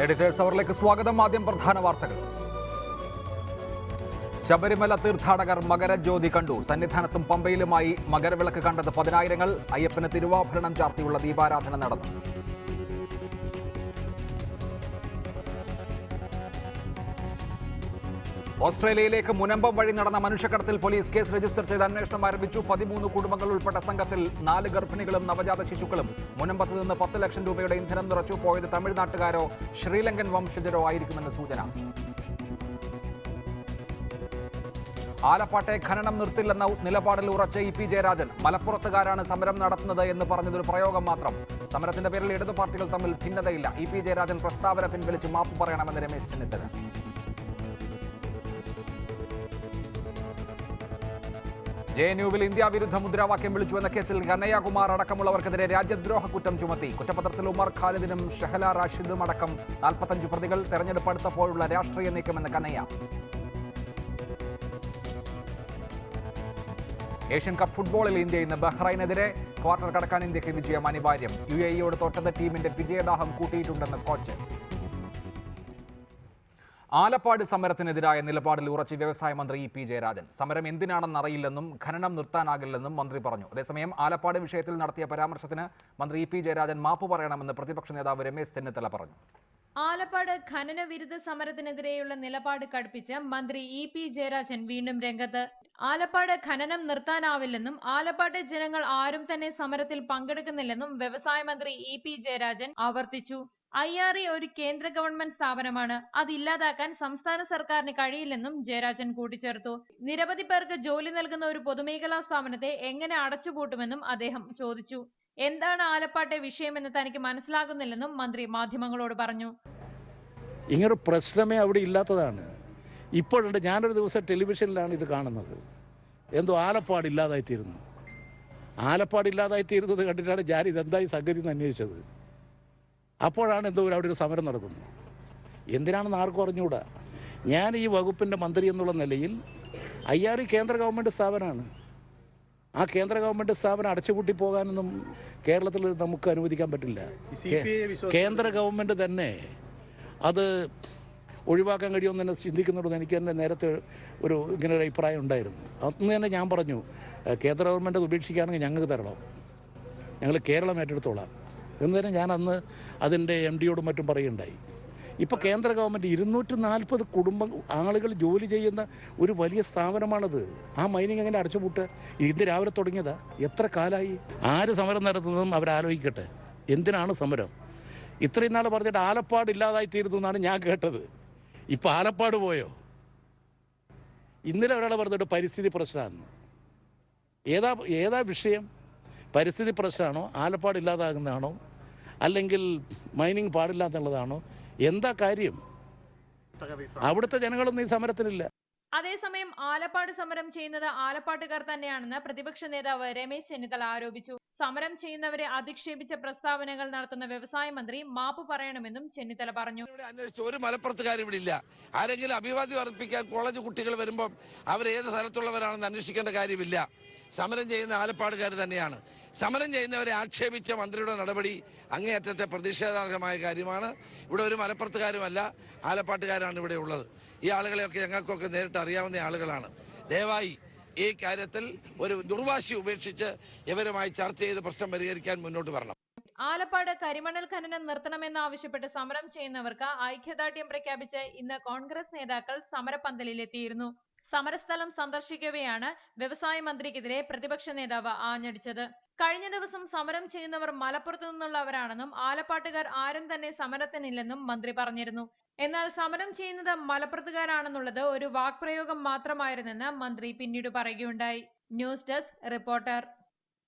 Editors അവറിലേക്ക് സ്വാഗതം. ആദ്യം പ്രധാന വാർത്തകൾ. ശബരിമല തീർത്ഥാടകർ മകരജ്യോതി കണ്ടു. സന്നിധാനത്തും പമ്പയിലുമായി മകരവിളക്ക് കണ്ടത് പതിനായിരങ്ങൾ. അയ്യപ്പന് തിരുവാഭരണം ചാർത്തിയുള്ള ദീപാരാധന നടന്നു. ഓസ്ട്രേലിയയിലേക്ക് മുനമ്പം വഴി നടന്ന മനുഷ്യക്കടത്തിൽ പോലീസ് കേസ് രജിസ്റ്റർ ചെയ്ത് അന്വേഷണം ആരംഭിച്ചു. 13 കുടുംബങ്ങൾ ഉൾപ്പെട്ട സംഘത്തിൽ 4 ഗർഭിണികളും നവജാത ശിശുക്കളും. മുനമ്പത്ത് നിന്ന് 10 ലക്ഷം രൂപയുടെ ഇന്ധനം നിറച്ചു. പോയത് തമിഴ്നാട്ടുകാരോ ശ്രീലങ്കൻ വംശജരോ ആയിരിക്കുമെന്ന് സൂചന. ആലപ്പാട്ടെ ഖനനം നിർത്തില്ലെന്ന നിലപാടിൽ ഉറച്ച ഇ പി ജയരാജൻ. മലപ്പുറത്തുകാരാണ് സമരം നടത്തുന്നത് എന്ന് പറഞ്ഞതൊരു പ്രയോഗം മാത്രം. സമരത്തിന്റെ പേരിൽ ഇടതു പാർട്ടികൾ തമ്മിൽ ഭിന്നതയില്ല. ഇ പി ജയരാജൻ പ്രസ്താവന പിൻവലിച്ച് മാപ്പ് പറയണമെന്ന് രമേശ് ചെന്നിത്തല. ജെഎൻയുവിൽ ഇന്ത്യ വിരുദ്ധ മുദ്രാവാക്യം വിളിച്ചുവെന്ന കേസിൽ കനയ്യകുമാർ അടക്കമുള്ളവർക്കെതിരെ രാജ്യദ്രോഹ കുറ്റം ചുമത്തി. കുറ്റപത്രത്തിൽ ഉമർ ഖാലിദിനും ഷഹല റാഷിദും അടക്കം 45 പ്രതികൾ. തെരഞ്ഞെടുപ്പ് അടുത്തപ്പോഴുള്ള രാഷ്ട്രീയ നീക്കമെന്ന് കനയ്യ. ഏഷ്യൻ കപ്പ് ഫുട്ബോളിൽ ഇന്ത്യ ഇന്ന് ബഹ്റൈനെതിരെ. ക്വാർട്ടർ കടക്കാൻ ഇന്ത്യക്ക് വിജയം അനിവാര്യം. UAE-യോട് തോറ്റത് ടീമിന്റെ വിജയദാഹം കൂട്ടിയിട്ടുണ്ടെന്ന് കോച്ച്. ആലപ്പാട് സമരത്തിനെതിരായ നിലപാടിൽ ഉറച്ച് വ്യവസായ മന്ത്രി ഇ പി ജയരാജൻ. സമരം എന്തിനാണെന്നറിയില്ലെന്നും ഖനനം നിർത്താനാകില്ലെന്നും മന്ത്രി പറഞ്ഞു. അതേസമയം ആലപ്പാട് വിഷയത്തിൽ നടത്തിയ പരാമർശത്തിന് മന്ത്രി ഇ പി ജയരാജൻ മാപ്പ് പറയണമെന്ന് പ്രതിപക്ഷ നേതാവ് രമേശ് ചെന്നിത്തല പറഞ്ഞു. ആലപ്പാട് ഖനന വിരുദ്ധ സമരത്തിനെതിരെയുള്ള നിലപാട് കടുപ്പിച്ച് മന്ത്രി ഇ പി ജയരാജൻ വീണ്ടും രംഗത്ത്. ആലപ്പാട് ഖനനം നിർത്താനാവില്ലെന്നും ആലപ്പാട് ജനങ്ങൾ ആരും തന്നെ സമരത്തിൽ പങ്കെടുക്കുന്നില്ലെന്നും വ്യവസായ മന്ത്രി ഇ പി ജയരാജൻ ആവർത്തിച്ചു. IRA ഒരു കേന്ദ്ര ഗവൺമെന്റ് സ്ഥാപനമാണ്. അതില്ലാതാക്കാൻ സംസ്ഥാന സർക്കാരിന് കഴിയില്ലെന്നും ജയരാജൻ കൂട്ടിച്ചേർത്തു. നിരവധി പേർക്ക് ജോലി നൽകുന്ന ഒരു പൊതുമേഖലാ സ്ഥാപനത്തെ എങ്ങനെ അടച്ചുപൂട്ടുമെന്നും അദ്ദേഹം ചോദിച്ചു. എന്താണ് ആലപ്പാട്ടെ വിഷയമെന്ന് തനിക്ക് മനസ്സിലാകുന്നില്ലെന്നും മന്ത്രി മാധ്യമങ്ങളോട് പറഞ്ഞു. ഇങ്ങനൊരു പ്രശ്നമേ അവിടെ ഇല്ലാത്തതാണ്. ഇപ്പോഴുണ്ട്. ഞാനൊരു ദിവസം ടെലിവിഷനിലാണ് ഇത് കാണുന്നത്. എന്തോ ആലപ്പാട് ഇല്ലാതായിത്തീരുന്നു. ആലപ്പാട് ഇല്ലാതായിത്തീരുന്നത് കണ്ടിട്ടാണ് ഞാൻ ഇതെന്തായി സംഗതി എന്ന് അന്വേഷിച്ചത്. അപ്പോഴാണ് എന്തോ അവിടെ ഒരു സമരം നടക്കുന്നത്. എന്തിനാണെന്ന് ആർക്കും അറിഞ്ഞുകൂടാ. ഞാൻ ഈ വകുപ്പിൻ്റെ മന്ത്രി എന്നുള്ള നിലയിൽ IRA കേന്ദ്ര ഗവൺമെൻറ് സ്ഥാപനമാണ്. ആ കേന്ദ്ര ഗവൺമെൻറ് സ്ഥാപനം അടച്ചുപൂട്ടി പോകാനൊന്നും കേരളത്തിൽ നമുക്ക് അനുവദിക്കാൻ പറ്റില്ല. കേന്ദ്ര ഗവൺമെൻറ് തന്നെ അത് ഒഴിവാക്കാൻ കഴിയുമെന്ന് തന്നെ ചിന്തിക്കുന്നുണ്ടെന്ന് എനിക്ക് തന്നെ നേരത്തെ ഇങ്ങനെ ഒരു അഭിപ്രായം ഉണ്ടായിരുന്നു. അന്ന് തന്നെ ഞാൻ പറഞ്ഞു, കേന്ദ്ര ഗവൺമെൻറ് അത് ഉപേക്ഷിക്കുകയാണെങ്കിൽ ഞങ്ങൾക്ക് തരണം, ഞങ്ങൾ കേരളം ഏറ്റെടുത്തോളാം എന്ന് തന്നെ ഞാൻ അന്ന് അതിൻ്റെ MD-യോടും മറ്റും പറയുകയുണ്ടായി. ഇപ്പോൾ കേന്ദ്ര ഗവൺമെൻറ് 240 ആളുകൾ ജോലി ചെയ്യുന്ന ഒരു വലിയ സ്ഥാപനമാണത്. ആ മൈനിങ് എങ്ങനെ അടച്ചുപൂട്ടുക? ഇത് രാവിലെ തുടങ്ങിയതാ. എത്ര കാലമായി? ആര് സമരം നടത്തുന്നതും അവരാലോചിക്കട്ടെ. എന്തിനാണ് സമരം? ഇത്രയും നാൾ പറഞ്ഞിട്ട് ആലപ്പാട് ഇല്ലാതായി തീരുന്നു എന്നാണ് ഞാൻ കേട്ടത്. ഇപ്പോൾ ആലപ്പാട് പോയോ? ഇന്നലെ ഒരാൾ പറഞ്ഞിട്ട് പരിസ്ഥിതി പ്രശ്നമാണ്. ഏതാ വിഷയം? പരിസ്ഥിതി പ്രശ്നമാണോ? ആലപ്പാട് ഇല്ലാതാകുന്നതാണോ? അല്ലെങ്കിൽ മൈനിങ് പാടില്ല എന്നുള്ളതാണോ? എന്താ കാര്യം? അവിടുത്തെ ജനങ്ങളൊന്നും ഈ സമരത്തിനില്ല. അതേസമയം ആലപ്പാട് സമരം ചെയ്യുന്നത് ആലപ്പാട്ടുകാർ തന്നെയാണെന്ന് പ്രതിപക്ഷ നേതാവ് രമേശ് ചെന്നിത്തല ആരോപിച്ചു. സമരം ചെയ്യുന്നവരെ അധിക്ഷേപിച്ച പ്രസ്താവനകൾ നടത്തുന്ന വ്യവസായ മന്ത്രി മാപ്പ് പറയണമെന്നും ചെന്നിത്തല പറഞ്ഞു. ഒരു മലപ്പുറത്തുകാർ ഇവിടെ ഇല്ല. ആരെങ്കിലും അഭിവാദ്യം അർപ്പിക്കാൻ കോളേജ് കുട്ടികൾ വരുമ്പോൾ അവർ ഏത് സ്ഥലത്തുള്ളവരാണെന്ന് അന്വേഷിക്കേണ്ട കാര്യമില്ല. സമരം ചെയ്യുന്ന ആലപ്പാടുകാർ തന്നെയാണ്. സമരം ചെയ്യുന്നവരെ ആക്ഷേപിച്ച മന്ത്രിയുടെ നടപടി അങ്ങേയറ്റത്തെ പ്രതിഷേധാർഹമായ കാര്യമാണ്. ഇവിടെ ഒരു മലപ്പുറത്തുകാരുമല്ല, ആലപ്പാട്ടുകാരാണ് ഇവിടെ ഉള്ളത്. ഈ ആളുകളെയൊക്കെ ഞങ്ങൾക്കൊക്കെ നേരിട്ട് അറിയാവുന്ന ആളുകളാണ്. ദയവായി ഈ കാര്യത്തിൽ ഒരു ദുർവാശി ഉപേക്ഷിച്ച് ഇവരുമായി ചർച്ച ചെയ്ത് പ്രശ്നം പരിഹരിക്കാൻ മുന്നോട്ട് വരണം. ആലപ്പാട് കരിമണൽ ഖനനം നിർത്തണമെന്നാവശ്യപ്പെട്ട് സമരം ചെയ്യുന്നവർക്ക് ഐക്യദാർഢ്യം പ്രഖ്യാപിച്ച് ഇന്ന് കോൺഗ്രസ് നേതാക്കൾ സമരപന്തലിലെത്തിയിരുന്നു. സമരസ്ഥലം സന്ദർശിക്കവെയാണ് വ്യവസായ മന്ത്രിക്കെതിരെ പ്രതിപക്ഷ നേതാവ് ആഞ്ഞടിച്ചത്. കഴിഞ്ഞ ദിവസം സമരം ചെയ്യുന്നവർ മലപ്പുറത്തു നിന്നുള്ളവരാണെന്നും ആലപ്പാട്ടുകാർ ആരും തന്നെ സമരത്തിനില്ലെന്നും മന്ത്രി പറഞ്ഞിരുന്നു. എന്നാൽ സമരം ചെയ്യുന്നത് മലപ്പുറത്തുകാരാണെന്നുള്ളത് ഒരു വാക്പ്രയോഗം മാത്രമായിരുന്നെന്ന് മന്ത്രി പിന്നീട് പറയുകയുണ്ടായി. News desk reporter.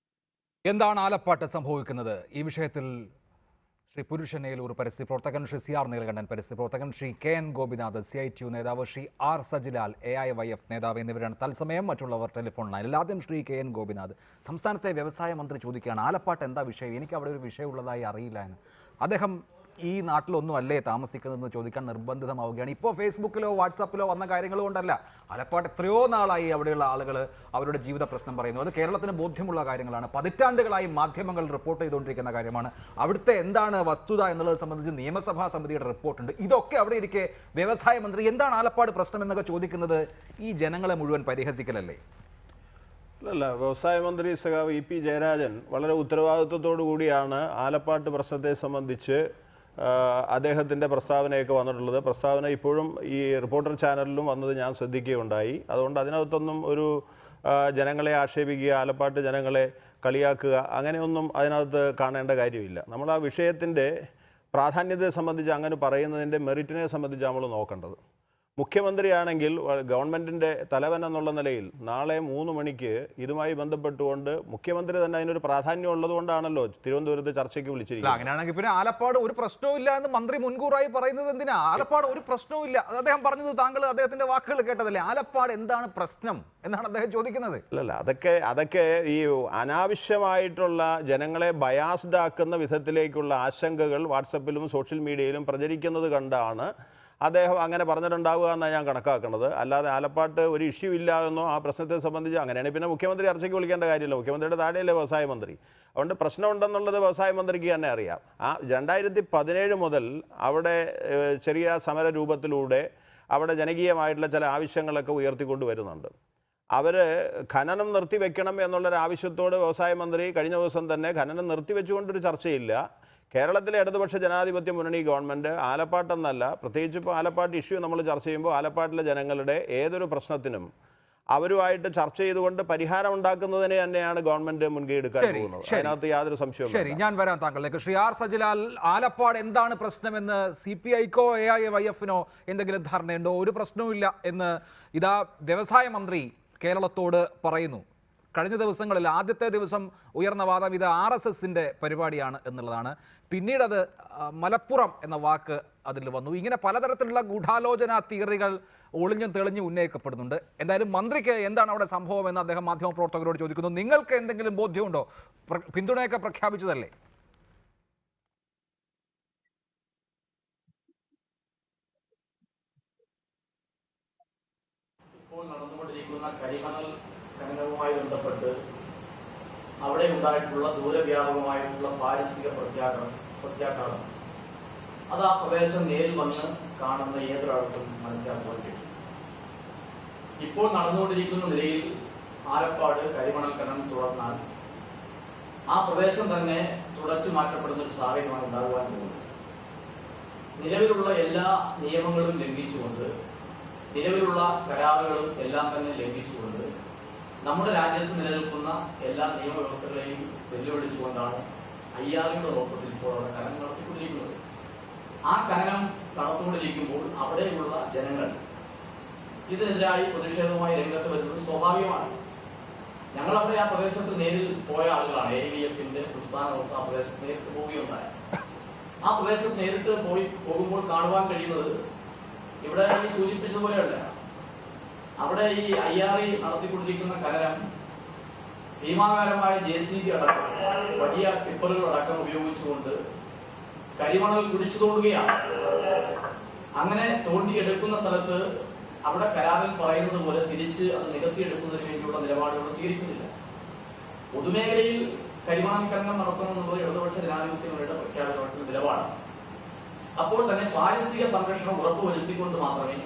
എന്താണ് ആലപ്പാട്ട് സംഭവിക്കുന്നത്? ഈ വിഷയത്തിൽ ശ്രീ പുരുഷൻ ഏലൂർ പരിസ്ഥിതി പ്രവർത്തകൻ, ശ്രീ CR നീലകണ്ഠൻ പരിസ്ഥിതി പ്രവർത്തകൻ, ശ്രീ KN ഗോപിനാഥ് CITU നേതാവ്, ശ്രീ R സജിലാൽ AIYF നേതാവ് എന്നിവരാണ് തത്സമയം. മറ്റുള്ളവർ ടെലിഫോൺ ലൈനിൽ. ആദ്യം ശ്രീ KN ഗോപിനാഥ്. സംസ്ഥാനത്തെ വ്യവസായ മന്ത്രി ചോദിക്കുകയാണ്, ആലപ്പാട്ട് എന്താ വിഷയം? എനിക്ക് അവിടെ ഒരു വിഷയം ഉള്ളതായി അറിയില്ല എന്ന്. അദ്ദേഹം ഈ നാട്ടിലൊന്നും അല്ലേ താമസിക്കുന്നതെന്ന് ചോദിക്കാൻ നിർബന്ധിതമാവുകയാണ്. ഇപ്പോൾ ഫേസ്ബുക്കിലോ വാട്സാപ്പിലോ വന്ന കാര്യങ്ങൾ കൊണ്ടല്ല. ആലപ്പാട് എത്രയോ നാളായി അവിടെയുള്ള ആളുകൾ അവരുടെ ജീവിത പ്രശ്നം പറയുന്നു. അത് കേരളത്തിന് ബോധ്യമുള്ള കാര്യങ്ങളാണ്. പതിറ്റാണ്ടുകളായി മാധ്യമങ്ങൾ റിപ്പോർട്ട് ചെയ്തുകൊണ്ടിരിക്കുന്ന കാര്യമാണ്. അവിടുത്തെ എന്താണ് വസ്തുത എന്നുള്ളത് സംബന്ധിച്ച് നിയമസഭാ സമിതിയുടെ റിപ്പോർട്ടുണ്ട്. ഇതൊക്കെ അവിടെ ഇരിക്കെ വ്യവസായ മന്ത്രി എന്താണ് ആലപ്പാട് പ്രശ്നം എന്നൊക്കെ ചോദിക്കുന്നത് ഈ ജനങ്ങളെ മുഴുവൻ പരിഹസിക്കലല്ലേ? അല്ല, വ്യവസായ മന്ത്രി സഖാവ് ഇ പി ജയരാജൻ വളരെ ഉത്തരവാദിത്വത്തോടു കൂടിയാണ് ആലപ്പാട്ട് പ്രശ്നത്തെ സംബന്ധിച്ച് അദ്ദേഹത്തിൻ്റെ പ്രസ്താവനയൊക്കെ വന്നിട്ടുള്ളത്. പ്രസ്താവന ഇപ്പോഴും ഈ റിപ്പോർട്ടർ ചാനലിലും വന്നത് ഞാൻ ശ്രദ്ധിക്കുകയുണ്ടായി. അതുകൊണ്ട് അതിനകത്തൊന്നും ഒരു ജനങ്ങളെ ആക്ഷേപിക്കുക, ആലപ്പാട്ട് ജനങ്ങളെ കളിയാക്കുക അങ്ങനെയൊന്നും അതിനകത്ത് കാണേണ്ട കാര്യമില്ല. നമ്മൾ ആ വിഷയത്തിൻ്റെ പ്രാധാന്യത്തെ സംബന്ധിച്ച് അങ്ങനെ പറയുന്നതിൻ്റെ മെറിറ്റിനെ സംബന്ധിച്ച് നമ്മൾ നോക്കേണ്ടത്. മുഖ്യമന്ത്രിയാണെങ്കിൽ ഗവൺമെൻറ്റിൻ്റെ തലവൻ എന്നുള്ള നിലയിൽ നാളെ 3 മണിക്ക് ഇതുമായി ബന്ധപ്പെട്ടുകൊണ്ട് മുഖ്യമന്ത്രി തന്നെ അതിനൊരു പ്രാധാന്യം ഉള്ളതുകൊണ്ടാണല്ലോ തിരുവനന്തപുരത്ത് ചർച്ചയ്ക്ക് വിളിച്ചിരിക്കുന്നത്. അങ്ങനെയാണെങ്കിൽ പിന്നെ ആലപ്പാട് ഒരു പ്രശ്നവും ഇല്ല എന്ന് മന്ത്രി മുൻകൂറായി പറയുന്നത് എന്തിനാ? ആലപ്പാട് ഒരു പ്രശ്നവും ഇല്ല, അദ്ദേഹം പറഞ്ഞത് താങ്കൾ അദ്ദേഹത്തിന്റെ വാക്കുകൾ കേട്ടതല്ലേ? ആലപ്പാട് എന്താണ് പ്രശ്നം എന്നാണ് അദ്ദേഹം ചോദിക്കുന്നത്. അല്ലല്ല, അതൊക്കെ ഈ അനാവശ്യമായിട്ടുള്ള ജനങ്ങളെ ബയാസ്ഡ് ആക്കുന്ന വിധത്തിലേക്കുള്ള ആശങ്കകൾ വാട്സപ്പിലും സോഷ്യൽ മീഡിയയിലും പ്രചരിക്കുന്നത് കണ്ടാണ് അദ്ദേഹം അങ്ങനെ പറഞ്ഞിട്ടുണ്ടാവുക എന്നാണ് ഞാൻ കണക്കാക്കുന്നത്. അല്ലാതെ ആലപ്പാട്ട് ഒരു ഇഷ്യൂ ഇല്ല എന്നോ ആ പ്രശ്നത്തെ സംബന്ധിച്ച് അങ്ങനെയാണ് പിന്നെ മുഖ്യമന്ത്രി ചർച്ചയ്ക്ക് വിളിക്കേണ്ട കാര്യമില്ല. മുഖ്യമന്ത്രിയുടെ താഴെയല്ലേ വ്യവസായ മന്ത്രി. അതുകൊണ്ട് പ്രശ്നമുണ്ടെന്നുള്ളത് വ്യവസായ മന്ത്രിക്ക് തന്നെ അറിയാം. ആ 2017 മുതൽ അവിടെ ചെറിയ സമര രൂപത്തിലൂടെ അവിടെ ജനകീയമായിട്ടുള്ള ചില ആവശ്യങ്ങളൊക്കെ ഉയർത്തിക്കൊണ്ട് വരുന്നുണ്ട്. അവർ ഖനനം നിർത്തിവെക്കണം എന്നുള്ളൊരു ആവശ്യത്തോട് വ്യവസായ മന്ത്രി കഴിഞ്ഞ ദിവസം തന്നെ ഖനനം നിർത്തിവെച്ചുകൊണ്ടൊരു ചർച്ചയില്ല. കേരളത്തിലെ ഇടതുപക്ഷ ജനാധിപത്യ മുന്നണി ഗവൺമെൻറ് ആലപ്പാട്ടെന്നല്ല, പ്രത്യേകിച്ച് ഇപ്പോൾ ആലപ്പാട്ട് ഇഷ്യൂ നമ്മൾ ചർച്ച ചെയ്യുമ്പോൾ ആലപ്പാട്ടിലെ ജനങ്ങളുടെ ഏതൊരു പ്രശ്നത്തിനും അവരുമായിട്ട് ചർച്ച ചെയ്തുകൊണ്ട് പരിഹാരം ഉണ്ടാക്കുന്നതിന് തന്നെയാണ് ഗവൺമെന്റ് മുൻകൈ എടുക്കാൻ പോകുന്നത്. അതിനകത്ത് യാതൊരു സംശയവും. ശരി, ഞാൻ വരാം താങ്കളിലേക്ക്. ശ്രീ ആർ സജിലാൽ, ആലപ്പാട് എന്താണ് പ്രശ്നമെന്ന് CPIക്കോ AIYFനോ എന്തെങ്കിലും ധാരണയുണ്ടോ? ഒരു പ്രശ്നവുമില്ല എന്ന് ഇതാ വ്യവസായ മന്ത്രി കേരളത്തോട് പറയുന്നു. കഴിഞ്ഞ ദിവസങ്ങളിൽ ആദ്യത്തെ ദിവസം ഉയർന്ന വാദം ഇത് RSSന്റെ പരിപാടിയാണ് എന്നുള്ളതാണ്. പിന്നീട് അത് മലപ്പുറം എന്ന വാക്ക് അതിൽ വന്നു. ഇങ്ങനെ പലതരത്തിലുള്ള ഗൂഢാലോചന തിയറികൾ ഒളിഞ്ഞും തെളിഞ്ഞും ഉന്നയിക്കപ്പെടുന്നുണ്ട്. എന്തായാലും മന്ത്രിക്ക് എന്താണ് അവിടെ സംഭവം എന്ന് അദ്ദേഹം മാധ്യമപ്രവർത്തകരോട് ചോദിക്കുന്നു. നിങ്ങൾക്ക് എന്തെങ്കിലും ബോധ്യമുണ്ടോ? പിന്തുണയൊക്കെ പ്രഖ്യാപിച്ചതല്ലേ? ഇപ്പോൾ നടന്നുകൊണ്ടിരിക്കുന്ന കരിമണൽ ഖനനവുമായി ബന്ധപ്പെട്ട് അവിടെ ഉണ്ടായിട്ടുള്ള ദൂരവ്യാപകമായിട്ടുള്ള പാരിസ്ഥിതിക പ്രത്യാഘാതം അത് ആ പ്രദേശം നേരിൽ വന്ന് കാണുന്ന ഏതൊരാൾക്കും മനസ്സിലാക്കാൻ കഴിയും. ഇപ്പോൾ നടന്നുകൊണ്ടിരിക്കുന്ന നിലയിൽ ആലപ്പാട് കരിമണൽ ഖനനം തുടർന്നാൽ ആ പ്രദേശം തന്നെ തുടച്ചു മാറ്റപ്പെടുന്ന ഒരു സാഹചര്യമാണ് ഉണ്ടാകുവാൻ പോകുന്നത്. നിലവിലുള്ള എല്ലാ നിയമങ്ങളും ലംഘിച്ചുകൊണ്ട്, നിലവിലുള്ള കരാറുകളും എല്ലാം തന്നെ ലംഘിച്ചുകൊണ്ട് നമ്മുടെ രാജ്യത്ത് നിലനിൽക്കുന്ന എല്ലാ നിയമവ്യവസ്ഥകളെയും വെല്ലുവിളിച്ചുകൊണ്ടാണ് IRയുടെ നേതൃത്വത്തിൽ ഇപ്പോൾ അവിടെ ഖനനം നടത്തിക്കൊണ്ടിരിക്കുന്നത്. ആ ഖനനം നടത്തിക്കൊണ്ടിരിക്കുമ്പോൾ അവിടെയുള്ള ജനങ്ങൾ ഇതിനെതിരായി പ്രതിഷേധവുമായി രംഗത്ത് വരുന്നത് സ്വാഭാവികമാണ്. ഞങ്ങളവിടെ ആ പ്രദേശത്ത് നേരിൽ പോയ ആളുകളാണ്. AIYFന്റെ സംസ്ഥാന നേതൃത്വം ആ പ്രദേശത്ത് നേരിട്ട് പോവുകയുണ്ടായി. ആ പ്രദേശത്ത് നേരിട്ട് പോകുമ്പോൾ കാണുവാൻ കഴിയുന്നത് ഇവിടെ ഈ സൂചിപ്പിച്ചതുപോലെയല്ല. അവിടെ ഈ IRE നടത്തിക്കൊണ്ടിരിക്കുന്ന ഖനനം ഭീമാകാരമായ JCB അടക്കം വലിയ ടിപ്പറുകൾ അടക്കം ഉപയോഗിച്ചുകൊണ്ട് കരിമണൽ കുഴിച്ചു തോണ്ടുകയാണ്. അങ്ങനെ തോണ്ടിയെടുക്കുന്ന സ്ഥലത്ത് അവിടെ കരാറിൽ പറയുന്നത് പോലെ തിരിച്ച് അത് നികത്തിയെടുക്കുന്നതിന് വേണ്ടിയുള്ള നിലപാടുകൾ സ്വീകരിക്കുന്നില്ല. പൊതുമേഖലയിൽ കരിമണൽ ഖനനം നടത്തണമെന്നുള്ള ഇടതുപക്ഷ ജനാധിപത്യങ്ങളുടെ പ്രഖ്യാപനമായിട്ടുള്ള നിലപാടാണ്. അപ്പോൾ തന്നെ പാരിസ്ഥിതിക സംരക്ഷണം ഉറപ്പുവരുത്തിക്കൊണ്ട് മാത്രമേ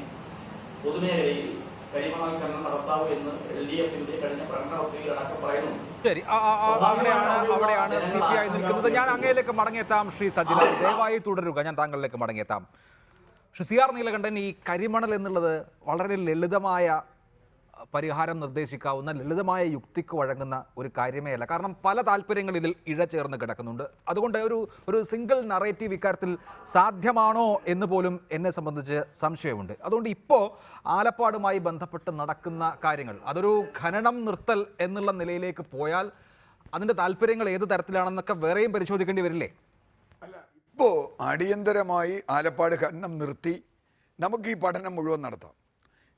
പൊതുമേഖലയിൽ കരിമണൽ ഖനനം നടത്താവൂ എന്ന് LDFന്റെ കഴിഞ്ഞ പ്രകടന പത്രികയിൽ അടക്കം പറയുന്നു. ശരി, അവിടെയാണ് CPI നിൽക്കുന്നത്. ഞാൻ അങ്ങയിലേക്ക് മടങ്ങിയെത്താം. ശ്രീ സജിലാൽ, ദയവായി തുടരുക. ഞാൻ താങ്കളിലേക്ക് മടങ്ങിയെത്താം. ശ്രീ CR നീലകണ്ഠൻ, ഈ കരിമണൽ എന്നുള്ളത് വളരെ ലളിതമായ പരിഹാരം നിർദ്ദേശിക്കാവുന്ന, ലളിതമായ യുക്തിക്ക് വഴങ്ങുന്ന ഒരു കാര്യമേ അല്ല. കാരണം പല താല്പര്യങ്ങൾ ഇതിൽ ഇഴചേർന്ന് കിടക്കുന്നുണ്ട്. അതുകൊണ്ട് ഒരു സിംഗിൾ നറേറ്റീവ് ഇക്കാര്യത്തിൽ സാധ്യമാണോ എന്ന് പോലും എന്നെ സംബന്ധിച്ച് സംശയമുണ്ട്. അതുകൊണ്ട് ഇപ്പോൾ ആലപ്പാടുമായി ബന്ധപ്പെട്ട് നടക്കുന്ന കാര്യങ്ങൾ അതൊരു ഖനനം നിർത്തൽ എന്നുള്ള നിലയിലേക്ക് പോയാൽ അതിൻ്റെ താല്പര്യങ്ങൾ ഏത് തരത്തിലാണെന്നൊക്കെ വേറെയും പരിശോധിക്കേണ്ടി വരില്ലേ? അല്ല, ഇപ്പോൾ അടിയന്തരമായി ആലപ്പാട് ഖനനം നിർത്തി നമുക്ക് ഈ പഠനം മുഴുവൻ നടത്താം.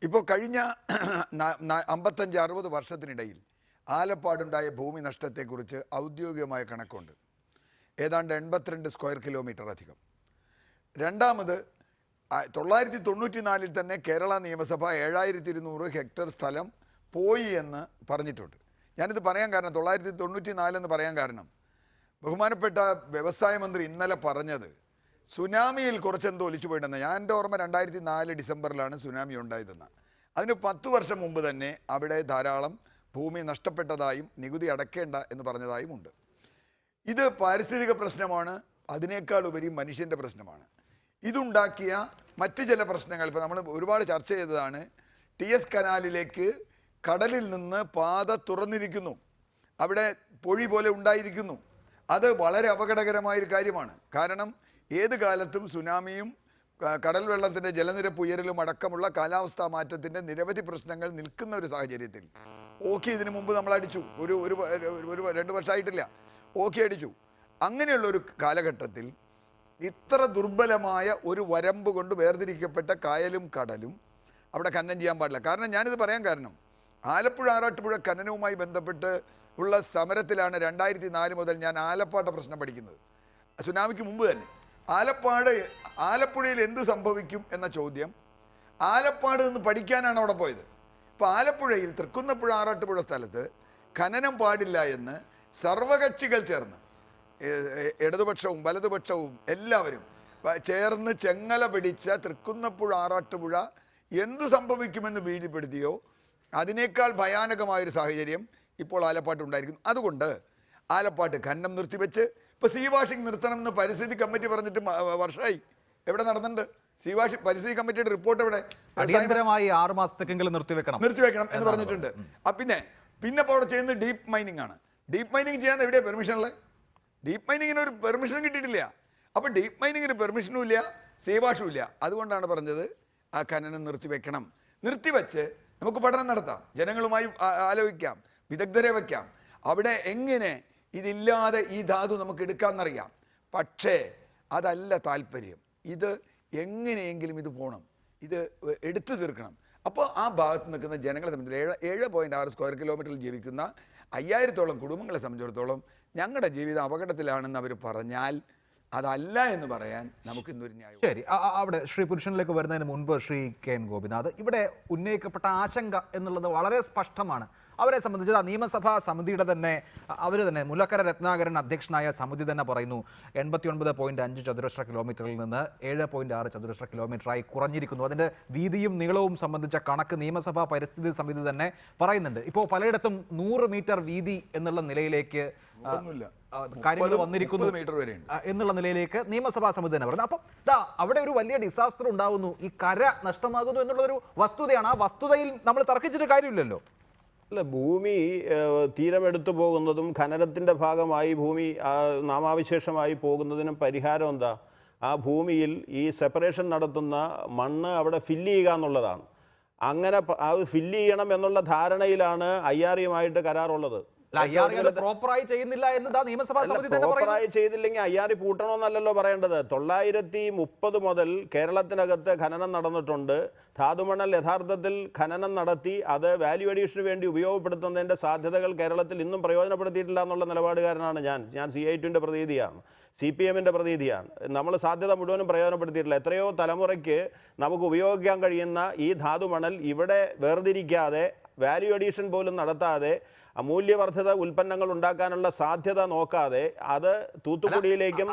ഇപ്പോൾ കഴിഞ്ഞ 55-60 വർഷത്തിനിടയിൽ ആലപ്പാടുണ്ടായ ഭൂമി നഷ്ടത്തെക്കുറിച്ച് ഔദ്യോഗികമായ കണക്കുണ്ട്. ഏതാണ്ട് 82 സ്ക്വയർ കിലോമീറ്റർ അധികം. രണ്ടാമത് 994 തന്നെ കേരള നിയമസഭ 7200 ഹെക്ടർ സ്ഥലം പോയി എന്ന് പറഞ്ഞിട്ടുണ്ട്. ഞാനിത് പറയാൻ കാരണം 994 എന്ന് പറയാൻ കാരണം ബഹുമാനപ്പെട്ട വ്യവസായ മന്ത്രി ഇന്നലെ പറഞ്ഞത് സുനാമിയിൽ കുറച്ചെന്തോ ഒലിച്ചു പോയിട്ടുണ്ടെന്ന്. എൻ്റെ ഓർമ്മ 2004 ഡിസംബറിലാണ് സുനാമി ഉണ്ടായതെന്ന്. അതിന് 10 വർഷം മുമ്പ് തന്നെ അവിടെ ധാരാളം ഭൂമി നഷ്ടപ്പെട്ടതായും നികുതി അടയ്ക്കേണ്ട എന്ന് പറഞ്ഞതായും ഉണ്ട്. ഇത് പാരിസ്ഥിതിക പ്രശ്നമാണ്, അതിനേക്കാൾ ഉപരി മനുഷ്യൻ്റെ പ്രശ്നമാണ്. ഇതുണ്ടാക്കിയ മറ്റ് ചില പ്രശ്നങ്ങൾ ഇപ്പോൾ നമ്മൾ ഒരുപാട് ചർച്ച ചെയ്തതാണ്. TS കനാലിലേക്ക് കടലിൽ നിന്ന് പാത തുറന്നിരിക്കുന്നു, അവിടെ പൊഴി പോലെ ഉണ്ടായിരിക്കുന്നു. അത് വളരെ അപകടകരമായൊരു കാര്യമാണ്. കാരണം ഏത് കാലത്തും സുനാമിയും കടൽ വെള്ളത്തിൻ്റെ ജലനിരപ്പ് ഉയരലും അടക്കമുള്ള കാലാവസ്ഥാ മാറ്റത്തിൻ്റെ നിരവധി പ്രശ്നങ്ങൾ നിൽക്കുന്ന ഒരു സാഹചര്യത്തിൽ ഓക്കി ഇതിനു മുമ്പ് നമ്മൾ അടിച്ചു, ഒരു 2 വർഷമായിട്ടില്ല, ഓക്കി അടിച്ചു. അങ്ങനെയുള്ളൊരു കാലഘട്ടത്തിൽ ഇത്ര ദുർബലമായ ഒരു വരമ്പ് കൊണ്ട് വേർതിരിക്കപ്പെട്ട കായലും കടലും അവിടെ ഖനനം ചെയ്യാൻ പാടില്ല. കാരണം ഞാനിത് പറയാൻ കാരണം ആലപ്പുഴ ആറാട്ടുപുഴ ഖനനവുമായി ബന്ധപ്പെട്ട് ഉള്ള സമരത്തിലാണ് 2004 മുതൽ ഞാൻ ആലപ്പാട്ടെ പ്രശ്നം പഠിക്കുന്നത്. സുനാമിക്ക് മുമ്പ് തന്നെ ആലപ്പുഴയിൽ എന്ത് സംഭവിക്കും എന്ന ചോദ്യം ആലപ്പാട് നിന്ന് പഠിക്കാനാണ് അവിടെ പോയത്. ഇപ്പോൾ ആലപ്പുഴയിൽ തൃക്കുന്നപ്പുഴ ആറാട്ടുപുഴ സ്ഥലത്ത് ഖനനം പാടില്ല എന്ന് സർവകക്ഷികൾ ചേർന്ന്, ഇടതുപക്ഷവും വലതുപക്ഷവും എല്ലാവരും ചേർന്ന് ചെങ്ങല പിടിച്ച തൃക്കുന്നപ്പുഴ ആറാട്ടുപുഴ എന്തു സംഭവിക്കുമെന്ന് ഭീതിപ്പെടുത്തിയോ അതിനേക്കാൾ ഭയാനകമായൊരു സാഹചര്യം ഇപ്പോൾ ആലപ്പാട്ട് ഉണ്ടായിരിക്കുന്നു. അതുകൊണ്ട് ആലപ്പാട്ട് ഖനനം നിർത്തിവെച്ച് ഇപ്പോൾ സീ വാഷിംഗ് നിർത്തണമെന്ന് പരിസ്ഥിതി കമ്മിറ്റി പറഞ്ഞിട്ട് വർഷമായി. എവിടെ നടന്നിട്ടുണ്ട് സീ വാഷിംഗ്? പരിസ്ഥിതി കമ്മിറ്റിയുടെ റിപ്പോർട്ട് എവിടെ? അടിയന്തരമായി 6 മാസത്തേക്കെങ്കിലും നിർത്തിവെക്കണം എന്ന് പറഞ്ഞിട്ടുണ്ട്. പിന്നെ ഇപ്പോൾ അവിടെ ചെയ്യുന്നത് ഡീപ്പ് മൈനിങ് ആണ്. ഡീപ്പ് മൈനിങ് ചെയ്യാൻ എവിടെയാണ് പെർമിഷനുള്ളത്? ഡീപ്പ് മൈനിങ്ങിന് ഒരു പെർമിഷനും കിട്ടിയിട്ടില്ല. അപ്പോൾ ഡീപ്പ് മൈനിങ്ങിന് പെർമിഷനും ഇല്ല, സീ വാഷും ഇല്ല. അതുകൊണ്ടാണ് പറഞ്ഞത് ആ ഖനനം നിർത്തിവെക്കണം. നിർത്തിവെച്ച് നമുക്ക് പഠനം നടത്താം, ജനങ്ങളുമായി ആലോചിക്കാം, വിദഗ്ധരെ വയ്ക്കാം. അവിടെ എങ്ങനെ ഇതില്ലാതെ ഈ ധാതു നമുക്ക് എടുക്കാമെന്നറിയാം. പക്ഷേ അതല്ല താല്പര്യം. ഇത് എങ്ങനെയെങ്കിലും ഇത് പോകണം, ഇത് എടുത്തു തീർക്കണം. അപ്പോൾ ആ ഭാഗത്ത് നിൽക്കുന്ന ജനങ്ങളെ സംബന്ധിച്ച് 7.6 സ്ക്വയർ കിലോമീറ്ററിൽ ജീവിക്കുന്ന 5000-ഓളം കുടുംബങ്ങളെ സംബന്ധിച്ചിടത്തോളം ഞങ്ങളുടെ ജീവിതം അപകടത്തിലാണെന്ന് അവർ പറഞ്ഞാൽ അതല്ല എന്ന് പറയാൻ നമുക്ക് ഇന്നൊരു ന്യായം. ശരി, അവിടെ ശ്രീ പുരുഷനിലേക്ക് വരുന്നതിന് മുൻപ് ശ്രീ KN ഗോപിനാഥ്, ഇവിടെ ഉന്നയിക്കപ്പെട്ട ആശങ്ക എന്നുള്ളത് വളരെ സ്പഷ്ടമാണ്. അവരെ സംബന്ധിച്ച് ആ നിയമസഭാ സമിതിയുടെ തന്നെ അവർ തന്നെ മുല്ലക്കര രത്നാകരൻ അധ്യക്ഷനായ സമിതി തന്നെ പറയുന്നു 89.5 ചതുരശ്ര കിലോമീറ്ററിൽ നിന്ന് 7.6 ചതുരശ്ര കിലോമീറ്ററായി കുറഞ്ഞിരിക്കുന്നു. അതിൻ്റെ വീതിയും നീളവും സംബന്ധിച്ച കണക്ക് നിയമസഭാ പരിസ്ഥിതി സമിതി തന്നെ പറയുന്നുണ്ട്. ഇപ്പോൾ പലയിടത്തും 100 മീറ്റർ വീതി എന്നുള്ള നിലയിലേക്ക് കാര്യങ്ങൾ വന്നിരിക്കുന്നു എന്നുള്ള നിലയിലേക്ക് നിയമസഭാ സമിതി തന്നെ പറഞ്ഞു. അപ്പം അവിടെ ഒരു വലിയ ഡിസാസ്റ്റർ ഉണ്ടാകുന്നു, ഈ കര നഷ്ടമാകുന്നു എന്നുള്ളതൊരു വസ്തുതയാണ്. ആ വസ്തുതയിൽ നമ്മൾ തർക്കിച്ചിട്ട് കാര്യമില്ലല്ലോ. അല്ല, ഭൂമി തീരമെടുത്തു പോകുന്നതും ഖനനത്തിൻ്റെ ഭാഗമായി ഭൂമി നാമാവിശേഷമായി പോകുന്നതിനും പരിഹാരം എന്താ? ആ ഭൂമിയിൽ ഈ സെപ്പറേഷൻ നടത്തുന്ന മണ്ണ് അവിടെ ഫില്ല് ചെയ്യുക എന്നുള്ളതാണ്. അങ്ങനെ അത് ഫില്ല് ചെയ്യണം എന്നുള്ള ധാരണയിലാണ് IREയുമായിട്ട് കരാറുള്ളത്. പ്രോപ്പറായി ചെയ്യുന്നില്ല എന്ന് നിയമസഭാ സമിതി തന്നെ പ്രോപ്പറായി ചെയ്തില്ലെങ്കിൽ IRE പൂട്ടണമെന്നല്ലല്ലോ പറയേണ്ടത്. 930 മുതൽ കേരളത്തിനകത്ത് ഖനനം നടന്നിട്ടുണ്ട്. ധാതുമണൽ യഥാർത്ഥത്തിൽ ഖനനം നടത്തി അത് വാല്യൂ അഡീഷന് വേണ്ടി ഉപയോഗപ്പെടുത്തുന്നതിൻ്റെ സാധ്യതകൾ കേരളത്തിൽ ഇന്നും പ്രയോജനപ്പെടുത്തിയിട്ടില്ല എന്നുള്ള നിലപാടുകാരനാണ് ഞാൻ. CI2ൻ്റെ പ്രതിനിധിയാണ്, CPMൻ്റെ പ്രതിനിധിയാണ്. നമ്മൾ സാധ്യത മുഴുവനും പ്രയോജനപ്പെടുത്തിയിട്ടില്ല. എത്രയോ തലമുറയ്ക്ക് നമുക്ക് ഉപയോഗിക്കാൻ കഴിയുന്ന ഈ ധാതുമണൽ ഇവിടെ വേർതിരിക്കാതെ വാല്യൂ അഡീഷൻ പോലും നടത്താതെ അമൂല്യവർദ്ധിത ഉൽപ്പന്നങ്ങൾ ഉണ്ടാക്കാനുള്ള സാധ്യത നോക്കാതെ അത് തൂത്തുക്കുടിയിലേക്കും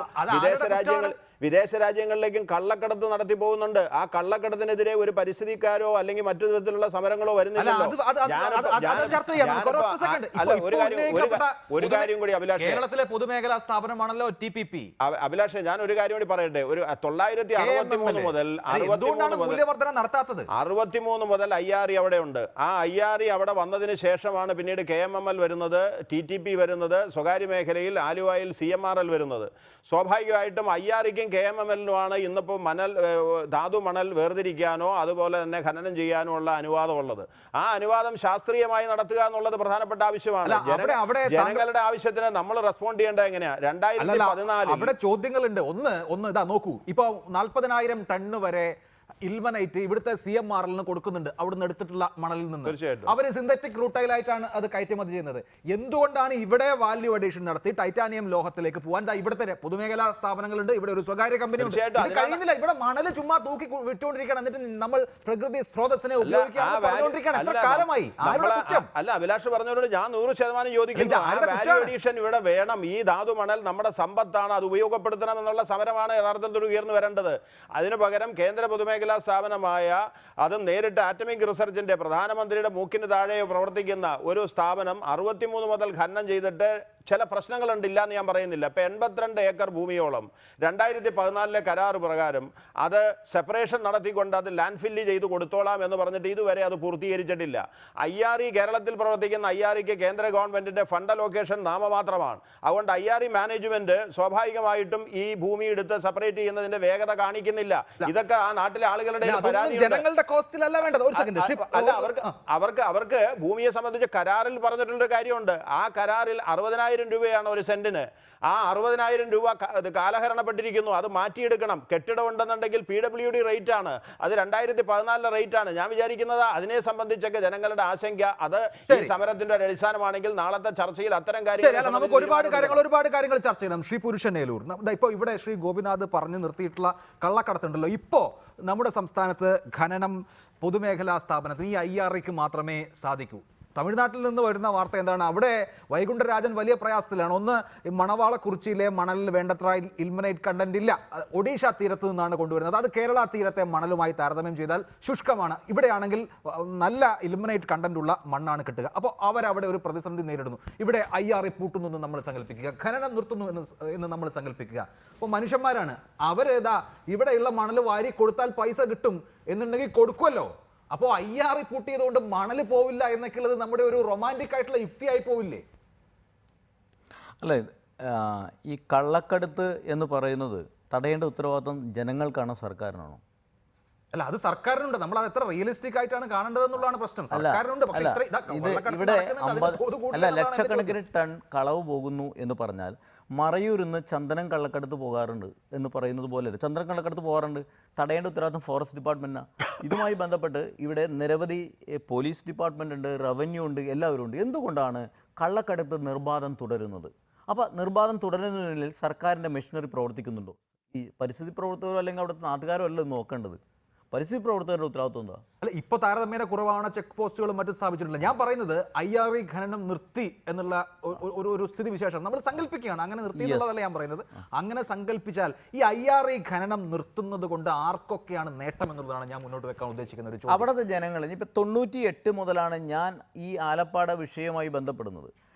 വിദേശ രാജ്യങ്ങളിലേക്കും കള്ളക്കടത്ത് നടത്തി പോകുന്നുണ്ട്. ആ കള്ളക്കടത്തിനെതിരെ ഒരു പരിസ്ഥിതിക്കാരോ അല്ലെങ്കിൽ മറ്റു വിധത്തിലുള്ള സമരങ്ങളോ വരുന്നില്ലല്ലോ. ഒരു കാര്യം കൂടി അഭിലാഷ്, കേരളത്തിലെ പൊതുമേഖലാ സ്ഥാപനമാണല്ലോ TPP. അഭിലാഷ്, ഞാൻ ഒരു കാര്യം കൂടി പറയട്ടെ. ഒരു 963 മുതൽ 63 മുതൽ IRE അവിടെ ഉണ്ട്. ആ IRE അവിടെ വന്നതിന് ശേഷമാണ് പിന്നീട് KMML വരുന്നത്, TTP വരുന്നത്, സ്വകാര്യ മേഖലയിൽ ആലുവയിൽ CMRL വരുന്നത്. സ്വാഭാവികമായിട്ടും IREക്കും KMMLനുമാണ് ഇന്നിപ്പോൾ ധാതു മണൽ വേർതിരിക്കാനോ അതുപോലെ തന്നെ ഖനനം ചെയ്യാനോ ഉള്ള അനുവാദമുള്ളത്. ആ അനുവാദം ശാസ്ത്രീയമായി നടത്തുക എന്നുള്ളത് പ്രധാനപ്പെട്ട ആവശ്യമാണ്. ജനങ്ങളുടെ ആവശ്യത്തിന് നമ്മൾ റെസ്പോണ്ട് ചെയ്യേണ്ടത് എങ്ങനെയാ? 2014 അവിടെ ചോദ്യങ്ങളുണ്ട്. ഒന്ന് ഇതാ നോക്കൂ, ഇപ്പൊ 40,000 ടണ്ണ് വരെ ഇൽമനൈറ്റ് ഇവിടുത്തെ CMRL കൊടുക്കുന്നുണ്ട്, അവിടുന്ന് എടുത്തിട്ടുള്ള മണലിൽ നിന്ന്. തീർച്ചയായിട്ടും. അവർ സിന്തറ്റിക് റൂട്ടൈലായിട്ടാണ് അത് കയറ്റുമതി ചെയ്യുന്നത്. എന്തുകൊണ്ടാണ് ഇവിടെ വാല്യൂ അഡീഷൻ നടത്തി ടൈറ്റാനിയം ലോഹത്തിലേക്ക് പോകാൻ? ഇവിടുത്തെ പൊതുമേഖലാ സ്ഥാപനങ്ങളുണ്ട്, ഇവിടെ ഒരു സ്വകാര്യ കമ്പനി ഉണ്ട്. കഴിയുന്നില്ല. ഇവിടെ മണല് ചുമ്മാ തൂക്കി വിട്ടുകൊണ്ടിരിക്കുകയാണ്. എന്നിട്ട് നമ്മൾ പ്രകൃതി സ്രോതസ്സിനെ ഉപയോഗിക്കാൻ എത്ര കാലമായി? അല്ല, അഭിലാഷ് പറഞ്ഞവരോട് ഞാൻ 100% യോജിക്കുന്നു. ആ വാല്യൂ അഡീഷൻ ഇവിടെ വേണം. ഈ ധാതു മണൽ നമ്മുടെ സമ്പത്താണ്, അത് ഉപയോഗപ്പെടുത്തണം എന്നുള്ള സമരമാണ് യഥാർത്ഥത്തിൽ ഉയർന്നു വരേണ്ടത്. അതിനു പകരം കേന്ദ്ര പൊതുമേഖലാ സ്ഥാപനമായ അതും നേരിട്ട് ആറ്റമിക് റിസർച്ചിന്റെ പ്രധാനമന്ത്രിയുടെ മൂക്കിന് താഴെ പ്രവർത്തിക്കുന്ന ഒരു സ്ഥാപനം 63 മുതൽ ഖനനം ചെയ്തിട്ട് ചില പ്രശ്നങ്ങളുണ്ടില്ല എന്ന് ഞാൻ പറയുന്നില്ല. ഇപ്പം 82 ഏക്കർ ഭൂമിയോളം 2014 കരാർ പ്രകാരം അത് സെപ്പറേഷൻ നടത്തിക്കൊണ്ട് അത് ലാൻഡ് ഫില്ല് ചെയ്ത് കൊടുത്തോളാം എന്ന് പറഞ്ഞിട്ട് ഇതുവരെ അത് പൂർത്തീകരിച്ചിട്ടില്ല. IRE കേരളത്തിൽ പ്രവർത്തിക്കുന്ന IREക്ക് കേന്ദ്ര ഗവൺമെന്റിന്റെ ഫണ്ട് അലോക്കേഷൻ നാമമാത്രമാണ്. അതുകൊണ്ട് IRE മാനേജ്മെന്റ് സ്വാഭാവികമായിട്ടും ഈ ഭൂമി എടുത്ത് സെപ്പറേറ്റ് ചെയ്യുന്നതിന്റെ വേഗത കാണിക്കുന്നില്ല. ഇതൊക്കെ ആ നാട്ടിലെ ആളുകളുടെ പരാതി. ജനങ്ങളുടെ കോസ്റ്റിലല്ല വേണ്ടത്. അല്ല, അവർക്ക് ഭൂമിയെ സംബന്ധിച്ച് കരാറിൽ പറഞ്ഞിട്ടുള്ളൊരു കാര്യമുണ്ട്. ആ കരാറിൽ 60,000 രൂപയാണ് ഒരു സെന്റിന്. ആ 60,000 രൂപ കാലഹരണപ്പെട്ടിരിക്കുന്നു. അത് മാറ്റിയെടുക്കണം. കെട്ടിടം ഉണ്ടെന്നുണ്ടെങ്കിൽ PWD റേറ്റ് ആണ്, അത് 2014 റേറ്റ് ആണ്. ഞാൻ വിചാരിക്കുന്നത് അതിനെ സംബന്ധിച്ചൊക്കെ ജനങ്ങളുടെ ആശങ്ക അത് ഈ സമരത്തിന്റെ ഒരു അടിസ്ഥാനമാണെങ്കിൽ നാളത്തെ ചർച്ചയിൽ അത്തരം കാര്യങ്ങൾ നമുക്ക് ഒരുപാട് കാര്യങ്ങൾ ചർച്ച ചെയ്യണം. ശ്രീ പുരുഷനേലൂർ, ഇപ്പോൾ ഇവിടെ ശ്രീ ഗോപിനാഥ് പറഞ്ഞു നിർത്തിയിട്ടുള്ള കള്ളക്കടത്തുണ്ടല്ലോ, ഇപ്പോൾ നമ്മുടെ സംസ്ഥാനത്ത് ഖനനം പൊതുമേഖലാ സ്ഥാപനത്തിന് ഈ IREക്ക് മാത്രമേ സാധിക്കൂ. തമിഴ്നാട്ടിൽ നിന്ന് വരുന്ന വാർത്ത എന്താണ്? അവിടെ വൈകുണ്ഠരാജൻ വലിയ പ്രയാസത്തിലാണ്. ഒന്ന്, മണവാളക്കുറിച്ചിയിലെ മണലിൽ വേണ്ടത്ര ഇൽമനൈറ്റ് കണ്ടന്റ് ഇല്ല. ഒഡീഷ തീരത്ത് നിന്നാണ് കൊണ്ടുവരുന്നത്. അത് കേരള തീരത്തെ മണലുമായി താരതമ്യം ചെയ്താൽ ശുഷ്കമാണ്. ഇവിടെയാണെങ്കിൽ നല്ല ഇൽമനൈറ്റ് കണ്ടന്റ് ഉള്ള മണ്ണാണ് കിട്ടുക. അപ്പോൾ അവരവിടെ ഒരു പ്രതിസന്ധി നേരിടുന്നു. ഇവിടെ IRE പൂട്ടുന്നു എന്ന് നമ്മൾ സങ്കല്പിക്കുക, ഖനനം നിർത്തുന്നു എന്ന് നമ്മൾ സങ്കല്പിക്കുക. അപ്പോൾ മനുഷ്യന്മാരാണ് അവരേതാ ഇവിടെയുള്ള മണൽ വാരി കൊടുത്താൽ പൈസ കിട്ടും എന്നുണ്ടെങ്കിൽ കൊടുക്കുമല്ലോ. അപ്പോൾ IRE പൂട്ടിയതുകൊണ്ട് മണൽ പോവില്ല എന്നൊക്കെയുള്ളത് നമ്മുടെ ഒരു റൊമാൻറ്റിക് ആയിട്ടുള്ള യുക്തിയായി പോവില്ലേ? അല്ല, ഈ കള്ളക്കടത്ത് എന്ന് പറയുന്നത് തടയേണ്ട ഉത്തരവാദിത്വം ജനങ്ങൾക്കാണോ സർക്കാരിനാണോ? അല്ല, അത് സർക്കാരിനുണ്ട്. നമ്മൾ അത് എത്ര റിയലിസ്റ്റിക് ആയിട്ടാണ് കാണേണ്ടതെന്നുള്ളതാണ് പ്രശ്നം. സർക്കാരിനുണ്ട്. ഇത് ഇവിടെ ലക്ഷക്കണക്കിന് ടൺ കളവ് പോകുന്നു എന്ന് പറഞ്ഞാൽ മറയൂരിൽ നിന്ന് ചന്ദനം കള്ളക്കടത്ത് പോകാറുണ്ട് എന്ന് പറയുന്നത് പോലെ ചന്ദനം കള്ളക്കടത്ത് പോകാറുണ്ട്. തടയേണ്ട ഉത്തരവാദിത്വം ഫോറസ്റ്റ് ഡിപ്പാർട്ട്മെൻറ്റാണ്. ഇതുമായി ബന്ധപ്പെട്ട് ഇവിടെ നിരവധി പോലീസ് ഡിപ്പാർട്ട്മെൻ്റ് ഉണ്ട്, റവന്യൂ ഉണ്ട്, എല്ലാവരും ഉണ്ട്. എന്തുകൊണ്ടാണ് കള്ളക്കടത്ത് നിർബാധം തുടരുന്നത്? അപ്പോൾ നിർബാധം തുടരുന്നതിൽ സർക്കാരിൻ്റെ മെഷീനറി പ്രവർത്തിക്കുന്നുണ്ടോ? ഈ പരിസ്ഥിതി പ്രവർത്തകരോ അല്ലെങ്കിൽ അവിടുത്തെ നാട്ടുകാരോ അല്ല നോക്കേണ്ടത്. പരിസ്ഥിതി പ്രവർത്തകരുടെ ഉത്തരവാദിത്വം എന്താ? അല്ല, ഇപ്പോൾ താരതമ്യേന കുറവാണ് ചെക്ക് പോസ്റ്റുകളും മറ്റും സ്ഥാപിച്ചിട്ടില്ല. ഞാൻ പറയുന്നത് IRE ഖനനം നിർത്തി എന്നുള്ള ഒരു സ്ഥിതി വിശേഷം നമ്മൾ സങ്കല്പിക്കുകയാണ്. അങ്ങനെ നിർത്തി എന്നുള്ളതല്ല ഞാൻ പറയുന്നത്. അങ്ങനെ സങ്കല്പിച്ചാൽ ഈ IRE ഖനനം നിർത്തുന്നത് കൊണ്ട് ആർക്കൊക്കെയാണ് നേട്ടം എന്നുള്ളതാണ് ഞാൻ മുന്നോട്ട് വെക്കാൻ ഉദ്ദേശിക്കുന്ന ഒരു ചോദ്യം. അവിടുത്തെ ജനങ്ങൾ ഇപ്പം 98 മുതലാണ് ഞാൻ ഈ ആലപ്പാട് വിഷയവുമായി ബന്ധപ്പെടുന്നത്.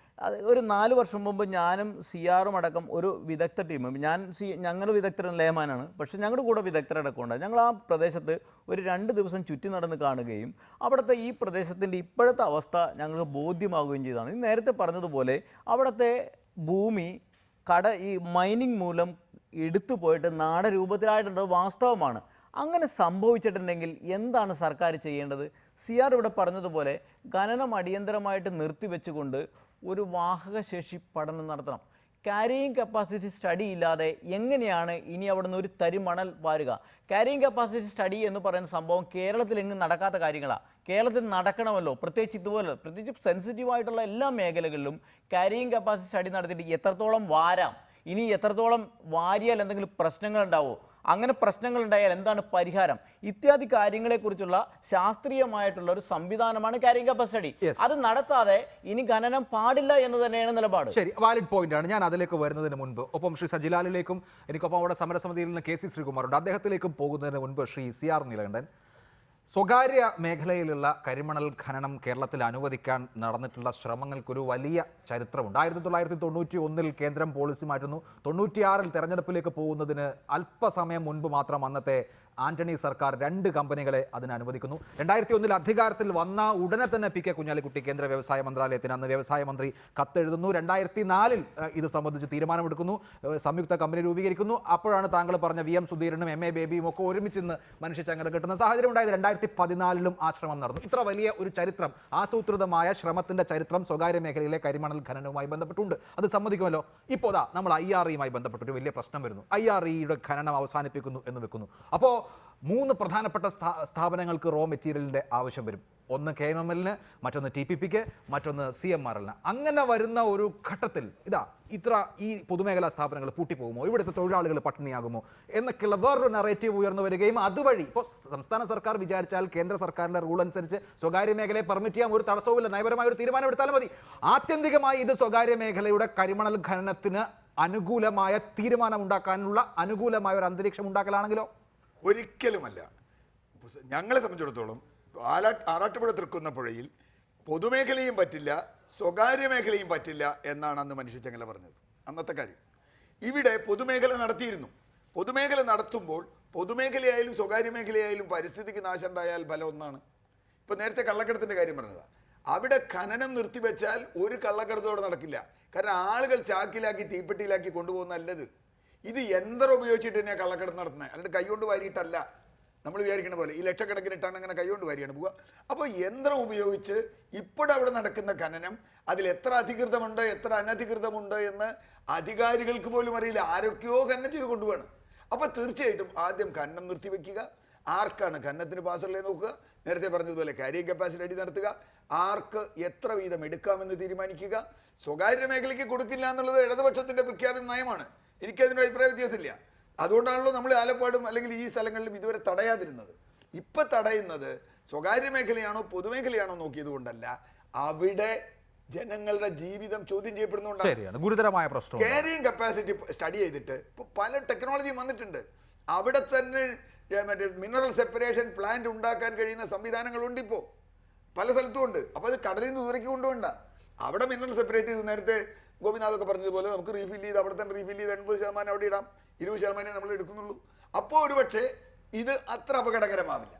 അത് ഒരു 4 വർഷം മുമ്പ് ഞാനും CRും അടക്കം ഒരു വിദഗ്ധ ടീം, ഞങ്ങൾ വിദഗ്ധരും ലേമാനാണ്, പക്ഷേ ഞങ്ങളുടെ കൂടെ വിദഗ്ധരടക്കം ഉണ്ട്. ഞങ്ങൾ ആ പ്രദേശത്ത് ഒരു 2 ദിവസം ചുറ്റി നടന്ന് കാണുകയും അവിടുത്തെ ഈ പ്രദേശത്തിൻ്റെ ഇപ്പോഴത്തെ അവസ്ഥ ഞങ്ങൾക്ക് ബോധ്യമാവുകയും ചെയ്തതാണ്. ഈ നേരത്തെ പറഞ്ഞതുപോലെ അവിടുത്തെ ഭൂമി ഈ മൈനിങ് മൂലം എടുത്തു പോയിട്ട് നാടരൂപത്തിലായിട്ടുള്ളത് വാസ്തവമാണ്. അങ്ങനെ സംഭവിച്ചിട്ടുണ്ടെങ്കിൽ എന്താണ് സർക്കാർ ചെയ്യേണ്ടത്? CR ഇവിടെ പറഞ്ഞതുപോലെ ഖനനം അടിയന്തരമായിട്ട് നിർത്തിവെച്ചുകൊണ്ട് ഒരു വാഹകശേഷി പഠനം നടത്തണം. ക്യാരിയിങ് കപ്പാസിറ്റി സ്റ്റഡി ഇല്ലാതെ എങ്ങനെയാണ് ഇനി അവിടെ നിന്ന് ഒരു തരി മണൽ വാരുക? ക്യാരിയിങ് കപ്പാസിറ്റി സ്റ്റഡി എന്ന് പറയുന്ന സംഭവം കേരളത്തിൽ എങ്ങും നടക്കാത്ത കാര്യങ്ങളാണ്. കേരളത്തിൽ നടക്കണമല്ലോ. പ്രത്യേകിച്ച് സെൻസിറ്റീവായിട്ടുള്ള എല്ലാ മേഖലകളിലും ക്യാരിയിങ് കപ്പാസിറ്റി സ്റ്റഡി നടത്തിയിട്ട് എത്രത്തോളം വാരാം, ഇനി എത്രത്തോളം വാരിയാൽ എന്തെങ്കിലും പ്രശ്നങ്ങളുണ്ടാവോ, അങ്ങനെ പ്രശ്നങ്ങൾ ഉണ്ടായാൽ എന്താണ് പരിഹാരം, ഇത്യാദി കാര്യങ്ങളെക്കുറിച്ചുള്ള ശാസ്ത്രീയമായിട്ടുള്ള ഒരു സംവിധാനമാണ് ക്യാരിയിങ് കപ്പാസിറ്റി സ്റ്റഡി. അത് നടത്താതെ ഇനി ഖനനം പാടില്ല എന്ന് തന്നെയാണ് നിലപാട്. ശരി, വാലിഡ് പോയിന്റ് ആണ്. ഞാൻ അതിലേക്ക് വരുന്നതിന് മുൻപ് ഒപ്പം ശ്രീ സജിലാലിലേക്കും എനിക്കൊപ്പം അവിടെ സമരസമിതിയിൽ നിന്ന് KC ശ്രീകുമാറുണ്ട്, അദ്ദേഹത്തിലേക്കും പോകുന്നതിന് മുൻപ് ശ്രീ CR നീലകണ്ഠൻ, സ്വകാര്യ മേഖലയിലുള്ള കരിമണൽ ഖനനം കേരളത്തിൽ അനുവദിക്കാൻ നടന്നിട്ടുള്ള ശ്രമങ്ങൾക്കൊരു വലിയ ചരിത്രമുണ്ട്. 1991 കേന്ദ്രം പോളിസി മാറ്റുന്നു. 96 തെരഞ്ഞെടുപ്പിലേക്ക് പോകുന്നതിന് അല്പസമയം മുൻപ് മാത്രം അന്നത്തെ ആന്റണി സർക്കാർ 2 കമ്പനികളെ അതിന് അനുവദിക്കുന്നു. 2001 അധികാരത്തിൽ വന്ന ഉടനെ തന്നെ PK കുഞ്ഞാലിക്കുട്ടി കേന്ദ്ര വ്യവസായ മന്ത്രാലയത്തിന് അന്ന് വ്യവസായ മന്ത്രി കത്തെഴുതുന്നു. 2004 ഇത് സംബന്ധിച്ച് തീരുമാനമെടുക്കുന്നു, സംയുക്ത കമ്പനി രൂപീകരിക്കുന്നു. അപ്പോഴാണ് താങ്കൾ പറഞ്ഞ VM സുധീരനും MA ബേബിയും ഒക്കെ ഒരുമിച്ച് ഇന്ന് മനുഷ്യച്ചങ്ങല കിട്ടുന്ന സാഹചര്യം ഉണ്ടായത്. 2014 ആ ശ്രമം നടന്നു. ഇത്ര വലിയ ഒരു ചരിത്രം, ആസൂത്രിതമായ ശ്രമത്തിന്റെ ചരിത്രം സ്വകാര്യ മേഖലയിലെ കരിമണൽ ഖനനവുമായി ബന്ധപ്പെട്ടുണ്ട്. അത് സമ്മതിക്കുമല്ലോ. ഇപ്പോൾ നമ്മൾ IREയുമായി ബന്ധപ്പെട്ട് ഒരു വലിയ പ്രശ്നം വരുന്നു. IREയുടെ ഖനനം അവസാനിപ്പിക്കുന്നു എന്ന് വെക്കുന്നു. അപ്പോൾ 3 പ്രധാനപ്പെട്ട സ്ഥാപനങ്ങൾക്ക് റോ മെറ്റീരിയലിൻ്റെ ആവശ്യം വരും. ഒന്ന് KMML-ന്, മറ്റൊന്ന് TPP-ക്ക്, മറ്റൊന്ന് CMRL-ന്. അങ്ങനെ വരുന്ന ഒരു ഘട്ടത്തിൽ ഈ പൊതുമേഖലാ സ്ഥാപനങ്ങൾ പൂട്ടിപ്പോകുമോ, ഇവിടുത്തെ തൊഴിലാളികൾ പട്ടിണിയാകുമോ എന്നൊക്കെയുള്ള വേറൊരു നറേറ്റീവ് ഉയർന്നു വരികയും അതുവഴി ഇപ്പോൾ സംസ്ഥാന സർക്കാർ വിചാരിച്ചാൽ കേന്ദ്ര സർക്കാരിൻ്റെ റൂൾ അനുസരിച്ച് സ്വകാര്യ മേഖലയെ പെർമിറ്റ് ചെയ്യാൻ ഒരു തടസ്സവുമില്ല, നയപരമായ ഒരു തീരുമാനം എടുത്താലും മതി. ആത്യന്തികമായി ഇത് സ്വകാര്യ മേഖലയുടെ കരിമണൽ ഖനനത്തിന് അനുകൂലമായ തീരുമാനം ഉണ്ടാക്കാനുള്ള അനുകൂലമായ ഒരു അന്തരീക്ഷം ഉണ്ടാക്കലാണെങ്കിലോ? ഒരിക്കലുമല്ല. ഞങ്ങളെ സംബന്ധിച്ചിടത്തോളം ആറാട്ടുപുഴ തൃക്കുന്നപ്പുഴയിൽ പൊതുമേഖലയും പറ്റില്ല, സ്വകാര്യ മേഖലയും പറ്റില്ല എന്നാണ് അന്ന് മനുഷ്യച്ചങ്ങല പറഞ്ഞത്. അന്നത്തെ കാര്യം ഇവിടെ പൊതുമേഖല നടത്തിയിരുന്നു. പൊതുമേഖല നടത്തുമ്പോൾ പൊതുമേഖലയായാലും സ്വകാര്യ മേഖലയായാലും പരിസ്ഥിതിക്ക് നാശം ഉണ്ടായാൽ ഫലം ഒന്നാണ്. ഇപ്പം നേരത്തെ കള്ളക്കടത്തിൻ്റെ കാര്യം പറഞ്ഞതാണ്. അവിടെ ഖനനം നിർത്തിവെച്ചാൽ ഒരു കള്ളക്കടത്തോടെ നടക്കില്ല. കാരണം ആളുകൾ ചാക്കിലാക്കി തീപ്പെട്ടിയിലാക്കി കൊണ്ടുപോകുന്നല്ലത്. ഇത് യന്ത്രം ഉപയോഗിച്ചിട്ട് തന്നെയാണ് കള്ളക്കടത്ത് നടത്തുന്നത്, അല്ലാണ്ട് കൈകൊണ്ട് വാരിയിട്ടല്ല. നമ്മൾ വിചാരിക്കുന്ന പോലെ ഈ ലക്ഷക്കണക്കിന് ഇട്ടാണ് അങ്ങനെ കൈകൊണ്ട് വാരിയാണ് പോവുക. അപ്പോൾ യന്ത്രം ഉപയോഗിച്ച് ഇപ്പോഴവിടെ നടക്കുന്ന ഖനനം അതിൽ എത്ര അധികൃതമുണ്ട് എത്ര അനധികൃതമുണ്ട് എന്ന് അധികാരികൾക്ക് പോലും അറിയില്ല. ആരൊക്കെയോ ഖനനം ചെയ്ത് കൊണ്ടുപോകണം. അപ്പോൾ തീർച്ചയായിട്ടും ആദ്യം ഖനനം നിർത്തിവെക്കുക. ആർക്കാണ് ഖനനത്തിന് പാസ്സുള്ളത് നോക്കുക. നേരത്തെ പറഞ്ഞതുപോലെ കാരിയിങ് കപ്പാസിറ്റി അടി നടത്തുക. ആർക്ക് എത്ര വീതം എടുക്കാമെന്ന് തീരുമാനിക്കുക. സ്വകാര്യ മേഖലയ്ക്ക് കൊടുക്കില്ല എന്നുള്ളത് ഇടതുപക്ഷത്തിൻ്റെ പ്രഖ്യാപിത നയമാണ്. എനിക്കതിന് അഭിപ്രായ വ്യത്യാസമില്ല. അതുകൊണ്ടാണല്ലോ നമ്മൾ ആലപ്പാടും അല്ലെങ്കിൽ ഈ സ്ഥലങ്ങളിലും ഇതുവരെ തടയാതിരുന്നത്. ഇപ്പം തടയുന്നത് സ്വകാര്യ മേഖലയാണോ പൊതുമേഖലയാണോ നോക്കിയത് കൊണ്ടല്ല, അവിടെ ജനങ്ങളുടെ ജീവിതം ചോദ്യം ചെയ്യപ്പെടുന്നുണ്ടാണ്. ഗുരുതരമായ പ്രശ്നം. കാരിയിങ് കപ്പാസിറ്റി സ്റ്റഡി ചെയ്തിട്ട് ഇപ്പോൾ പല ടെക്നോളജിയും വന്നിട്ടുണ്ട്. അവിടെ തന്നെ മറ്റേ മിനറൽ സെപ്പറേഷൻ പ്ലാന്റ് ഉണ്ടാക്കാൻ കഴിയുന്ന സംവിധാനങ്ങളുണ്ട് ഇപ്പോൾ പല സ്ഥലത്തും ഉണ്ട്. അപ്പോൾ അത് കടലിൽ നിന്ന് ദൂരേക്ക് കൊണ്ടുപോകണ്ട. അവിടെ മിനറൽ സെപ്പറേറ്റ് ചെയ്ത് നേരത്തെ ഗോപിനാഥൊക്കെ പറഞ്ഞതുപോലെ നമുക്ക് റീഫിൽ ചെയ്ത് അവിടെ തന്നെ റീഫിൽ ചെയ്ത് 80% അവിടെ ഇടാം, 20% നമ്മൾ എടുക്കുന്നുള്ളൂ. അപ്പോൾ ഒരുപക്ഷെ ഇത് അത്ര അപകടകരമാവില്ല.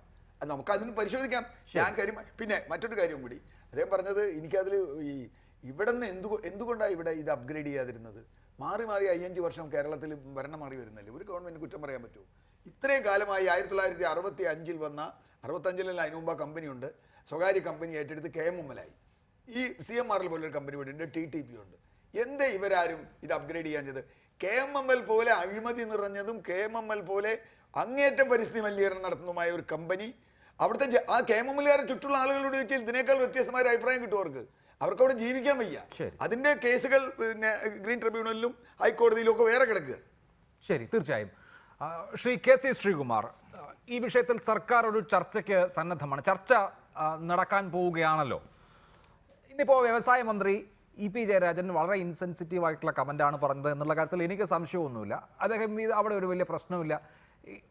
നമുക്കതിന് പരിശോധിക്കാം. ഞാൻ കാര്യം പിന്നെ മറ്റൊരു കാര്യം കൂടി അദ്ദേഹം പറഞ്ഞത് എനിക്കതിൽ ഈ ഇവിടെ നിന്ന് എന്തുകൊണ്ടാണ് ഇവിടെ ഇത് അപ്ഗ്രേഡ് ചെയ്യാതിരുന്നത്? മാറി 5 വർഷം കേരളത്തിൽ ഭരണം മാറി വരുന്നല്ലേ, ഒരു ഗവൺമെൻറ് കുറ്റം പറയാൻ പറ്റുമോ? ഇത്രയും കാലമായി 1965 വന്ന 65-ൽ അതിന് മുമ്പ് കമ്പനിയുണ്ട്, സ്വകാര്യ കമ്പനി ഏറ്റെടുത്ത് KMML-ആയി. ഈ CMRL പോലൊരു കമ്പനി ഇവിടെ ഉണ്ട്, TTP ഉണ്ട്. എന്തേ ഇവരാരും ഇത് അപ്ഗ്രേഡ് ചെയ്യാൻ ചെയ്ത്? KMML പോലെ അഴിമതി നിറഞ്ഞതും KMML പോലെ അങ്ങേറ്റം പരിസ്ഥിതി മലിനീകരണം നടത്തുന്നതുമായ ഒരു കമ്പനി അവിടുത്തെ ആ KMML-കാരെ ചുറ്റുള്ള ആളുകളോട് ചോദിച്ചാൽ ഇതിനേക്കാൾ വ്യത്യസ്തമായ അഭിപ്രായം കിട്ടും. അവർക്ക് അവിടെ ജീവിക്കാൻ വയ്യ. അതിൻ്റെ കേസുകൾ പിന്നെ ഗ്രീൻ ട്രിബ്യൂണലിലും ഹൈക്കോടതിയിലും ഒക്കെ വേറെ കിടക്കുക. ശരി, തീർച്ചയായും. ശ്രീ KC ശ്രീകുമാർ, ഈ വിഷയത്തിൽ സർക്കാർ ഒരു ചർച്ചയ്ക്ക് സന്നദ്ധമാണ്. ചർച്ച നടക്കാൻ പോവുകയാണല്ലോ. ഇന്നിപ്പോൾ വ്യവസായ മന്ത്രി EP ജയരാജൻ വളരെ ഇൻസെൻസിറ്റീവ് ആയിട്ടുള്ള കമൻ്റാണ് പറഞ്ഞത് എന്നുള്ള കാര്യത്തിൽ എനിക്ക് സംശയമൊന്നുമില്ല. അദ്ദേഹം ഇത് അവിടെ ഒരു വലിയ പ്രശ്നമില്ല,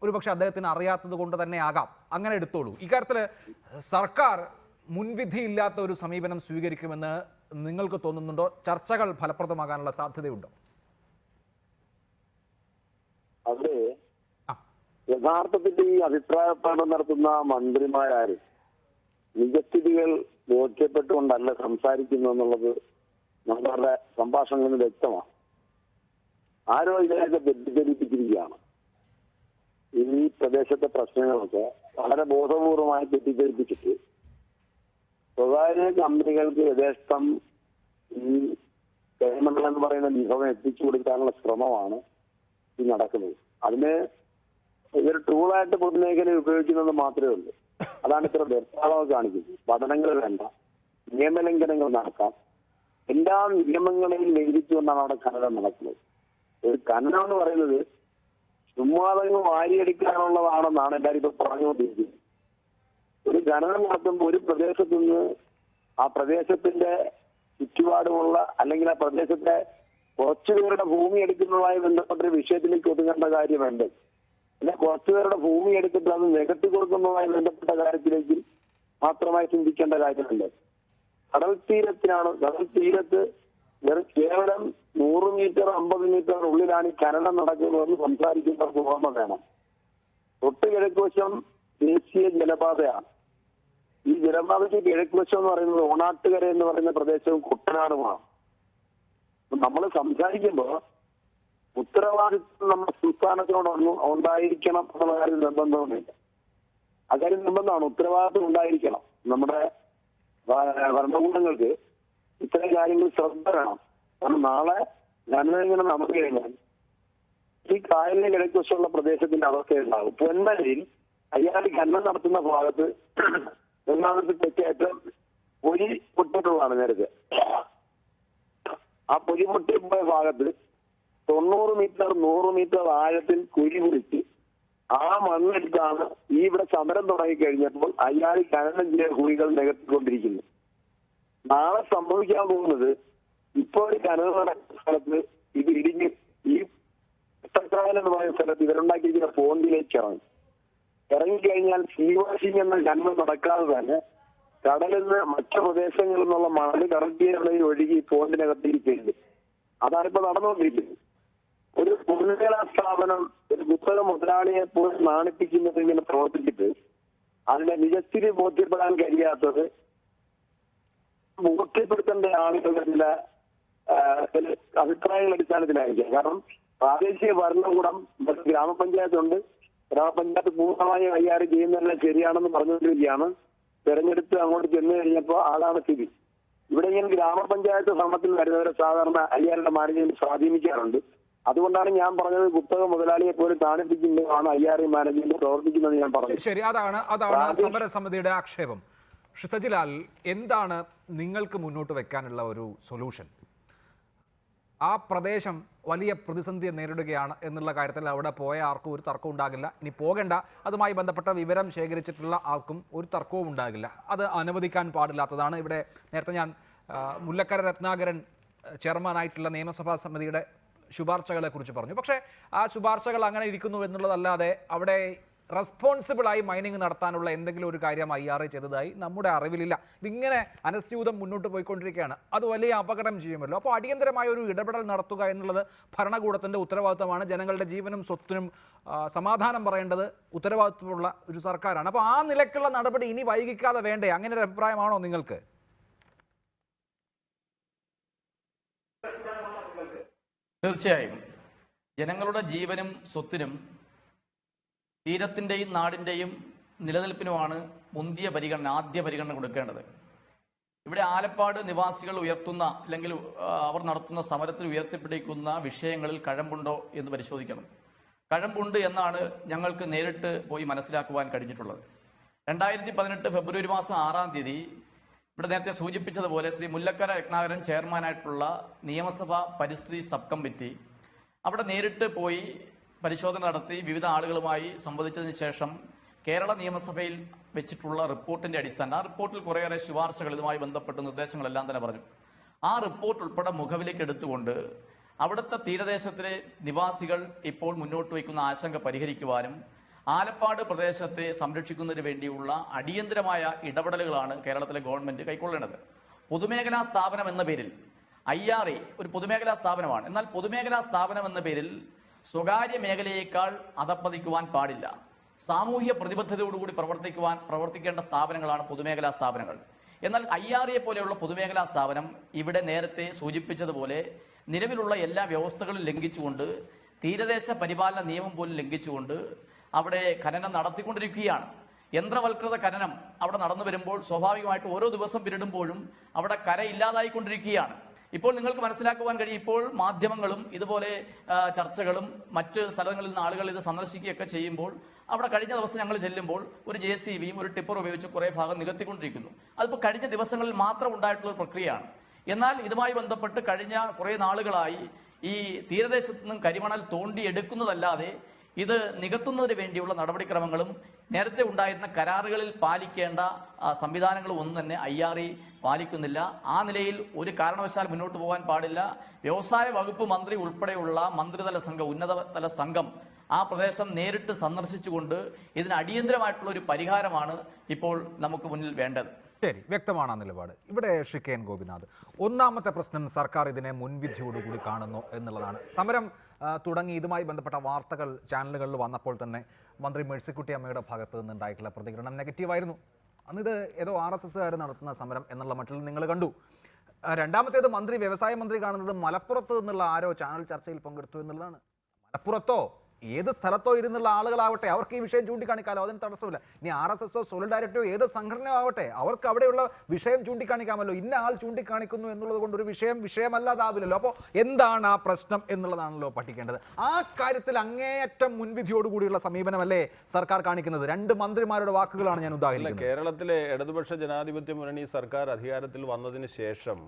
ഒരുപക്ഷെ അദ്ദേഹത്തിന് അറിയാത്തത് കൊണ്ട് തന്നെ ആകാം, അങ്ങനെ എടുത്തോളൂ. ഇക്കാര്യത്തിൽ സർക്കാർ മുൻവിധിയില്ലാത്ത ഒരു സമീപനം സ്വീകരിക്കുമെന്ന് നിങ്ങൾക്ക് തോന്നുന്നുണ്ടോ? ചർച്ചകൾ ഫലപ്രദമാകാനുള്ള സാധ്യതയുണ്ടോ? അവിടെ യഥാർത്ഥത്തിൽ ഈ അഭിപ്രായ പ്രകടനം നടത്തുന്ന മന്ത്രിമാരും നിജസ്ഥിതികൾ ബോധ്യപ്പെട്ടുകൊണ്ടല്ല സംസാരിക്കുന്നു എന്നുള്ളത് നമ്മളുടെ സംഭാഷണങ്ങളിൽ നിന്ന് വ്യക്തമാണ്. ആരോ ഇതിനെയൊക്കെ തെറ്റിദ്ധരിപ്പിച്ചിരിക്കുകയാണ്. ഈ പ്രദേശത്തെ പ്രശ്നങ്ങളൊക്കെ വളരെ ബോധപൂർവമായി തെറ്റിദ്ധരിപ്പിച്ചിട്ട് സ്വകാര്യ കമ്പനികൾക്ക് യഥേഷ്ടം ഈ KMML എന്ന് പറയുന്ന വിഭവം എത്തിച്ചു കൊടുക്കാനുള്ള ശ്രമമാണ് ഈ നടക്കുന്നത്. അതിന് ഇതൊരു ടൂളായിട്ട് പൊതുമേഖല ഉപയോഗിക്കുന്നത് മാത്രമേ ഉള്ളൂ. അതാണ് ഇത്ര വ്യർത്ഥാളമൊക്കെ കാണിക്കുന്നത്. പഠനങ്ങൾ വേണ്ട, നിയമലംഘനങ്ങൾ നടക്കാം, എല്ലാ നിയമങ്ങളെയും ലംഘിച്ചുകൊണ്ടാണ് അവിടെ ഖനനം നടക്കുന്നത്. ഒരു ഖനനം എന്ന് പറയുന്നത് ചുമ്മാതങ്ങൾ വാരിയെടുക്കാനുള്ളതാണെന്നാണ് എല്ലാവരും ഇപ്പൊ പറഞ്ഞുകൊണ്ടിരിക്കുന്നത്. ഒരു ഖനനം നടത്തുമ്പോൾ ഒരു പ്രദേശത്തു നിന്ന് ആ പ്രദേശത്തിന്റെ ചുറ്റുപാടുമുള്ള അല്ലെങ്കിൽ ആ പ്രദേശത്തെ കുറച്ചുപേരുടെ ഭൂമി എടുക്കുന്നതുമായി ബന്ധപ്പെട്ടൊരു വിഷയത്തിലേക്ക് ഒതുങ്ങേണ്ട കാര്യമുണ്ട്. പിന്നെ കുറച്ചുപേരുടെ ഭൂമി എടുത്തിട്ട് അത് നികത്തി കൊടുക്കുന്നതുമായി ബന്ധപ്പെട്ട കാര്യത്തിലേക്ക് മാത്രമായി ചിന്തിക്കേണ്ട കാര്യമുണ്ട്. കടൽ തീരത്ത് കേവലം 100 മീറ്റർ 50 മീറ്റർ ഉള്ളിലാണ് ഈ ഖനനം നടക്കുന്നതെന്ന് സംസാരിക്കുന്നവർക്ക് ഓർമ്മ വേണം. തൊട്ട് കിഴക്കുവശം ദേശീയ ജലപാതയാണ്. ഈ ജലപാതയ്ക്ക് കിഴക്കുവശം എന്ന് പറയുന്നത് ഓണാട്ടുകര എന്ന് പറയുന്ന പ്രദേശവും കുട്ടനാടുമാണ്. നമ്മൾ സംസാരിക്കുമ്പോൾ ഉത്തരവാദിത്വം നമ്മുടെ സംസ്ഥാനത്തിനോടൊന്നും ഉണ്ടായിരിക്കണം എന്നുള്ള കാര്യം നിർബന്ധമൊന്നുമില്ല. അക്കാര്യം നിർബന്ധമാണ്, ഉത്തരവാദിത്വം ഉണ്ടായിരിക്കണം. നമ്മുടെ ഭരണകൂടങ്ങൾക്ക് ഇത്തരം കാര്യങ്ങൾ ശ്രദ്ധ വേണം. കാരണം നാളെ ഖനനം നടന്നു കഴിഞ്ഞാൽ ഈ കായലിന് കിഴക്കുവശമുള്ള പ്രദേശത്തിന്റെ അവസ്ഥയുണ്ടാകും. പൊന്മലയിൽ അയ്യാടി ഖനനം നടത്തുന്ന ഭാഗത്ത് ഒന്നാമത്തെ തെറ്റായിട്ട് പൊരി പൊട്ടിട്ടുള്ളതാണ് നേരത്തെ. ആ പൊരി പൊട്ടിപ്പോയ ഭാഗത്ത് 90 മീറ്റർ 100 മീറ്റർ ആഴത്തിൽ കുഴി കുഴിച്ച് ആ മണ്ണെടുത്താണ് ഈ ഇവിടെ സമരം തുടങ്ങിക്കഴിഞ്ഞപ്പോൾ അയ്യാടി ഖനനം ചെയ്ത കുഴികൾ നികത്തിക്കൊണ്ടിരിക്കുന്നു. നാളെ സംഭവിക്കാൻ പോകുന്നത് ഇപ്പോൾ ഒരു ഖനനം നടക്കുന്ന സ്ഥലത്ത് ഇത് ഇടിഞ്ഞ് ഈ എന്ന് പറയുന്ന സ്ഥലത്ത് ഇവരുണ്ടാക്കിയിരിക്കുന്ന പോണ്ടിലേക്ക് ഇറങ്ങിക്കഴിഞ്ഞാൽ സീ വാഷിംഗ് എന്ന ഖനനം നടക്കാതെ തന്നെ കടലിൽ നിന്ന് മറ്റു പ്രദേശങ്ങളിൽ നിന്നുള്ള മണല് കടൽത്തീരങ്ങളിൽ ഒഴുകി പോണ്ടിനകത്തിരിക്കുന്നത്. അതാണിപ്പോ നടന്നുകൊണ്ടിരിക്കുന്നത്. ഒരു പൊതുമേഖലാ സ്ഥാപനം ഒരു പുസ്തക മുതലാളിയെ പോലും നാണിപ്പിക്കുന്നത് ഇങ്ങനെ പ്രവർത്തിച്ചിട്ട് അതിന്റെ നിജസ്ഥിതി ബോധ്യപ്പെടാൻ കഴിയാത്തത് ബോധ്യപ്പെടുത്തേണ്ട ആളുകളുടെ ചില അഭിപ്രായങ്ങളുടെ അടിസ്ഥാനത്തിലായിരിക്കാം. കാരണം പ്രാദേശിക ഭരണകൂടം ഗ്രാമപഞ്ചായത്തുണ്ട്. ഗ്രാമപഞ്ചായത്ത് പൂർണ്ണമായും കൈകാര്യം ചെയ്യുന്നതെല്ലാം ശരിയാണെന്ന് പറഞ്ഞുകൊണ്ടിരിക്കുകയാണ്. തെരഞ്ഞെടുത്ത് അങ്ങോട്ട് ചെന്ന് കഴിഞ്ഞപ്പോൾ അതാണ് സ്ഥിതി. ഇവിടെ ഇങ്ങനെ ഗ്രാമപഞ്ചായത്ത് ഭരണത്തിൽ വരുന്നവരെ സാധാരണ അയ്യാരുടെ മാനേജ്മെന്റ് സ്വാധീനിക്കാറുണ്ട്. അതുകൊണ്ടാണ് ഞാൻ പറഞ്ഞത് പുസ്തക മുതലാളിയെ പോലും കാണിപ്പിക്കുന്നതാണ് അയ്യാറി മാനേജ്മെന്റ് പ്രവർത്തിക്കുന്നത് ഞാൻ പറഞ്ഞു. ശരി, അതാണ് സമരസമിതിയുടെ ആക്ഷേപം. സജിലാൽ, എന്താണ് നിങ്ങൾക്ക് മുന്നോട്ട് വെക്കാനുള്ള ഒരു സൊല്യൂഷൻ? ആ പ്രദേശം വലിയ പ്രതിസന്ധിയെ നേരിടുകയാണ് എന്നുള്ള കാര്യത്തിൽ അവിടെ പോയ ആർക്കും ഒരു തർക്കവും ഉണ്ടാകില്ല. ഇനി പോകേണ്ട, അതുമായി ബന്ധപ്പെട്ട വിവരം ശേഖരിച്ചിട്ടുള്ള ആൾക്കും ഒരു തർക്കവും ഉണ്ടാകില്ല. അത് അനുവദിക്കാൻ പാടില്ലാത്തതാണ്. ഇവിടെ നേരത്തെ ഞാൻ മുല്ലക്കര രത്നാകരൻ ചെയർമാനായിട്ടുള്ള നിയമസഭാ സമിതിയുടെ ശുപാർശകളെ കുറിച്ച് പറഞ്ഞു. പക്ഷേ ആ ശുപാർശകൾ അങ്ങനെ ഇരിക്കുന്നു എന്നുള്ളതല്ലാതെ അവിടെ റെസ്പോൺസിബിളായി മൈനിങ് നടത്താനുള്ള എന്തെങ്കിലും ഒരു കാര്യം IRA ചെയ്തതായി നമ്മുടെ അറിവിലില്ല. ഇതിങ്ങനെ അനസ്യൂതം മുന്നോട്ട് പോയിക്കൊണ്ടിരിക്കുകയാണ്. അത് വലിയ അപകടം ചെയ്യുമല്ലോ. അപ്പോൾ അടിയന്തരമായ ഒരു ഇടപെടൽ നടത്തുക എന്നുള്ളത് ഭരണകൂടത്തിൻ്റെ ഉത്തരവാദിത്തമാണ്. ജനങ്ങളുടെ ജീവനും സ്വത്തിനും സമാധാനം പറയേണ്ടത് ഉത്തരവാദിത്തമുള്ള ഒരു സർക്കാരാണ്. അപ്പോൾ ആ നിലക്കുള്ള നടപടി ഇനി വൈകിക്കാതെ വേണ്ടേ? അങ്ങനെ ഒരു അഭിപ്രായമാണോ നിങ്ങൾക്ക്? തീർച്ചയായും ജനങ്ങളുടെ ജീവനും സ്വത്തിനും തീരത്തിൻ്റെയും നാടിൻ്റെയും നിലനിൽപ്പിനുമാണ് ആദ്യ പരിഗണന കൊടുക്കേണ്ടത്. ഇവിടെ ആലപ്പാട് നിവാസികൾ ഉയർത്തുന്ന അല്ലെങ്കിൽ അവർ നടത്തുന്ന സമരത്തിൽ ഉയർത്തിപ്പിടിക്കുന്ന വിഷയങ്ങളിൽ കഴമ്പുണ്ടോ എന്ന് പരിശോധിക്കണം. കഴമ്പുണ്ട് എന്നാണ് ഞങ്ങൾക്ക് നേരിട്ട് പോയി മനസ്സിലാക്കുവാൻ കഴിഞ്ഞിട്ടുള്ളത്. 2018 ഫെബ്രുവരി മാസം 6-ാം തീയതി ഇവിടെ നേരത്തെ സൂചിപ്പിച്ചതുപോലെ ശ്രീ മുല്ലക്കര രത്നാകരൻ ചെയർമാനായിട്ടുള്ള നിയമസഭാ പരിസ്ഥിതി സബ് കമ്മിറ്റി അവിടെ നേരിട്ട് പോയി പരിശോധന നടത്തി വിവിധ ആളുകളുമായി സംവദിച്ചതിന് ശേഷം കേരള നിയമസഭയിൽ വെച്ചിട്ടുള്ള റിപ്പോർട്ടിന്റെ അടിസ്ഥാനം, ആ റിപ്പോർട്ടിൽ കുറേയേറെ ശുപാർശകൾ ഇതുമായി ബന്ധപ്പെട്ട നിർദ്ദേശങ്ങളെല്ലാം തന്നെ പറഞ്ഞു. ആ റിപ്പോർട്ട് ഉൾപ്പെടെ മുഖവിലേക്ക് എടുത്തുകൊണ്ട് അവിടുത്തെ തീരദേശത്തിലെ നിവാസികൾ ഇപ്പോൾ മുന്നോട്ട് വയ്ക്കുന്ന ആശങ്ക പരിഹരിക്കുവാനും ആലപ്പാട് പ്രദേശത്തെ സംരക്ഷിക്കുന്നതിന് വേണ്ടിയുള്ള അടിയന്തരമായ ഇടപെടലുകളാണ് കേരളത്തിലെ ഗവൺമെന്റ് കൈക്കൊള്ളേണ്ടത്. പൊതുമേഖലാ സ്ഥാപനം എന്ന പേരിൽ IRA ഒരു പൊതുമേഖലാ സ്ഥാപനമാണ്. എന്നാൽ പൊതുമേഖലാ സ്ഥാപനം എന്ന പേരിൽ സ്വകാര്യ മേഖലയേക്കാൾ അധപ്പതിക്കുവാൻ പാടില്ല. സാമൂഹ്യ പ്രതിബദ്ധതയോടുകൂടി പ്രവർത്തിക്കേണ്ട സ്ഥാപനങ്ങളാണ് പൊതുമേഖലാ സ്ഥാപനങ്ങൾ. എന്നാൽ IRA പോലെയുള്ള പൊതുമേഖലാ സ്ഥാപനം ഇവിടെ നേരത്തെ സൂചിപ്പിച്ചതുപോലെ നിലവിലുള്ള എല്ലാ വ്യവസ്ഥകളും ലംഘിച്ചുകൊണ്ട്, തീരദേശ പരിപാലന നിയമം പോലും ലംഘിച്ചുകൊണ്ട് അവിടെ ഖനനം നടത്തിക്കൊണ്ടിരിക്കുകയാണ്. യന്ത്രവൽകൃത ഖനനം അവിടെ നടന്നു വരുമ്പോൾ സ്വാഭാവികമായിട്ട് ഓരോ ദിവസം പിന്നിടുമ്പോഴും അവിടെ കര ഇല്ലാതായിക്കൊണ്ടിരിക്കുകയാണ്. ഇപ്പോൾ നിങ്ങൾക്ക് മനസ്സിലാക്കുവാൻ കഴിയും, ഇപ്പോൾ മാധ്യമങ്ങളും ഇതുപോലെ ചർച്ചകളും മറ്റ് സ്ഥലങ്ങളിൽ നിന്ന് ആളുകൾ ഇത് സന്ദർശിക്കുകയൊക്കെ ചെയ്യുമ്പോൾ അവിടെ കഴിഞ്ഞ ദിവസം ഞങ്ങൾ ചെല്ലുമ്പോൾ ഒരു JCBയും ഒരു ടിപ്പർ ഉപയോഗിച്ച് കുറേ ഭാഗം നികത്തിക്കൊണ്ടിരിക്കുന്നു. അതിപ്പോൾ കഴിഞ്ഞ ദിവസങ്ങളിൽ മാത്രം ഉണ്ടായിട്ടുള്ള ഒരു പ്രക്രിയയാണ്. എന്നാൽ ഇതുമായി ബന്ധപ്പെട്ട് കഴിഞ്ഞ കുറേ നാളുകളായി ഈ തീരദേശത്ത് നിന്നും കരിമണൽ തോണ്ടിയെടുക്കുന്നതല്ലാതെ ഇത് നികത്തുന്നതിന് വേണ്ടിയുള്ള നടപടിക്രമങ്ങളും നേരത്തെ ഉണ്ടായിരുന്ന കരാറുകളിൽ പാലിക്കേണ്ട സംവിധാനങ്ങളും ഒന്നും തന്നെ IRA പാലിക്കുന്നില്ല. ആ നിലയിൽ ഒരു കാരണവശാൽ മുന്നോട്ട് പോകാൻ പാടില്ല. വ്യവസായ വകുപ്പ് മന്ത്രി ഉൾപ്പെടെയുള്ള മന്ത്രിതല സംഘം, ഉന്നതതല സംഘം ആ പ്രദേശം നേരിട്ട് സന്ദർശിച്ചുകൊണ്ട് ഇതിന് അടിയന്തരമായിട്ടുള്ള ഒരു പരിഹാരമാണ് ഇപ്പോൾ നമുക്ക് മുന്നിൽ വേണ്ടത്. ശരി, വ്യക്തമാണ് ആ നിലപാട്. ഇവിടെ ശ്രീ KN ഗോപിനാഥ്, ഒന്നാമത്തെ പ്രശ്നം സർക്കാർ ഇതിനെ മുൻവിധിയോടുകൂടി കാണുന്നു എന്നുള്ളതാണ്. സമരം തുടങ്ങി ഇതുമായി ബന്ധപ്പെട്ട വാർത്തകൾ ചാനലുകളിൽ വന്നപ്പോൾ തന്നെ മന്ത്രി മേഴ്സിക്കുട്ടി അമ്മയുടെ ഭാഗത്ത് നിന്നുണ്ടായിട്ടുള്ള പ്രതികരണം നെഗറ്റീവായിരുന്നു. അന്നിത് ഏതോ RSSകാർ നടത്തുന്ന സമരം എന്നുള്ള മട്ടിൽ നിങ്ങൾ കണ്ടു. രണ്ടാമത്തേത് വ്യവസായ മന്ത്രി കാണുന്നത് മലപ്പുറത്ത് നിന്നുള്ള ആരോ ചാനൽ ചർച്ചയിൽ പങ്കെടുത്തു എന്നുള്ളതാണ്. മലപ്പുറത്തോ ഏത് സ്ഥലത്തോ ഇരുന്നുള്ള ആളുകളാവട്ടെ, അവർക്ക് ഈ വിഷയം ചൂണ്ടിക്കാണിക്കാമല്ലോ, അതിന് തടസ്സമില്ല. ഇനി RSSO സോളിഡാരിറ്റിയോ ഏത് സംഘടനയോ ആവട്ടെ, അവർക്ക് അവിടെയുള്ള വിഷയം ചൂണ്ടിക്കാണിക്കാമല്ലോ. ഇന്ന ആൾ ചൂണ്ടിക്കാണിക്കുന്നു എന്നുള്ളത് കൊണ്ട് ഒരു വിഷയമല്ലാതാവില്ലല്ലോ. അപ്പോൾ എന്താണ് ആ പ്രശ്നം എന്നുള്ളതാണല്ലോ പഠിക്കേണ്ടത്. ആ കാര്യത്തിൽ അങ്ങേയറ്റം മുൻവിധിയോടുകൂടിയുള്ള സമീപനമല്ലേ സർക്കാർ കാണിക്കുന്നത്? 2 മന്ത്രിമാരുടെ വാക്കുകളാണ് ഞാൻ ഉദാഹരിക്കുന്നത്. കേരളത്തിലെ ഇടതുപക്ഷ ജനാധിപത്യ മുന്നണി സർക്കാർ അധികാരത്തിൽ വന്നതിന് ശേഷം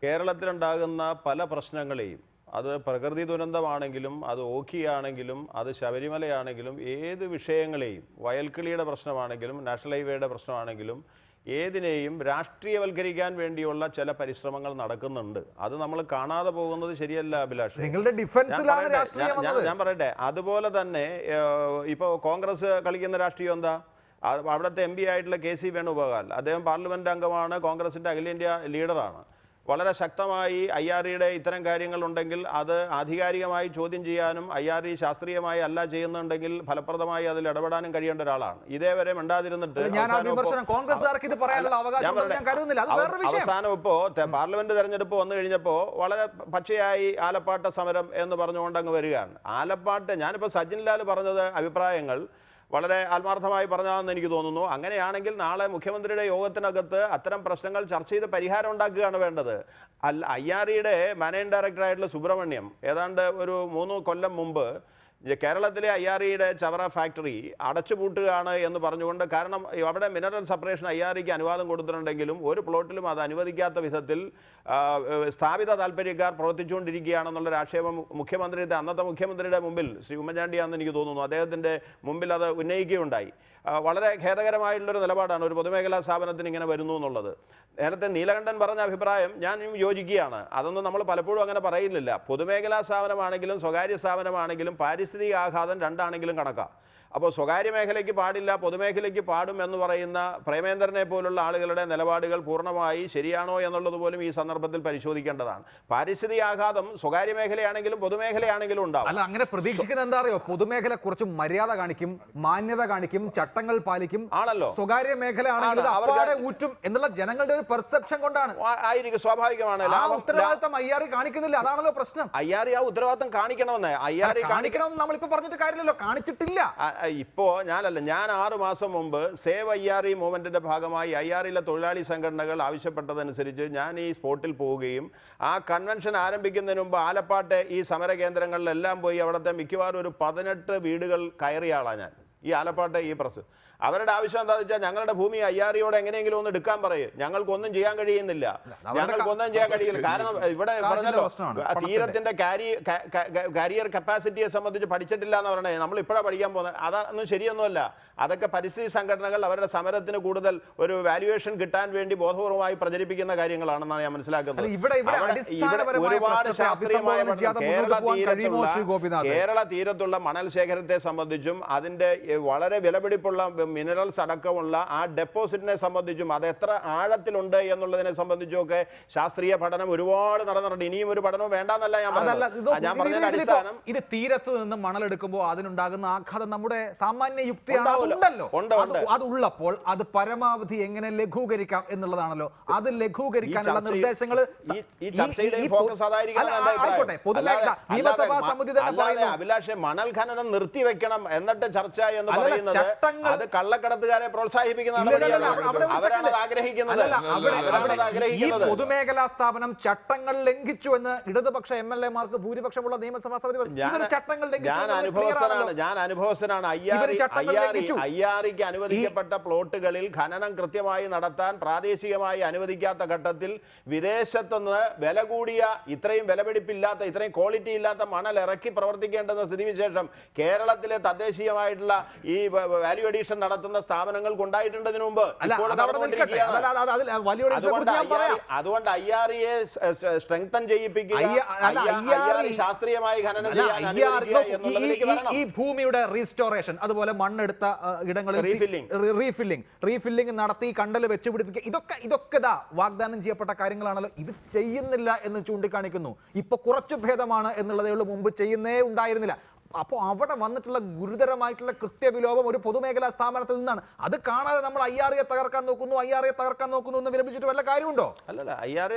കേരളത്തിലുണ്ടാകുന്ന പല പ്രശ്നങ്ങളെയും, അത് പ്രകൃതി ദുരന്തമാണെങ്കിലും അത് ഓഖിയാണെങ്കിലും അത് ശബരിമലയാണെങ്കിലും ഏത് വിഷയങ്ങളെയും, വയൽക്കിളിയുടെ പ്രശ്നമാണെങ്കിലും നാഷണൽ ഹൈവേയുടെ പ്രശ്നമാണെങ്കിലും ഏതിനെയും രാഷ്ട്രീയവൽക്കരിക്കാൻ വേണ്ടിയുള്ള ചില പരിശ്രമങ്ങൾ നടക്കുന്നുണ്ട്. അത് നമ്മൾ കാണാതെ പോകുന്നത് ശരിയല്ല അഭിലാഷ്. നിങ്ങളുടെ ഡിഫൻസിലാണ് രാഷ്ട്രീയം വന്നത്. ഞാൻ പറയട്ടെ, അതുപോലെ തന്നെ ഇപ്പോൾ കോൺഗ്രസ് കളിക്കുന്ന രാഷ്ട്രീയം എന്താ? അവിടുത്തെ MP ആയിട്ടുള്ള KC വേണുഗോപാൽ, അദ്ദേഹം പാർലമെന്റ് അംഗമാണ്, കോൺഗ്രസിന്റെ അഖിലേന്ത്യാ ലീഡറാണ്. വളരെ ശക്തമായി IREയുടെ ഇത്തരം കാര്യങ്ങളുണ്ടെങ്കിൽ അത് ആധികാരികമായി ചോദ്യം ചെയ്യാനും IRE ശാസ്ത്രീയമായി അല്ല ചെയ്യുന്നുണ്ടെങ്കിൽ ഫലപ്രദമായി അതിൽ ഇടപെടാനും കഴിയേണ്ട ഒരാളാണ്. ഇതേവരെ മിണ്ടാതിരുന്നിട്ട് അവസാനം ഇപ്പോ പാർലമെന്റ് തെരഞ്ഞെടുപ്പ് വന്നു കഴിഞ്ഞപ്പോൾ വളരെ പച്ചയായി ആലപ്പാട്ട സമരം എന്ന് പറഞ്ഞുകൊണ്ട് അങ്ങ് വരികയാണ്. ആലപ്പാട്ട്, ഞാനിപ്പോൾ സജിൻ ലാൽ പറഞ്ഞത് അഭിപ്രായങ്ങൾ വളരെ ആത്മാർത്ഥമായി പറഞ്ഞതാണെന്ന് എനിക്ക് തോന്നുന്നു. അങ്ങനെയാണെങ്കിൽ നാളെ മുഖ്യമന്ത്രിയുടെ യോഗത്തിനകത്ത് അത്തരം പ്രശ്നങ്ങൾ ചർച്ച ചെയ്ത് പരിഹാരം ഉണ്ടാക്കുകയാണ് വേണ്ടത്. IREയുടെ മാനേജിംഗ് ഡയറക്ടറായിട്ടുള്ള സുബ്രഹ്മണ്യം ഏതാണ്ട് ഒരു 3 കൊല്ലം മുമ്പ് കേരളത്തിലെ IREയുടെ ചവറ ഫാക്ടറി അടച്ചുപൂട്ടുകയാണ് എന്ന് പറഞ്ഞുകൊണ്ട്, കാരണം അവിടെ മിനറൽ സെപ്പറേഷൻ IREക്ക് അനുവാദം കൊടുത്തിട്ടുണ്ടെങ്കിലും ഒരു പ്ലോട്ടിലും അത് അനുവദിക്കാത്ത വിധത്തിൽ സ്ഥാപിത താല്പര്യക്കാർ പ്രവർത്തിച്ചുകൊണ്ടിരിക്കുകയാണെന്നുള്ളൊരു ആക്ഷേപം അന്നത്തെ മുഖ്യമന്ത്രിയുടെ മുമ്പിൽ, ശ്രീ ഉമ്മൻചാണ്ടിയാണെന്ന് എനിക്ക് തോന്നുന്നു, അദ്ദേഹത്തിൻ്റെ മുമ്പിൽ അത് ഉന്നയിക്കുകയുണ്ടായി. വളരെ ഖേദകരമായിട്ടുള്ളൊരു നിലപാടാണ് ഒരു പൊതുമേഖലാ സ്ഥാപനത്തിന് ഇങ്ങനെ വരുന്നു എന്നുള്ളത്. നേരത്തെ നീലകണ്ഠൻ പറഞ്ഞ അഭിപ്രായം ഞാൻ യോജിക്കുകയാണ്. അതൊന്നും നമ്മൾ പലപ്പോഴും അങ്ങനെ പറയുന്നില്ല. പൊതുമേഖലാ സ്ഥാപനമാണെങ്കിലും സ്വകാര്യ സ്ഥാപനമാണെങ്കിലും പാരിസ്ഥിതിക ആഘാതം രണ്ടാണെങ്കിലും കണക്കാം. അപ്പോൾ സ്വകാര്യ മേഖലയ്ക്ക് പാടില്ല, പൊതുമേഖലയ്ക്ക് പാടും എന്ന് പറയുന്ന പ്രേമേന്ദ്രനെ പോലുള്ള ആളുകളുടെ നിലപാടുകൾ പൂർണ്ണമായി ശരിയാണോ എന്നുള്ളത് പോലും ഈ സന്ദർഭത്തിൽ പരിശോധിക്കേണ്ടതാണ്. പാരിസ്ഥിതിക ആഘാതം സ്വകാര്യ മേഖലയാണെങ്കിലും പൊതുമേഖലയാണെങ്കിലും ഉണ്ടാവും. അല്ല, അങ്ങനെ പ്രതീക്ഷിക്കുന്നത് എന്താ അറിയോ? പൊതുമേഖല കുറച്ച് മര്യാദ കാണിക്കും, മാന്യത കാണിക്കും, ചട്ടങ്ങൾ പാലിക്കും ആണല്ലോ. സ്വകാര്യ മേഖല ആണെങ്കിൽ ഊറ്റും എന്നുള്ള ജനങ്ങളുടെ ഒരു പെർസെപ്ഷൻ കൊണ്ടാണ്. ആയിരിക്കും, സ്വാഭാവികമാണ്. ഉത്തരവാദിത്തം IRE കാണിക്കുന്നില്ല, അതാണല്ലോ പ്രശ്നം. IRE ആ ഉത്തരവാദിത്തം കാണിക്കണമെന്ന് കാണിക്കണമെന്ന് നമ്മളിപ്പോ പറഞ്ഞിട്ട് കാര്യമില്ലല്ലോ, കാണിച്ചിട്ടില്ല. ഇപ്പോൾ ഞാൻ 6 മാസം മുമ്പ് സേവ് IRE മൂവ്മെന്റിന്റെ ഭാഗമായി IREയിലെ തൊഴിലാളി സംഘടനകൾ ആവശ്യപ്പെട്ടതനുസരിച്ച് ഞാൻ ഈ സ്പോട്ടിൽ പോവുകയും ആ കൺവെൻഷൻ ആരംഭിക്കുന്നതിന് മുമ്പ് ആലപ്പാട്ടെ ഈ സമര കേന്ദ്രങ്ങളിലെല്ലാം പോയി അവിടുത്തെ മിക്കവാറും ഒരു 18 വീടുകൾ കയറിയ ആളാണ് ഞാൻ. ഈ ആലപ്പാട്ടെ ഈ പ്രസ് അവരുടെ ആവശ്യം എന്താണെന്ന് വെച്ചാൽ ഞങ്ങളുടെ ഭൂമി IREയോട് എങ്ങനെയെങ്കിലും ഒന്ന് എടുക്കാൻ പറയും. ഞങ്ങൾക്കൊന്നും ചെയ്യാൻ കഴിയുന്നില്ല, കാരണം ഇവിടെ പറഞ്ഞല്ലോ തീരത്തിന്റെ കാരിയർ കപ്പാസിറ്റിയെ സംബന്ധിച്ച് പഠിച്ചിട്ടില്ല എന്ന് പറയണേ. നമ്മൾ ഇപ്പോഴാണ് പഠിക്കാൻ പോകുന്നത്. അതൊന്നും ശരിയൊന്നുമല്ല. അതൊക്കെ പരിസ്ഥിതി സംഘടനകൾ അവരുടെ സമരത്തിന് കൂടുതൽ ഒരു വാല്യുവേഷൻ കിട്ടാൻ വേണ്ടി ബോധപൂർവമായി പ്രചരിപ്പിക്കുന്ന കാര്യങ്ങളാണെന്നാണ് ഞാൻ മനസ്സിലാക്കുന്നത്. ഒരുപാട് ശാസ്ത്രീയമായ കേരള തീരത്തുള്ള മണൽ ശേഖരത്തെ സംബന്ധിച്ചും അതിന്റെ വളരെ വിലപിടിപ്പുള്ള മിനറൽസ് അടക്കമുള്ള ആ ഡെപ്പോസിറ്റിനെ സംബന്ധിച്ചും അത് എത്ര ആഴത്തിലുണ്ട് എന്നുള്ളതിനെ സംബന്ധിച്ചുമൊക്കെ ശാസ്ത്രീയ പഠനം ഒരുപാട് നടന്നിട്ടുണ്ട്. ഇനിയും ഒരു പഠനവും വേണ്ടെന്നല്ല ഞാൻ പറഞ്ഞ അടിസ്ഥാനം. ഇത് തീരത്ത് നിന്ന് മണലെടുക്കുമ്പോൾ അതിനുണ്ടാകുന്ന ആഘാതം നമ്മുടെ സാമാന്യ യുക്തിയാണല്ലോ. അത് ഉള്ളപ്പോൾ അത് പരമാവധി എങ്ങനെ ലഘൂകരിക്കാം എന്നുള്ളതാണല്ലോ. അത് ലഘൂകരിക്കാനുള്ള നിർദ്ദേശങ്ങൾ അഭിലാഷെ മണൽ ഖനനം നിർത്തിവെക്കണം എന്നിട്ട് ചർച്ച എന്ന് പറയുന്നത് അത് കള്ളക്കടത്തുകാരെ പ്രോത്സാഹിപ്പിക്കുന്നതാണ്. അവരാണ് ആഗ്രഹിക്കുന്നത്. പൊതുമേഖലാ സ്ഥാപനം ചട്ടങ്ങൾ ലംഘിച്ചു എന്ന് ഇടതുപക്ഷ MLA-മാർക്ക് ഭൂരിപക്ഷമുള്ള നിയമസഭാ സമിതി ചട്ടങ്ങൾ ഞാൻ അനുഭവസ്ഥനാണ്. IREക്ക് അനുവദിക്കപ്പെട്ട പ്ലോട്ടുകളിൽ ഖനനം കൃത്യമായി നടത്താൻ പ്രാദേശികമായി അനുവദിക്കാത്ത ഘട്ടത്തിൽ വിദേശത്തുനിന്ന് വില കൂടിയ ഇത്രയും വിലപിടിപ്പില്ലാത്ത ഇത്രയും ക്വാളിറ്റി ഇല്ലാത്ത മണൽ ഇറക്കി പ്രവർത്തിക്കേണ്ടെന്ന സ്ഥിതിവിശേഷം കേരളത്തിലെ തദ്ദേശീയമായിട്ടുള്ള ഈ വാല്യൂ അഡീഷൻ നടത്തുന്ന സ്ഥാപനങ്ങൾക്ക് ഉണ്ടായിട്ടുണ്ടതിനു മുമ്പ്. അതുകൊണ്ട് IREയെ സ്ട്രെങ്തൻ ചെയ്യിപ്പിക്കുക, ശാസ്ത്രീയമായി ഖനനം ചെയ്യാൻ ഈ ഭൂമിയുടെ റീസ്റ്റോറേഷൻ, അതുപോലെ മണ്ണെടുത്ത ഇടങ്ങളിൽ റീഫില്ലിംഗ് നടത്തി കണ്ടൽ വെച്ചുപിടിപ്പിക്കുക, ഇതൊക്കെ വാഗ്ദാനം ചെയ്യപ്പെട്ട കാര്യങ്ങളാണല്ലോ. ഇത് ചെയ്യുന്നില്ല എന്ന് ചൂണ്ടിക്കാണിക്കുന്നു. ഇപ്പൊ കുറച്ചു ഭേദമാണ് എന്നുള്ളതേ ഉള്ളൂ, മുമ്പ് ചെയ്യുന്നേ ഉണ്ടായിരുന്നില്ല. അപ്പോൾ അവിടെ വന്നിട്ടുള്ള ഗുരുതരമായിട്ടുള്ള കൃത്യവിലോപം ഒരു പൊതുമേഖലാ സ്ഥാപനത്തിൽ നിന്നാണ്. അത് കാണാതെ നമ്മൾ IRA തകർക്കാൻ നോക്കുന്നു എന്ന് വിരമിച്ചിട്ട് വല്ല കാര്യമുണ്ടോ? അല്ലല്ല,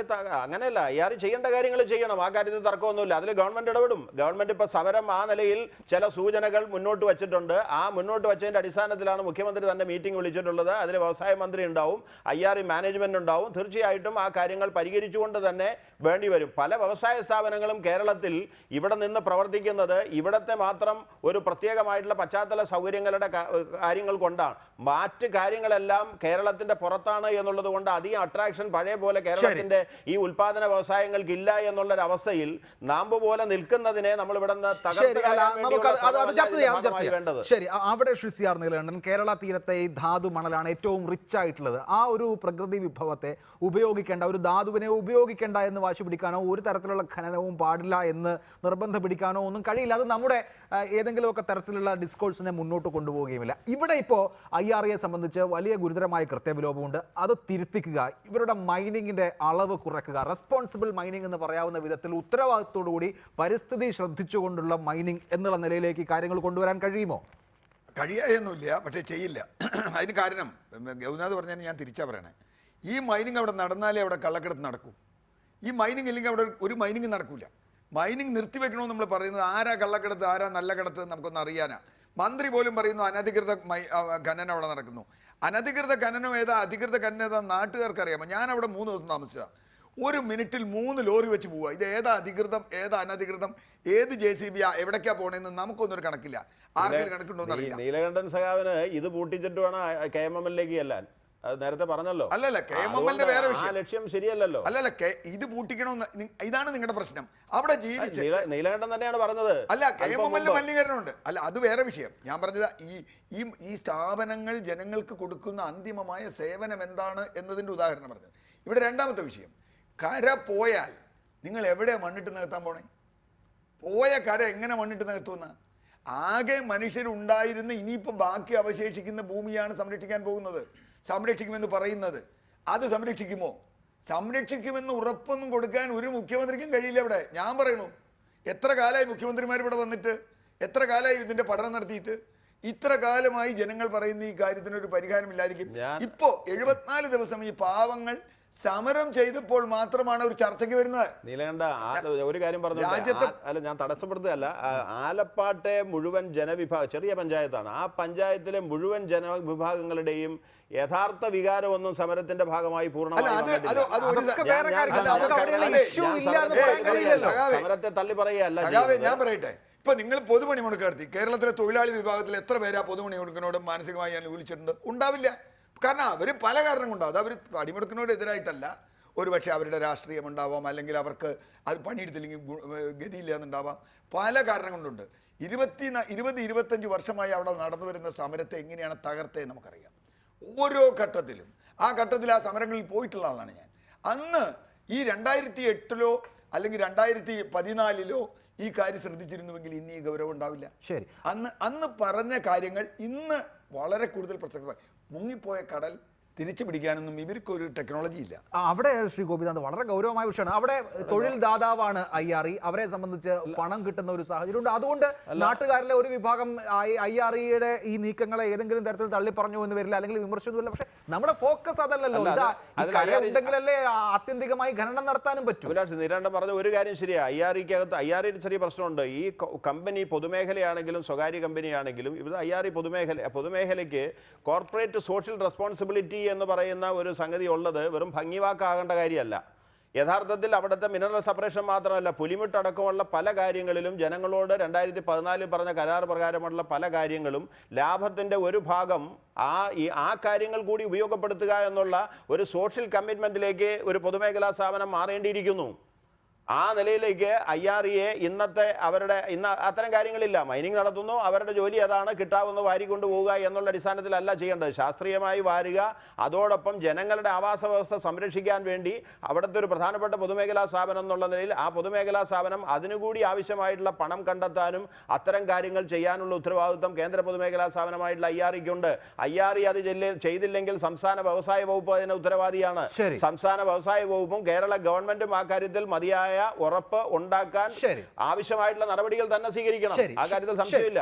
അങ്ങനെയല്ല. IRA ചെയ്യേണ്ട കാര്യങ്ങൾ ചെയ്യണം, ആ കാര്യത്തിൽ തർക്കമൊന്നുമില്ല. അതിൽ ഗവൺമെന്റ് ഇടപെടും. ഗവൺമെന്റ് ഇപ്പോൾ സമരം ആ നിലയിൽ ചില സൂചനകൾ മുന്നോട്ട് വച്ചിട്ടുണ്ട്. ആ മുന്നോട്ട് വച്ചതിന്റെ അടിസ്ഥാനത്തിലാണ് മുഖ്യമന്ത്രി തന്നെ മീറ്റിംഗ് വിളിച്ചിട്ടുള്ളത്. അതിൽ വ്യവസായ മന്ത്രി ഉണ്ടാവും, IRA മാനേജ്മെന്റ് ഉണ്ടാവും. തീർച്ചയായിട്ടും ആ കാര്യങ്ങൾ പരിഹരിച്ചുകൊണ്ട് തന്നെ വേണ്ടി വരും. പല വ്യവസായ സ്ഥാപനങ്ങളും കേരളത്തിൽ ഇവിടെ നിന്ന് പ്രവർത്തിക്കുന്നത് ഇവിടത്തെ മാത്രം ഒരു പ്രത്യേകമായിട്ടുള്ള പശ്ചാത്തല സൗകര്യങ്ങളുടെ കാര്യങ്ങൾ കൊണ്ടാണ്. മറ്റ് കാര്യങ്ങളെല്ലാം കേരളത്തിന്റെ പുറത്താണ് എന്നുള്ളത് കൊണ്ട് അധികം അട്രാക്ഷൻ പഴയ പോലെ കേരളത്തിന്റെ ഈ ഉൽപാദന വ്യവസായങ്ങൾക്ക് ഇല്ല എന്നുള്ളൊരു അവസ്ഥയിൽ നാമ്പ് പോലെ നിൽക്കുന്നതിനെ നമ്മൾ ഇവിടെ നിന്ന് വേണ്ടത്. ശരി, അവിടെ ശ്രീ CR നീലകണ്ഠൻ, കേരള തീരത്തെ ഈ ധാതു മണലാണ് ഏറ്റവും റിച്ച് ആയിട്ടുള്ളത്. ആ ഒരു പ്രകൃതി വിഭവത്തെ ഉപയോഗിക്കേണ്ട, ഒരു ധാതുവിനെ ഉപയോഗിക്കേണ്ട എന്ന് വാശി പിടിക്കാനോ ഒരു തരത്തിലുള്ള ഖനനവും പാടില്ല എന്ന് നിർബന്ധം പിടിക്കാനോ ഒന്നും കഴിയില്ല. അത് നമ്മുടെ ഏതെങ്കിലുമൊക്കെ തരത്തിലുള്ള ഡിസ്കോഴ്സിനെ മുന്നോട്ട് കൊണ്ടുപോവുകയുമില്ല. ഇവിടെ ഇപ്പോൾ IRA സംബന്ധിച്ച് വലിയ ഗുരുതരമായ കൃത്യവിലോപമുണ്ട്. അത് തിരുത്തിക്കുക, ഇവരുടെ മൈനിങ്ങിന്റെ അളവ് കുറയ്ക്കുക, റെസ്പോൺസിബിൾ മൈനിങ് എന്ന് പറയാവുന്ന വിധത്തിൽ ഉത്തരവാദിത്തത്തോടുകൂടി പരിസ്ഥിതി ശ്രദ്ധിച്ചുകൊണ്ടുള്ള മൈനിങ് എന്നുള്ള നിലയിലേക്ക് കാര്യങ്ങൾ കൊണ്ടുവരാൻ കഴിയുമോ? കഴിയായൊന്നുമില്ല, പക്ഷേ ചെയ്യില്ല. അതിന് കാരണം ഗൗനാഥ് പറഞ്ഞാൽ ഞാൻ തിരിച്ചാ പറയണേ, ഈ മൈനിങ് അവിടെ നടന്നാലേ അവിടെ കള്ളക്കടത്ത് നടക്കൂ. ഈ മൈനിങ് ഇല്ലെങ്കിൽ അവിടെ ഒരു മൈനിങ് നടക്കില്ല. മൈനിങ് നിർത്തിവെക്കണമെന്ന് നമ്മൾ പറയുന്നത് ആരാ കള്ളക്കടത്ത് ആരാ നല്ല കടത്ത് നമുക്കൊന്ന് അറിയാനാ. മന്ത്രി പോലും പറയുന്നു അനധികൃത ഖനനം അവിടെ നടക്കുന്നു. അനധികൃത ഖനനം ഏതാ അധികൃത ഖനനം ഏതാ നാട്ടുകാർക്ക് അറിയാമോ? ഞാൻ അവിടെ 3 ദിവസം താമസിച്ചാ. ഒരു മിനിറ്റിൽ 3 ലോറി വെച്ച് പോവുക. ഇത് ഏതാ അധികൃതം ഏതാ അനധികൃതം, ഏത് JCB എവിടേക്കാ പോണേന്ന് നമുക്കൊന്നും കണക്കില്ല. ആർക്കും കണക്കുണ്ടോന്ന് അറിയില്ല. നീലകണ്ഠൻ സഖാവിന് ഇത് പൂട്ടിച്ചിട്ട് വേണം KMML-ലേക്ക് ചെല്ലാൻ. അത് നേരത്തെ പറഞ്ഞല്ലോ. അല്ലല്ല, KMML വേറെ വിഷയം. ലക്ഷ്യം ശരിയല്ലല്ലോ. അല്ലല്ല, ഇത് പൂട്ടിക്കണമെന്ന് ഇതാണ് നിങ്ങളുടെ പ്രശ്നം. അവിടെ ജീവിച്ച് നീലകണ്ഠൻ തന്നെയാണ് പറഞ്ഞത്. അല്ല, KMML മലിനീകരണമുണ്ട്. അല്ല, അത് വേറെ വിഷയം. ഞാൻ പറഞ്ഞത് ഈ സ്ഥാപനങ്ങൾ ജനങ്ങൾക്ക് കൊടുക്കുന്ന അന്തിമമായ സേവനം എന്താണ് എന്നതിന്റെ ഉദാഹരണം പറഞ്ഞത്. ഇവിടെ രണ്ടാമത്തെ വിഷയം, കര പോയാൽ നിങ്ങൾ എവിടെ മണ്ണിട്ട് നികത്താൻ പോണേ? പോയ കര എങ്ങനെ മണ്ണിട്ട് നികത്തുന്ന? ആകെ മനുഷ്യരുണ്ടായിരുന്ന ഇനിയിപ്പോൾ ബാക്കി അവശേഷിക്കുന്ന ഭൂമിയാണ് സംരക്ഷിക്കാൻ പോകുന്നത്. സംരക്ഷിക്കുമെന്ന് പറയുന്നത് അത് സംരക്ഷിക്കുമോ? സംരക്ഷിക്കുമെന്ന് ഉറപ്പൊന്നും കൊടുക്കാൻ ഒരു മുഖ്യമന്ത്രിക്കും കഴിയില്ല. ഇവിടെ ഞാൻ പറയണു, എത്ര കാലമായി മുഖ്യമന്ത്രിമാർ ഇവിടെ വന്നിട്ട്, എത്ര കാലമായി ഇതിന്റെ പഠനം നടത്തിയിട്ട്? ഇത്ര കാലമായി ജനങ്ങൾ പറയുന്ന ഈ കാര്യത്തിനൊരു പരിഹാരമില്ലായിരിക്കും. ഇപ്പോ 74 ദിവസം ഈ പാവങ്ങൾ സമരം ചെയ്തപ്പോൾ മാത്രമാണ് ഒരു ചർച്ചയ്ക്ക് വരുന്നത്. നീലകണ്ഠ, ഒരു കാര്യം പറഞ്ഞു, അല്ല ഞാൻ തടസ്സപ്പെടുത്തുകയല്ല. ആലപ്പാട്ടെ മുഴുവൻ ജനവിഭാഗം, ചെറിയ പഞ്ചായത്താണ്, ആ പഞ്ചായത്തിലെ മുഴുവൻ ജനവിഭാഗങ്ങളുടെയും യഥാർത്ഥ വികാരമൊന്നും സമരത്തിന്റെ ഭാഗമായി സമരത്തെ തള്ളി പറയുകയല്ല. ഞാൻ പറയട്ടെ, ഇപ്പൊ നിങ്ങൾ പൊതുപണി മുടക്ക് നടത്തി, കേരളത്തിലെ തൊഴിലാളി വിഭാഗത്തിൽ എത്ര പേരാ പൊതുപണി മുടക്കിനോട് മാനസികമായി വിളിച്ചിട്ടുണ്ട്? ഉണ്ടാവില്ല. കാരണം അവർ പല കാരണം കൊണ്ടാവും. അത് അവർ പണിമുടക്കിനോട് എതിരായിട്ടല്ല, ഒരുപക്ഷെ അവരുടെ രാഷ്ട്രീയം ഉണ്ടാവാം, അല്ലെങ്കിൽ അവർക്ക് അത് പണിയെടുത്തില്ലെങ്കിൽ ഗതിയില്ല എന്നുണ്ടാവാം. പല കാരണം കൊണ്ടുണ്ട്. 20-25 വർഷമായി അവിടെ നടന്നു വരുന്ന സമരത്തെ എങ്ങനെയാണ് തകർത്തേ നമുക്കറിയാം. ഓരോ ഘട്ടത്തിലും ആ ഘട്ടത്തിൽ ആ സമരങ്ങളിൽ പോയിട്ടുള്ള ആളാണ് ഞാൻ. അന്ന് ഈ 2008-ലോ അല്ലെങ്കിൽ 2014-ലോ ഈ കാര്യം ശ്രദ്ധിച്ചിരുന്നുവെങ്കിൽ ഇന്ന് ഈ ഗൗരവം ഉണ്ടാവില്ല. ശരി, അന്ന് പറഞ്ഞ കാര്യങ്ങൾ ഇന്ന് വളരെ കൂടുതൽ പ്രസക്തമായി. മുങ്ങിപ്പോയ കടൽ തിരിച്ചു പിടിക്കാനൊന്നും ഇവർക്കൊരു ടെക്നോളജി ഇല്ല. അവിടെ ശ്രീ ഗോപിനാഥ് വളരെ ഗൗരവമായ വിഷയമാണ്. അവിടെ തൊഴിൽ ദാതാവാണ് IRA. അവരെ സംബന്ധിച്ച് പണം കിട്ടുന്ന ഒരു സാഹചര്യമുണ്ട്. അതുകൊണ്ട് നാട്ടുകാരിലെ ഒരു വിഭാഗം IRAയുടെ ഈ നീക്കങ്ങളെ ഏതെങ്കിലും തരത്തിൽ തള്ളിപ്പറഞ്ഞു എന്ന് വരില്ല, അല്ലെങ്കിൽ വിമർശിക്കുന്നില്ല. പക്ഷെ നമ്മുടെ ഫോക്കസ് അതല്ലല്ലോ. ഉണ്ടെങ്കിലല്ലേ ആത്യന്തികമായി ഖനനം നടത്താനും പറ്റും. നീലകണ്ഠൻ പറഞ്ഞ ഒരു കാര്യം ശരിയാ. IRAയിൽ ചെറിയ പ്രശ്നമുണ്ട്. ഈ കമ്പനി പൊതുമേഖലയാണെങ്കിലും സ്വകാര്യ കമ്പനിയാണെങ്കിലും ഇവിടെ IRA പൊതുമേഖലയ്ക്ക് കോർപ്പറേറ്റ് സോഷ്യൽ റെസ്പോൺസിബിലിറ്റി എന്ന് പറയുന്ന ഒരു സംഗതി ഉള്ളത് വെറും ഭംഗിവാക്കാകേണ്ട കാര്യമല്ല. യഥാർത്ഥത്തിൽ അവിടുത്തെ മിനറൽ സെപ്പറേഷൻ മാത്രമല്ല, പുലിമുട്ടടക്കമുള്ള പല കാര്യങ്ങളിലും ജനങ്ങളോട് 2014 പറഞ്ഞ കരാർ പ്രകാരമുള്ള പല കാര്യങ്ങളും ലാഭത്തിൻ്റെ ഒരു ഭാഗം ആ കാര്യങ്ങൾ കൂടി ഉപയോഗപ്പെടുത്തുക എന്നുള്ള ഒരു സോഷ്യൽ കമ്മിറ്റ്മെൻറ്റിലേക്ക് ഒരു പൊതുമേഖലാ സ്ഥാപനം മാറേണ്ടിയിരിക്കുന്നു. ആ നിലയിലേക്ക് IRA ഇന്നത്തെ ഇന്ന് അത്തരം കാര്യങ്ങളില്ല. മൈനിങ് നടത്തുന്നു, അവരുടെ ജോലി അതാണ്, കിട്ടാവുന്ന വാരിക്കൊണ്ടു പോവുക എന്നുള്ള അടിസ്ഥാനത്തിലല്ല ചെയ്യേണ്ടത്. ശാസ്ത്രീയമായി വാരുക, അതോടൊപ്പം ജനങ്ങളുടെ ആവാസ വ്യവസ്ഥ സംരക്ഷിക്കാൻ വേണ്ടി അവിടുത്തെ ഒരു പ്രധാനപ്പെട്ട പൊതുമേഖലാ സ്ഥാപനം എന്നുള്ള നിലയിൽ ആ പൊതുമേഖലാ സ്ഥാപനം അതിനുകൂടി ആവശ്യമായിട്ടുള്ള പണം കണ്ടെത്താനും അത്തരം കാര്യങ്ങൾ ചെയ്യാനുള്ള ഉത്തരവാദിത്വം കേന്ദ്ര പൊതുമേഖലാ സ്ഥാപനമായിട്ടുള്ള IRAക്കുണ്ട്. IRA അത് ചെയ്തില്ലെങ്കിൽ സംസ്ഥാന വ്യവസായ വകുപ്പ് അതിന് ഉത്തരവാദിയാണ്. സംസ്ഥാന വ്യവസായ വകുപ്പും കേരള ഗവൺമെന്റും ആ കാര്യത്തിൽ മതിയായ കൃത്യമായ ഉറപ്പ് ഉണ്ടാക്കാൻ ആവശ്യമായിട്ടുള്ള നടപടികൾ തന്നെ സ്വീകരിക്കണം. ആ കാര്യത്തിൽ സംശയമില്ല.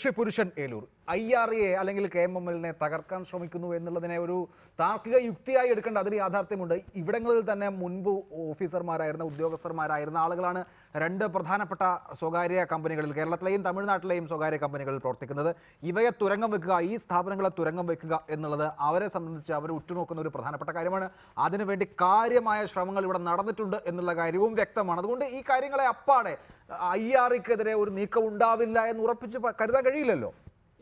ശ്രീ പുരുഷൻ ഏലൂർ, IRA അല്ലെങ്കിൽ KMML തകർക്കാൻ ശ്രമിക്കുന്നു എന്നുള്ളതിനെ ഒരു താർക്കിക യുക്തിയായി എടുക്കേണ്ട അതിന് യാഥാർത്ഥ്യമുണ്ട്. ഇവിടങ്ങളിൽ തന്നെ മുൻപ് ഓഫീസർമാരായിരുന്ന ഉദ്യോഗസ്ഥന്മാരായിരുന്ന ആളുകളാണ് രണ്ട് പ്രധാനപ്പെട്ട സ്വകാര്യ കമ്പനികളിൽ, കേരളത്തിലെയും തമിഴ്നാട്ടിലെയും സ്വകാര്യ കമ്പനികളിൽ പ്രവർത്തിക്കുന്നത്. ഇവയെ തുരങ്കം വെക്കുക, ഈ സ്ഥാപനങ്ങളെ തുരങ്കം വെക്കുക എന്നുള്ളത് അവരെ സംബന്ധിച്ച് അവർ ഉറ്റുനോക്കുന്ന ഒരു പ്രധാനപ്പെട്ട കാര്യമാണ്. അതിനുവേണ്ടി കാര്യമായ ശ്രമങ്ങൾ ഇവിടെ നടന്നിട്ടുണ്ട് എന്നുള്ള കാര്യവും വ്യക്തമാണ്. അതുകൊണ്ട് ഈ കാര്യങ്ങളെ അപ്പാടെ IRAക്കെതിരെ ഒരു നീക്കം ഉണ്ടാവില്ല എന്ന് ഉറപ്പിച്ച് കരുതാൻ കഴിയില്ലല്ലോ.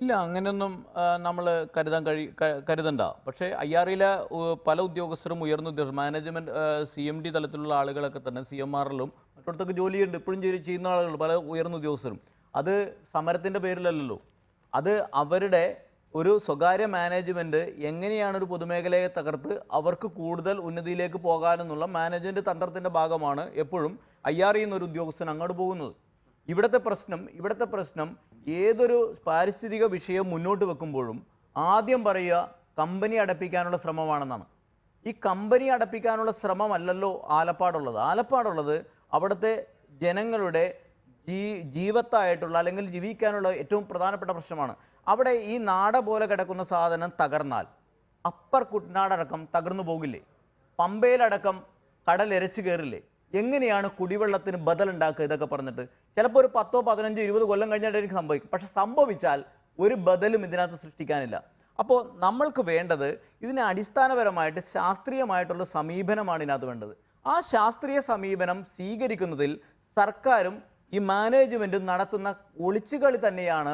ഇല്ല, അങ്ങനെയൊന്നും നമ്മൾ കരുതണ്ട. പക്ഷേ IRAയിലെ പല ഉദ്യോഗസ്ഥരും ഉയർന്ന ഉദ്യോഗസ്ഥർ, മാനേജ്മെൻറ്റ് CMD തലത്തിലുള്ള ആളുകളൊക്കെ തന്നെ CMRലും മറ്റിടത്തൊക്കെ ജോലിയുണ്ട്, ഇപ്പോഴും ചെയ്യുന്ന ആളുകൾ, പല ഉയർന്ന ഉദ്യോഗസ്ഥരും. അത് സമരത്തിൻ്റെ പേരിലല്ലല്ലോ, അത് അവരുടെ ഒരു സ്വകാര്യ മാനേജ്മെൻറ്റ് എങ്ങനെയാണ് ഒരു പൊതുമേഖലയെ തകർത്ത് അവർക്ക് കൂടുതൽ ഉന്നതിയിലേക്ക് പോകാനെന്നുള്ള മാനേജ്മെൻറ്റ് തന്ത്രത്തിൻ്റെ ഭാഗമാണ് എപ്പോഴും IRA എന്നൊരു ഉദ്യോഗസ്ഥൻ അങ്ങോട്ട് പോകുന്നത്. ഇവിടുത്തെ പ്രശ്നം ഏതൊരു പാരിസ്ഥിതിക വിഷയം മുന്നോട്ട് വെക്കുമ്പോഴും ആദ്യം പറയുക കമ്പനി അടപ്പിക്കാനുള്ള ശ്രമമാണെന്നാണ്. ഈ കമ്പനി അടപ്പിക്കാനുള്ള ശ്രമമല്ലല്ലോ ആലപ്പാടുള്ളത് അവിടുത്തെ ജനങ്ങളുടെ ജീവത്തായിട്ടുള്ള അല്ലെങ്കിൽ ജീവിക്കാനുള്ള ഏറ്റവും പ്രധാനപ്പെട്ട പ്രശ്നമാണ്. അവിടെ ഈ നാട പോലെ കിടക്കുന്ന സാധനം തകർന്നാൽ അപ്പർ കുട്ടനാടടക്കം തകർന്നു പോകില്ലേ? പമ്പയിലടക്കം കടലെരച്ച് കയറില്ലേ? എങ്ങനെയാണ് കുടിവെള്ളത്തിന് ബദലുണ്ടാക്കുക? ഇതൊക്കെ പറഞ്ഞിട്ട് ചിലപ്പോൾ ഒരു 10, 15, 20 കൊല്ലം കഴിഞ്ഞിട്ടായിരിക്കും സംഭവിക്കും. പക്ഷെ സംഭവിച്ചാൽ ഒരു ബദലും ഇതിനകത്ത് സൃഷ്ടിക്കാനില്ല. അപ്പോൾ നമ്മൾക്ക് വേണ്ടത് ഇതിന് അടിസ്ഥാനപരമായിട്ട് ശാസ്ത്രീയമായിട്ടുള്ള സമീപനമാണ് ഇതിനകത്ത് വേണ്ടത്. ആ ശാസ്ത്രീയ സമീപനം സ്വീകരിക്കുന്നതിൽ സർക്കാരും ഈ മാനേജ്മെൻറ്റും നടത്തുന്ന ഒളിച്ചുകളി തന്നെയാണ്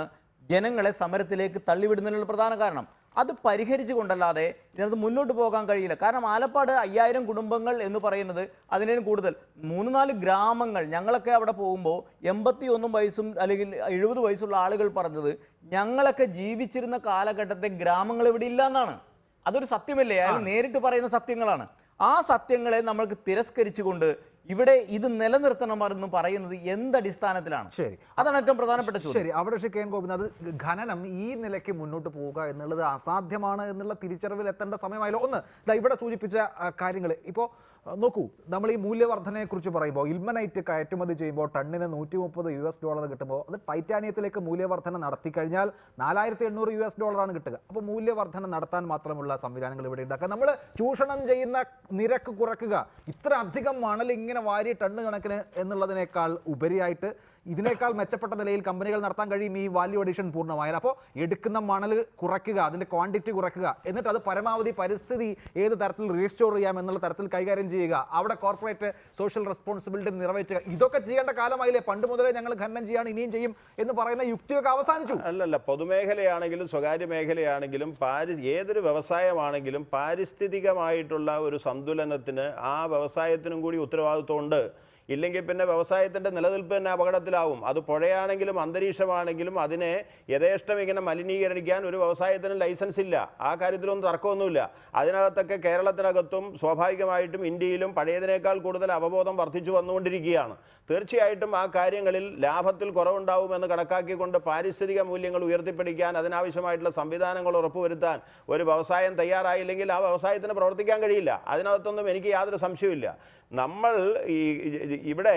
ജനങ്ങളെ സമരത്തിലേക്ക് തള്ളിവിടുന്നതിനുള്ള പ്രധാന കാരണം. അത് പരിഹരിച്ചു കൊണ്ടല്ലാതെ ഇതിനകത്ത് മുന്നോട്ട് പോകാൻ കഴിയില്ല. കാരണം ആലപ്പാട് 5000 കുടുംബങ്ങൾ എന്ന് പറയുന്നത് അതിനേലും കൂടുതൽ 3-4 ഗ്രാമങ്ങൾ. ഞങ്ങളൊക്കെ അവിടെ പോകുമ്പോൾ 81 വയസ്സും അല്ലെങ്കിൽ 70 വയസ്സുള്ള ആളുകൾ പറഞ്ഞത് ഞങ്ങളൊക്കെ ജീവിച്ചിരുന്ന കാലഘട്ടത്തെ ഗ്രമങ്ങൾ ഇവിടെ ഇല്ല എന്നാണ്. അതൊരു സത്യമല്ലേ? അയാൾ നേരിട്ട് പറയുന്ന സത്യങ്ങളാണ്. ആ സത്യങ്ങളെ നമ്മൾക്ക് തിരസ്കരിച്ചുകൊണ്ട് ഇവിടെ ഇത് നിലനിർത്തണമെന്ന് പറയുന്നത് എന്തടിസ്ഥാനത്തിലാണ്? ശരി, അതാണ് ഏറ്റവും പ്രധാനപ്പെട്ട ചോദ്യം. ശരി, അവിടെ ശ്രീ KN ഗോപിനാഥ്, ഖനനം ഈ നിലയ്ക്ക് മുന്നോട്ട് പോവുക എന്നുള്ളത് അസാധ്യമാണ് എന്നുള്ള തിരിച്ചറിവിൽ എത്തേണ്ട സമയമായല്ലോ. ഒന്ന് ഇവിടെ സൂചിപ്പിച്ച കാര്യങ്ങൾ ഇപ്പോൾ നോക്കൂ. നമ്മൾ ഈ മൂല്യവർദ്ധനയെക്കുറിച്ച് പറയുമ്പോൾ ഇൽമനൈറ്റ് കയറ്റുമതി ചെയ്യുമ്പോൾ ടണ്ണിന് $130 കിട്ടുമ്പോൾ അത് ടൈറ്റാനിയത്തിലേക്ക് മൂല്യവർദ്ധന നടത്തി കഴിഞ്ഞാൽ $4800 കിട്ടുക. അപ്പോൾ മൂല്യവർദ്ധന നടത്താൻ മാത്രമുള്ള സംവിധാനങ്ങൾ ഇവിടെ ഉണ്ടാക്കുക. നമ്മൾ ചൂഷണം ചെയ്യുന്ന നിരക്ക് കുറയ്ക്കുക. ഇത്ര അധികം മണൽ ഇങ്ങനെ വാരി ടണ്ണ് കണക്കിന് എന്നുള്ളതിനേക്കാൾ ഉപരിയായിട്ട് ഇതിനേക്കാൾ മെച്ചപ്പെട്ട നിലയിൽ കമ്പനികൾ നടത്താൻ കഴിയും ഈ വാല്യൂ അഡീഷൻ പൂർണ്ണമായാൽ. അപ്പോൾ എടുക്കുന്ന മണൽ കുറയ്ക്കുക, അതിൻ്റെ ക്വാണ്ടിറ്റി കുറയ്ക്കുക, എന്നിട്ട് അത് പരമാവധി പരിസ്ഥിതി ഏത് തരത്തിൽ റീസ്റ്റോർ ചെയ്യാം എന്നുള്ള തരത്തിൽ കൈകാര്യം ചെയ്യുക, അവിടെ കോർപ്പറേറ്റ് സോഷ്യൽ റെസ്പോൺസിബിലിറ്റി നിറവേറ്റുക. ഇതൊക്കെ ചെയ്യേണ്ട കാലമായില്ലേ? പണ്ട് മുതലേ ഞങ്ങൾ ഖനനം ചെയ്യാണ്, ഇനിയും ചെയ്യും എന്ന് പറയുന്ന യുക്തിയൊക്കെ അവസാനിച്ചു. അല്ലല്ല, പൊതുമേഖലയാണെങ്കിലും സ്വകാര്യ മേഖലയാണെങ്കിലും ഏതൊരു വ്യവസായമാണെങ്കിലും പാരിസ്ഥിതികമായിട്ടുള്ള ഒരു സന്തുലനത്തിന് ആ വ്യവസായത്തിനും കൂടി ഉത്തരവാദിത്വമുണ്ട്. ഇല്ലെങ്കിൽ പിന്നെ വ്യവസായത്തിൻ്റെ നിലനിൽപ്പ് തന്നെ അപകടത്തിലാവും. അത് പുഴയാണെങ്കിലും അന്തരീക്ഷമാണെങ്കിലും അതിനെ യഥേഷ്ടം ഇങ്ങനെ മലിനീകരിക്കാൻ ഒരു വ്യവസായത്തിനും ലൈസൻസ് ഇല്ല. ആ കാര്യത്തിലൊന്നും തർക്കമൊന്നുമില്ല. അതിനകത്തൊക്കെ കേരളത്തിനകത്തും സ്വാഭാവികമായിട്ടും ഇന്ത്യയിലും പഴയതിനേക്കാൾ കൂടുതൽ അവബോധം വർദ്ധിച്ചു വന്നുകൊണ്ടിരിക്കുകയാണ്. തീർച്ചയായിട്ടും ആ കാര്യങ്ങളിൽ ലാഭത്തിൽ കുറവുണ്ടാവുമെന്ന് കണക്കാക്കിക്കൊണ്ട് പാരിസ്ഥിതിക മൂല്യങ്ങൾ ഉയർത്തിപ്പിടിക്കാൻ അതിനാവശ്യമായിട്ടുള്ള സംവിധാനങ്ങൾ ഉറപ്പുവരുത്താൻ ഒരു വ്യവസായം തയ്യാറായില്ലെങ്കിൽ ആ വ്യവസായത്തിന് പ്രവർത്തിക്കാൻ കഴിയില്ല. അതിനകത്തൊന്നും എനിക്ക് യാതൊരു സംശയവുമില്ല. നമ്മൾ ഇവിടെ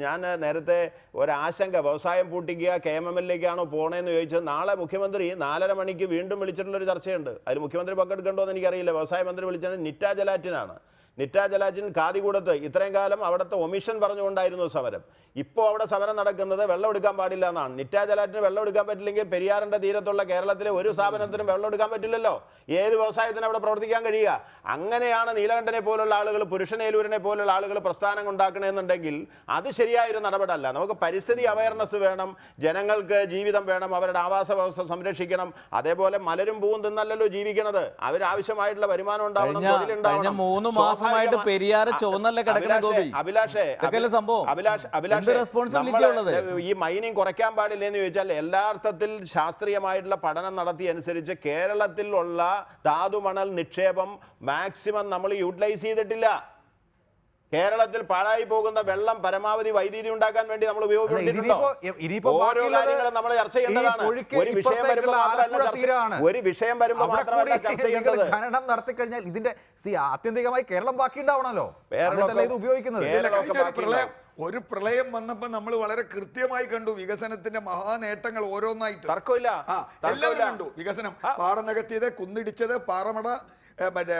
ഞാൻ നേരത്തെ ഒരാശങ്ക, വ്യവസായം പൂട്ടിക്കുക KMMLലേക്കാണോ പോകണമെന്ന് ചോദിച്ചത്. നാളെ മുഖ്യമന്ത്രി 4:30 മണിക്ക് വീണ്ടും വിളിച്ചിട്ടുള്ളൊരു ചർച്ചയുണ്ട്. അതിൽ മുഖ്യമന്ത്രി പങ്കെടുക്കണ്ടോ എന്ന് എനിക്കറിയില്ല. വ്യവസായ മന്ത്രി വിളിച്ചത് നിറ്റ ജലാറ്റിനാണ്. നിറ്റ ജലാറ്റിൻ കാതികൂടത്ത് ഇത്രയും കാലം അവിടുത്തെ ഒമിഷൻ പറഞ്ഞുകൊണ്ടായിരുന്നു സമരം. ഇപ്പോൾ അവിടെ സമരം നടക്കുന്നത് വെള്ളം എടുക്കാൻ പാടില്ല എന്നാണ്. നിറ്റ ജലാറ്റിന് വെള്ളം എടുക്കാൻ പറ്റില്ലെങ്കിൽ പെരിയാറിൻ്റെ തീരത്തുള്ള കേരളത്തിലെ ഒരു സ്ഥാപനത്തിനും വെള്ളം എടുക്കാൻ പറ്റില്ലല്ലോ. ഏത് വ്യവസായത്തിനും അവിടെ പ്രവർത്തിക്കാൻ കഴിയുക? അങ്ങനെയാണ് നീലകണ്ഠനെ പോലുള്ള ആളുകൾ, പുരുഷനേലൂരിനെ പോലുള്ള ആളുകൾ പ്രസ്ഥാനം ഉണ്ടാക്കണമെന്നുണ്ടെങ്കിൽ അത് ശരിയായൊരു നടപടിയല്ല. നമുക്ക് പരിസ്ഥിതി അവയർനെസ് വേണം, ജനങ്ങൾക്ക് ജീവിതം വേണം, അവരുടെ ആവാസ വ്യവസ്ഥ സംരക്ഷിക്കണം. അതേപോലെ മലരും പൂവും തിന്നല്ലല്ലോ ജീവിക്കണത്. അവരാവശ്യമായിട്ടുള്ള വരുമാനം ഉണ്ടാവണം, തൊഴിലുണ്ടാവണം. 3 മാസമായിട്ട് പെരിയാർ ചുവന്നല്ലേ കിടക്കുന്ന ഗോപി? അഭിലാഷേ, ഈ മൈനിങ് കുറയ്ക്കാൻ പാടില്ല എന്ന് ചോദിച്ചാൽ എല്ലാ അർത്ഥത്തിൽ ശാസ്ത്രീയമായിട്ടുള്ള പഠനം നടത്തി അനുസരിച്ച് കേരളത്തിലുള്ള ധാതുമണൽ നിക്ഷേപം മാക്സിമം നമ്മൾ യൂട്ടിലൈസ് ചെയ്തിട്ടില്ല. കേരളത്തിൽ പാഴായി പോകുന്ന വെള്ളം പരമാവധി വൈദ്യുതി ഉണ്ടാക്കാൻ വേണ്ടി നമ്മൾ ഉപയോഗിച്ചിട്ടുണ്ടോ? ഓരോ കാര്യങ്ങളും നമ്മൾ ചർച്ച ചെയ്യേണ്ടതാണ്. ഒരു വിഷയം വരുമ്പോൾ മാത്രമല്ല ചർച്ച ചെയ്യേണ്ടത്. ഖനനം നടത്തി കഴിഞ്ഞാൽ ഇതിന്റെ ആത്യന്തികമായി കേരളം ബാക്കി ഉണ്ടാവണല്ലോ, ഇത് ഉപയോഗിക്കുന്നത്. ഒരു പ്രളയം വന്നപ്പോ നമ്മൾ വളരെ കൃത്യമായി കണ്ടു വികസനത്തിന്റെ മഹാനേട്ടങ്ങൾ ഓരോന്നായിട്ട്. തർക്കമില്ല, എല്ലാവരും കണ്ടു വികസനം. പാടം നികത്തിയത്, കുന്നിടിച്ചത്, പാറമട, മറ്റേ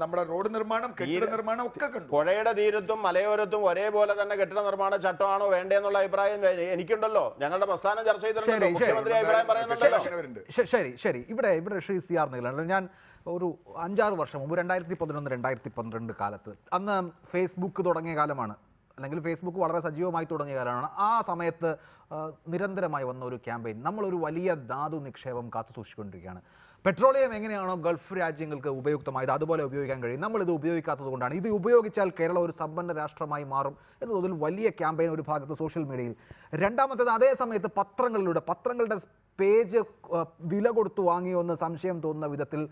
നമ്മുടെ റോഡ് നിർമ്മാണം, കെട്ടിട നിർമ്മാണം ഒക്കെ കണ്ടു. പുഴയുടെ തീരത്തും മലയോരത്തും ഒരേപോലെ തന്നെ കെട്ടിട നിർമ്മാണ ചട്ടമാണോ വേണ്ടേന്നുള്ള അഭിപ്രായം എനിക്കുണ്ടല്ലോ. ഞങ്ങളുടെ പ്രസ്ഥാനം ചർച്ച ചെയ്തിട്ടുണ്ടല്ലോ, മുഖ്യമന്ത്രി അഭിപ്രായം പറയുന്നുണ്ടല്ലോ. ശരി, ഇവിടെ ശ്രീ CR നീലകണ്ഠൻ, ഞാൻ ഒരു 5-6 വർഷം മുമ്പ് 2011-2012 കാലത്ത്, അന്ന് ഫേസ്ബുക്ക് തുടങ്ങിയ കാലമാണ്, അല്ലെങ്കിൽ ഫേസ്ബുക്ക് വളരെ സജീവമായി തുടങ്ങിയ കാലമാണ്. ആ സമയത്ത് നിരന്തരമായി വന്ന ഒരു ക്യാമ്പയിൻ, നമ്മളൊരു വലിയ ധാതു നിക്ഷേപം കാത്തു സൂക്ഷിച്ചുകൊണ്ടിരിക്കുകയാണ്. പെട്രോളിയം എങ്ങനെയാണോ ഗൾഫ് രാജ്യങ്ങൾക്ക് ഉപയുക്തമായത് അതുപോലെ ഉപയോഗിക്കാൻ കഴിയും, നമ്മളിത് ഉപയോഗിക്കാത്തത് കൊണ്ടാണ്. ഇത് ഉപയോഗിച്ചാൽ കേരളം ഒരു സമ്പന്ന രാഷ്ട്രമായി മാറും എന്നതിൽ വലിയ ക്യാമ്പയിൻ ഒരു ഭാഗത്ത് സോഷ്യൽ മീഡിയയിൽ. രണ്ടാമത്തേത്, അതേ സമയത്ത് പത്രങ്ങളുടെ പേജ് വില കൊടുത്തു വാങ്ങിയോ എന്ന് സംശയം തോന്നുന്ന വിധത്തിൽ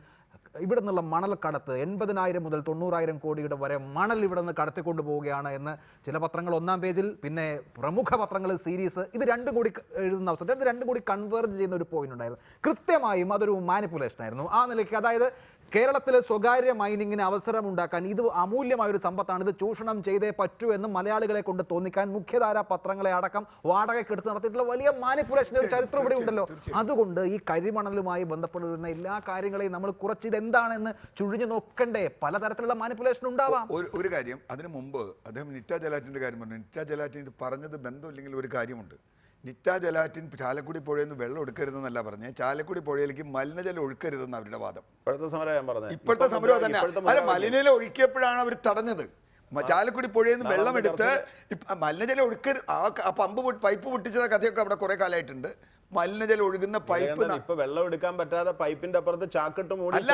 ഇവിടെ നിന്നുള്ള മണൽ കടത്ത് 80,000 മുതൽ 90,000 കോടിയുടെ വരെ മണൽ ഇവിടെ നിന്ന് കടത്തിക്കൊണ്ടു പോവുകയാണ് എന്ന് ചില പത്രങ്ങൾ 1-ാം പേജിൽ, പിന്നെ പ്രമുഖ പത്രങ്ങൾ സീരീസ്, ഇത് രണ്ടും കൂടി എഴുതുന്ന അവസരം ഇത് രണ്ടും കൂടി കൺവേർജ് ചെയ്യുന്ന ഒരു പോയിന്റ് ഉണ്ടായിരുന്നു. കൃത്യമായും അതൊരു മാനിപ്പുലേഷൻ ആയിരുന്നു ആ നിലയ്ക്ക്. അതായത് കേരളത്തിലെ സ്വകാര്യ മൈനിങ്ങിന് അവസരം ഉണ്ടാക്കാൻ ഇത് അമൂല്യമായൊരു സമ്പത്താണ്, ഇത് ചൂഷണം ചെയ്തേ പറ്റൂ എന്ന് മലയാളികളെ കൊണ്ട് തോന്നിക്കാൻ മുഖ്യധാരാ പത്രങ്ങളെ അടക്കം വാടകയ്ക്കെടുത്ത് നടത്തിയിട്ടുള്ള വലിയ മാനിപ്പുലേഷൻ്റെ ഒരു ചരിത്രം ഇവിടെ ഉണ്ടല്ലോ. അതുകൊണ്ട് ഈ കരിമണലുമായി ബന്ധപ്പെടുന്ന എല്ലാ കാര്യങ്ങളെയും നമ്മൾ കുറച്ച് ഇതെന്താണെന്ന് ചുഴിഞ്ഞു നോക്കണ്ടേ? പലതരത്തിലുള്ള മാനിപ്പുലേഷൻ ഉണ്ടാവാം. ഒരു കാര്യം, അതിനു മുമ്പ് അദ്ദേഹം നിറ്റ ജലാറ്റിന്റെ കാര്യം പറഞ്ഞു. നിറ്റ ജലാറ്റിൻ ഇത് പറഞ്ഞത് ബന്ധമില്ലെങ്കിൽ ഒരു കാര്യമുണ്ട്. നിറ്റ ജലാറ്റിൻ ചാലക്കുടി പുഴയിൽ നിന്ന് വെള്ളം എടുക്കരുതെന്നല്ല പറഞ്ഞ്, ചാലക്കുടി പുഴയിലേക്ക് മലിനജലം ഒഴുക്കരുതെന്ന് അവരുടെ വാദം. ഇപ്പോഴത്തെ സമരം തന്നെ. അല്ല, മലിനജലം ഒഴുക്കിയപ്പോഴാണ് അവർ തടഞ്ഞത്. ചാലക്കുടി പുഴയിൽ നിന്ന് വെള്ളം എടുത്ത് മലിനജലം ഒഴുക്കരുത്, ആ പൈപ്പ് പൊട്ടിച്ചത കഥയൊക്കെ അവിടെ കുറെ കാലമായിട്ടുണ്ട്. മലിനജലം ഒഴുകുന്ന പൈപ്പ് വെള്ളം എടുക്കാൻ പറ്റാതെ പൈപ്പിന്റെ അപ്പുറത്ത് ചാക്കിട്ട് മൂടി. അല്ല,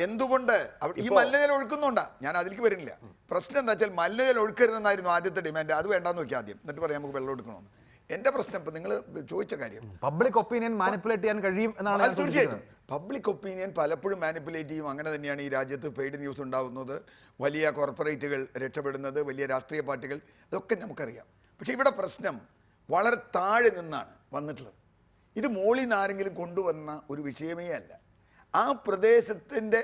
എന്തുകൊണ്ട് ഈ മലിനജലം ഒഴുക്കുന്നുണ്ടാ? ഞാൻ അതിലേക്ക് വരുന്നില്ല. പ്രശ്നം എന്താ വെച്ചാൽ മലിനജലം ഒഴുക്കരുതെന്നായിരുന്നു ആദ്യത്തെ ഡിമാൻഡ്. അത് വേണ്ടാന്ന് നോക്കി ആദ്യം, എന്നിട്ട് പറയാം നമുക്ക് വെള്ളം എടുക്കണമെന്ന്. എന്റെ പ്രശ്നം ഇപ്പൊ നിങ്ങൾ ചോദിച്ച കാര്യം, പബ്ലിക് ഒപ്പീനിയൻ മാനിപ്പുലേറ്റ് ചെയ്യാൻ കഴിയും എന്നാണ്. തീർച്ചയായിട്ടും പബ്ലിക് ഒപ്പീനിയൻ പലപ്പോഴും മാനിപ്പുലേറ്റ് ചെയ്യും. അങ്ങനെ തന്നെയാണ് ഈ രാജ്യത്ത് പെയ്ഡ് ന്യൂസ് ഉണ്ടാകുന്നത്, വലിയ കോർപ്പറേറ്റുകൾ രക്ഷപ്പെടുന്നത്, വലിയ രാഷ്ട്രീയ പാർട്ടികൾ, ഇതൊക്കെ നമുക്കറിയാം. പക്ഷെ ഇവിടെ പ്രശ്നം വളരെ താഴെ നിന്നാണ് വന്നിട്ടുള്ളത്. ഇത് മോളിൽ നിന്ന് ആരെങ്കിലും കൊണ്ടുവന്ന ഒരു വിഷയമേ അല്ല. ആ പ്രദേശത്തിൻ്റെ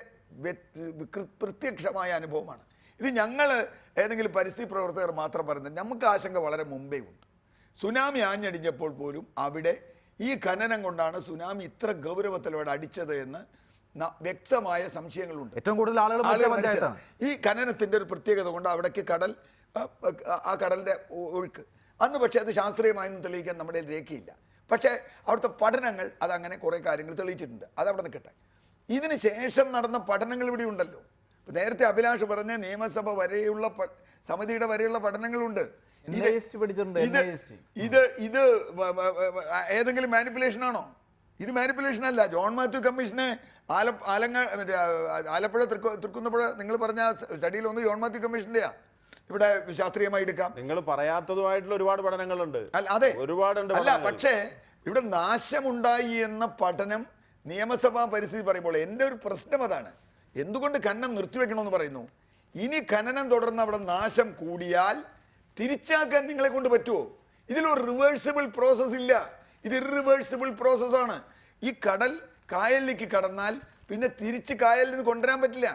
പ്രത്യക്ഷമായ അനുഭവമാണ് ഇത്. ഞങ്ങൾ ഏതെങ്കിലും പരിസ്ഥിതി പ്രവർത്തകർ മാത്രം പറയുന്നത്, നമുക്ക് ആശങ്ക വളരെ മുമ്പേ ഉണ്ട്. സുനാമി ആഞ്ഞടിഞ്ഞപ്പോൾ പോലും അവിടെ ഈ ഖനനം കൊണ്ടാണ് സുനാമി ഇത്ര ഗൗരവത്തിലൂടെ അടിച്ചത് എന്ന് വ്യക്തമായ സംശയങ്ങളുണ്ട്. ഏറ്റവും കൂടുതൽ ആളുകൾ ഈ ഖനനത്തിന്റെ ഒരു പ്രത്യേകത കൊണ്ട് അവിടേക്ക് ആ കടലിന്റെ ഒഴുക്ക് അന്ന്, പക്ഷേ അത് ശാസ്ത്രീയമായൊന്നും തെളിയിക്കാൻ നമ്മുടെ രേഖയില്ല. പക്ഷേ അവിടുത്തെ പഠനങ്ങൾ അതങ്ങനെ കുറേ കാര്യങ്ങൾ തെളിയിച്ചിട്ടുണ്ട്. അതവിടെ നിൽക്കട്ടെ. ഇതിന് ശേഷം നടന്ന പഠനങ്ങൾ ഇവിടെ ഉണ്ടല്ലോ. നേരത്തെ അഭിലാഷ് പറഞ്ഞ നിയമസഭ വരെയുള്ള സമിതിയുടെ വരെയുള്ള പഠനങ്ങളുണ്ട്. ഇത് ഏതെങ്കിലും മാനിപ്പുലേഷൻ ആണോ? ഇത് മാനിപ്പുലേഷൻ അല്ല. ജോൺ മാത്യു കമ്മീഷനെ ആലപ്പുഴ തൃക്കുന്നപ്പുഴ നിങ്ങൾ പറഞ്ഞ സ്റ്റഡിയിലൊന്ന് ജോൺ മാത്യു കമ്മീഷന്റെയാ. ഇവിടെ ശാസ്ത്രീയമായി എടുക്കാം. നിങ്ങൾ പറയാത്തതുമായിട്ടുള്ള ഒരുപാട് പഠനങ്ങളുണ്ട്. അതെ, ഒരുപാടുണ്ട്. അല്ല, പക്ഷേ ഇവിടെ നാശമുണ്ടായി എന്ന പഠനം നിയമസഭാ പരിസ്ഥിതി പറയുമ്പോൾ എൻ്റെ ഒരു പ്രശ്നം അതാണ്. എന്തുകൊണ്ട് ഖനനം നിർത്തിവെക്കണമെന്ന് പറയുന്നു? ഇനി ഖനനം തുടർന്ന് അവിടെ നാശം കൂടിയാൽ തിരിച്ചാക്കാൻ നിങ്ങളെ കൊണ്ട് പറ്റുമോ? ഇതിലൊരു റിവേഴ്സിബിൾ പ്രോസസ് ഇല്ല. ഇത് ഇറിവേഴ്സിബിൾ പ്രോസസ്സാണ്. ഈ കടൽ കായലിലേക്ക് കടന്നാൽ പിന്നെ തിരിച്ച് കായലിൽ നിന്ന് കൊണ്ടുവരാൻ പറ്റില്ല.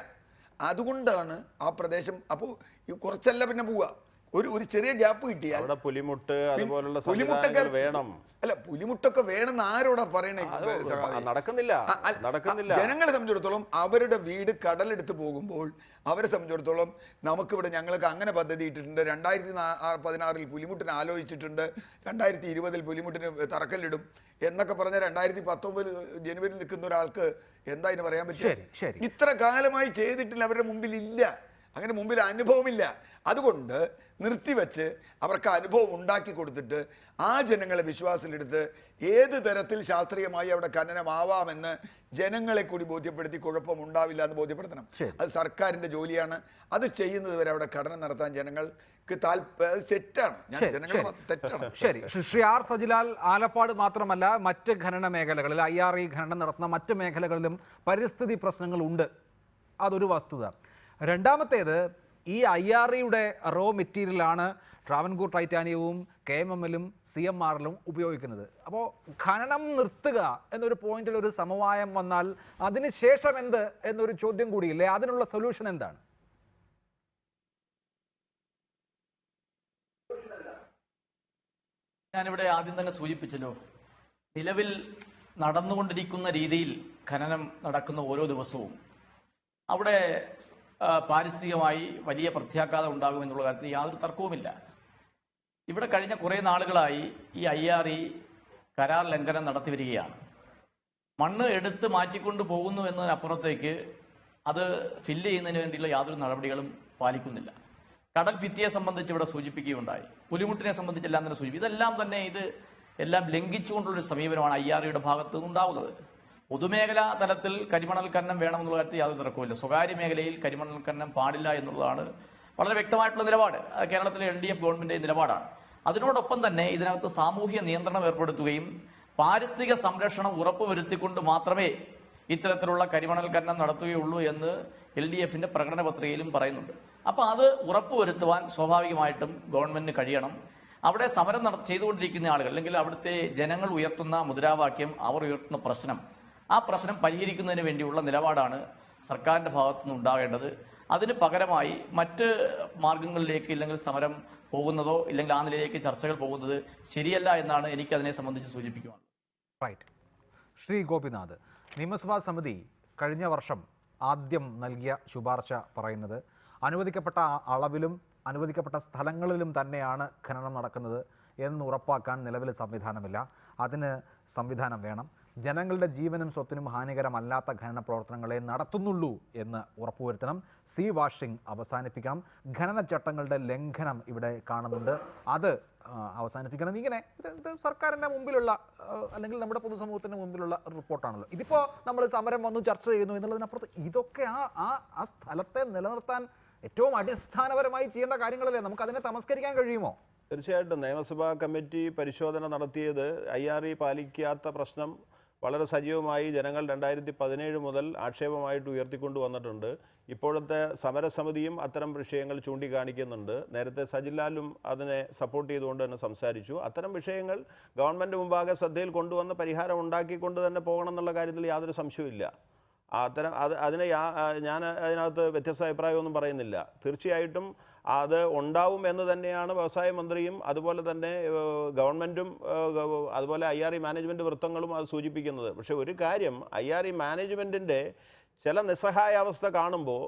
അതുകൊണ്ടാണ് ആ പ്രദേശം, അപ്പോൾ കുറച്ചല്ല പിന്നെ പോവുക. ഒരു ചെറിയ ഗ്യാപ്പ് കിട്ടിയാൽ പുലിമുട്ടൊക്കെ വേണം. അല്ല, പുലിമുട്ടൊക്കെ വേണമെന്ന് ആരോടാ പറയണേ? നടക്കുന്നില്ല. ജനങ്ങളെ സംബന്ധിച്ചിടത്തോളം അവരുടെ വീട് കടലെടുത്ത് പോകുമ്പോൾ അവരെ സംബന്ധിച്ചിടത്തോളം നമുക്കിവിടെ ഞങ്ങൾക്ക് അങ്ങനെ പദ്ധതി ഇട്ടിട്ടുണ്ട്. 2016 പുലിമുട്ടിന് ആലോചിച്ചിട്ടുണ്ട്, 2020 പുലിമുട്ടിന് തറക്കല്ലിടും എന്നൊക്കെ പറഞ്ഞ 2019 ജനുവരിയിൽ നിൽക്കുന്ന ഒരാൾക്ക് എന്താ ഇതിന് പറയാൻ പറ്റും? ഇത്ര കാലമായി ചെയ്തിട്ടില്ല, അവരുടെ മുമ്പിൽ ഇല്ല, അങ്ങനെ മുമ്പിൽ അനുഭവമില്ല. അതുകൊണ്ട് നിർത്തിവെച്ച് അവർക്ക് അനുഭവം ഉണ്ടാക്കി കൊടുത്തിട്ട് ആ ജനങ്ങളെ വിശ്വാസത്തിലെടുത്ത് ഏത് തരത്തിൽ ശാസ്ത്രീയമായി അവിടെ ഖനനമാവാമെന്ന് ജനങ്ങളെ കൂടി ബോധ്യപ്പെടുത്തി കുഴപ്പമുണ്ടാവില്ല എന്ന് ബോധ്യപ്പെടുത്തണം. അത് സർക്കാരിന്റെ ജോലിയാണ്. അത് ചെയ്യുന്നത് വരെ അവിടെ ഖനനം നടത്താൻ ജനങ്ങൾക്ക് തെറ്റാണ്. തെറ്റാണ്. ശരി, ശ്രീ ആർ സജിലാൽ, ആലപ്പാട് മാത്രമല്ല മറ്റ് ഖനന മേഖലകളിൽ IRE ഖനനം നടത്തുന്ന മറ്റ് മേഖലകളിലും പരിസ്ഥിതി പ്രശ്നങ്ങളുണ്ട്, അതൊരു വസ്തുത. രണ്ടാമത്തേത്, ഈ IREയുടെ റോ മെറ്റീരിയലാണ് ട്രാവൻകൂർ ടൈറ്റാനിയവും KMMലും CMRലും ഉപയോഗിക്കുന്നത്. അപ്പോൾ ഖനനം നിർത്തുക എന്നൊരു പോയിന്റിൽ ഒരു സമവായം വന്നാൽ അതിനുശേഷം എന്ത് എന്നൊരു ചോദ്യം കൂടിയില്ലേ? അതിനുള്ള സൊല്യൂഷൻ എന്താണ്? ഞാനിവിടെ ആദ്യം തന്നെ സൂചിപ്പിച്ചല്ലോ, നിലവിൽ നടന്നുകൊണ്ടിരിക്കുന്ന രീതിയിൽ ഖനനം നടക്കുന്ന ഓരോ ദിവസവും അവിടെ പാരിസ്ഥിതികമായി വലിയ പ്രത്യാഘാതം ഉണ്ടാകുമെന്നുള്ള കാര്യത്തിൽ യാതൊരു തർക്കവുമില്ല. ഇവിടെ കഴിഞ്ഞ കുറേ നാളുകളായി ഈ IRE കരാർ ലംഘനം നടത്തി വരികയാണ്. മണ്ണ് എടുത്ത് മാറ്റിക്കൊണ്ട് പോകുന്നു എന്നതിനപ്പുറത്തേക്ക് അത് ഫില്ല് ചെയ്യുന്നതിന് വേണ്ടിയുള്ള യാതൊരു നടപടികളും പാലിക്കുന്നില്ല. കടൽ ഭിത്തിയെ സംബന്ധിച്ച് ഇവിടെ സൂചിപ്പിക്കുകയുണ്ടായി, പുലിമുട്ടിനെ സംബന്ധിച്ചെല്ലാം തന്നെ സൂചിപ്പിക്കും. ഇതെല്ലാം തന്നെ എല്ലാം ലംഘിച്ചുകൊണ്ടുള്ളൊരു സമീപനമാണ് IREയുടെ ഭാഗത്ത് നിന്നുണ്ടാവുന്നത്. പൊതുമേഖലാ തലത്തിൽ കരിമണൽ ഖനനം വേണമെന്നുള്ള കാര്യത്തിൽ യാതൊരു തർക്കവുമില്ല. സ്വകാര്യ മേഖലയിൽ കരിമണൽ ഖനനം പാടില്ല എന്നുള്ളതാണ് വളരെ വ്യക്തമായിട്ടുള്ള നിലപാട്. കേരളത്തിലെ LDF ഗവൺമെന്റിന്റെ നിലപാടാണ്. അതിനോടൊപ്പം തന്നെ ഇതിനകത്ത് സാമൂഹ്യ നിയന്ത്രണം ഏർപ്പെടുത്തുകയും പാരിസ്ഥിതിക സംരക്ഷണം ഉറപ്പുവരുത്തിക്കൊണ്ട് മാത്രമേ ഇത്തരത്തിലുള്ള കരിമണൽ ഖനനം നടത്തുകയുള്ളൂ എന്ന് LDFന്റെ പ്രകടന പത്രികയിലും പറയുന്നുണ്ട്. അപ്പോൾ അത് ഉറപ്പുവരുത്തുവാൻ സ്വാഭാവികമായിട്ടും ഗവൺമെന്റിന് കഴിയണം. അവിടെ സമരം ചെയ്തുകൊണ്ടിരിക്കുന്ന ആളുകൾ, അല്ലെങ്കിൽ അവിടുത്തെ ജനങ്ങൾ ഉയർത്തുന്ന മുദ്രാവാക്യം, അവർ ഉയർത്തുന്ന പ്രശ്നം, ആ പ്രശ്നം പരിഹരിക്കുന്നതിന് വേണ്ടിയുള്ള നിലപാടാണ് സർക്കാരിൻ്റെ ഭാഗത്തുനിന്ന് ഉണ്ടാകേണ്ടത്. അതിന് പകരമായി മറ്റ് മാർഗങ്ങളിലേക്ക് ഇല്ലെങ്കിൽ സമരം പോകുന്നതോ ഇല്ലെങ്കിൽ ആ നിലയിലേക്ക് ചർച്ചകൾ പോകുന്നത് ശരിയല്ല എന്നാണ് എനിക്ക് അതിനെ സംബന്ധിച്ച് സൂചിപ്പിക്കുവാനുള്ളത്. റൈറ്റ്. ശ്രീ ഗോപിനാഥ്, നിയമസഭാ സമിതി കഴിഞ്ഞ വർഷം ആദ്യം നൽകിയ ശുപാർശ പറയുന്നത് അനുവദിക്കപ്പെട്ട അളവിലും അനുവദിക്കപ്പെട്ട സ്ഥലങ്ങളിലും തന്നെയാണ് ഖനനം നടക്കുന്നത് എന്ന് ഉറപ്പാക്കാൻ നിലവിൽ സംവിധാനമില്ല. അതിന് സംവിധാനം വേണം. ജനങ്ങളുടെ ജീവനും സ്വത്തിനും ഹാനികരമല്ലാത്ത ഖനന പ്രവർത്തനങ്ങളെ നടത്തുന്നുള്ളൂ എന്ന് ഉറപ്പുവരുത്തണം. സീ വാഷിംഗ് അവസാനിപ്പിക്കണം. ഖനന ചട്ടങ്ങളുടെ ലംഘനം ഇവിടെ കാണുന്നുണ്ട്, അത് അവസാനിപ്പിക്കണം. ഇങ്ങനെ ഇത് സർക്കാരിൻ്റെ മുമ്പിലുള്ള അല്ലെങ്കിൽ നമ്മുടെ പൊതുസമൂഹത്തിൻ്റെ മുമ്പിലുള്ള റിപ്പോർട്ടാണല്ലോ. ഇതിപ്പോൾ നമ്മൾ സമരം വന്നു ചർച്ച ചെയ്യുന്നു എന്നുള്ളതിനപ്പുറത്ത് ഇതൊക്കെ ആ സ്ഥലത്തെ നിലനിർത്താൻ ഏറ്റവും അടിസ്ഥാനപരമായി ചെയ്യേണ്ട കാര്യങ്ങളല്ലേ? നമുക്ക് അതിനെ തമസ്കരിക്കാൻ കഴിയുമോ? തീർച്ചയായിട്ടും നിയമസഭാ കമ്മിറ്റി പരിശോധന നടത്തിയത് IRE പാലിക്കാത്ത പ്രശ്നം വളരെ സജീവമായി ജനങ്ങൾ 2017 മുതൽ ആക്ഷേപമായിട്ട് ഉയർത്തിക്കൊണ്ടു വന്നിട്ടുണ്ട്. ഇപ്പോഴത്തെ സമരസമിതിയും അത്തരം വിഷയങ്ങൾ ചൂണ്ടിക്കാണിക്കുന്നുണ്ട്. നേരത്തെ സജിലാലും അതിനെ സപ്പോർട്ട് ചെയ്തുകൊണ്ട് തന്നെ സംസാരിച്ചു. അത്തരം വിഷയങ്ങൾ ഗവൺമെൻറ് മുമ്പാകെ ശ്രദ്ധയിൽ കൊണ്ടുവന്ന് പരിഹാരം ഉണ്ടാക്കിക്കൊണ്ട് തന്നെ പോകണം എന്നുള്ള കാര്യത്തിൽ യാതൊരു സംശയവുമില്ല. ഞാൻ അതിനകത്ത് വ്യത്യസ്ത അഭിപ്രായമൊന്നും പറയുന്നില്ല. തീർച്ചയായിട്ടും അത് ഉണ്ടാവും എന്ന് തന്നെയാണ് വ്യവസായ മന്ത്രിയും അതുപോലെ തന്നെ ഗവൺമെൻറ്റും അതുപോലെ IRE മാനേജ്മെൻറ്റ് വൃത്തങ്ങളും അത് സൂചിപ്പിക്കുന്നത്. പക്ഷേ ഒരു കാര്യം, IRE മാനേജ്മെൻറ്റിൻ്റെ ചില നിസ്സഹായാവസ്ഥ കാണുമ്പോൾ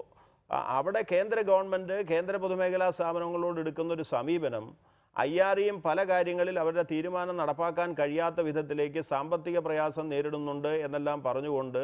അവിടെ കേന്ദ്ര ഗവൺമെൻറ് കേന്ദ്ര പൊതുമേഖലാ സ്ഥാപനങ്ങളോട് എടുക്കുന്നൊരു സമീപനം IREയും പല കാര്യങ്ങളിൽ അവരുടെ തീരുമാനം നടപ്പാക്കാൻ കഴിയാത്ത വിധത്തിലേക്ക് സാമ്പത്തിക പ്രയാസം നേരിടുന്നുണ്ട് എന്നെല്ലാം പറഞ്ഞുകൊണ്ട്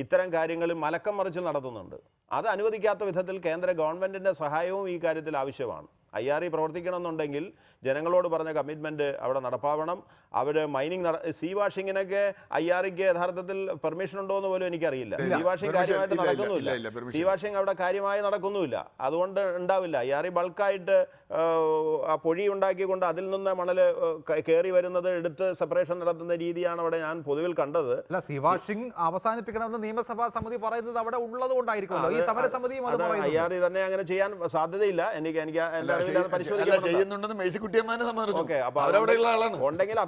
ഇത്തരം കാര്യങ്ങളിൽ മലക്കം മറിച്ചിൽ നടത്തുന്നുണ്ട്. അത് അനുവദിക്കാത്ത വിധത്തിൽ കേന്ദ്ര ഗവൺമെൻറ്റിൻ്റെ സഹായവും ഈ കാര്യത്തിൽ ആവശ്യമാണ്. IRE പ്രവർത്തിക്കണമെന്നുണ്ടെങ്കിൽ ജനങ്ങളോട് പറഞ്ഞ കമ്മിറ്റ്മെൻറ്റ് അവിടെ നടപ്പാവണം. അവർ മൈനിങ് സീ വാഷിങ്ങിനൊക്കെ IREക്ക് യഥാർത്ഥത്തിൽ പെർമിഷൻ ഉണ്ടോ എന്ന് പോലും എനിക്കറിയില്ല. സീ വാഷിംഗ് കാര്യമായിട്ട് നടക്കുന്നുമില്ല. സീ വാഷിംഗ് അവിടെ കാര്യമായി നടക്കുന്നുമില്ല. അതുകൊണ്ട് ഉണ്ടാവില്ല. IRE ബൾക്കായിട്ട് ആ പൊഴി ഉണ്ടാക്കിക്കൊണ്ട് അതിൽ നിന്ന് മണൽ കയറി വരുന്നത് എടുത്ത് സെപ്പറേഷൻ നടത്തുന്ന രീതിയാണ് അവിടെ ഞാൻ പൊതുവിൽ കണ്ടത്. അല്ല, സീ വാഷിംഗ് അവസാനിപ്പിക്കണമെന്ന് നിയമസഭാ സമിതി പറയുന്നത് അവിടെ ഉള്ളത് കൊണ്ടായിരിക്കും. ഈ സമരസമിതിയും IRE തന്നെ അങ്ങനെ ചെയ്യാൻ സാധ്യതയില്ല. എനിക്ക് ഉണ്ടെങ്കിൽ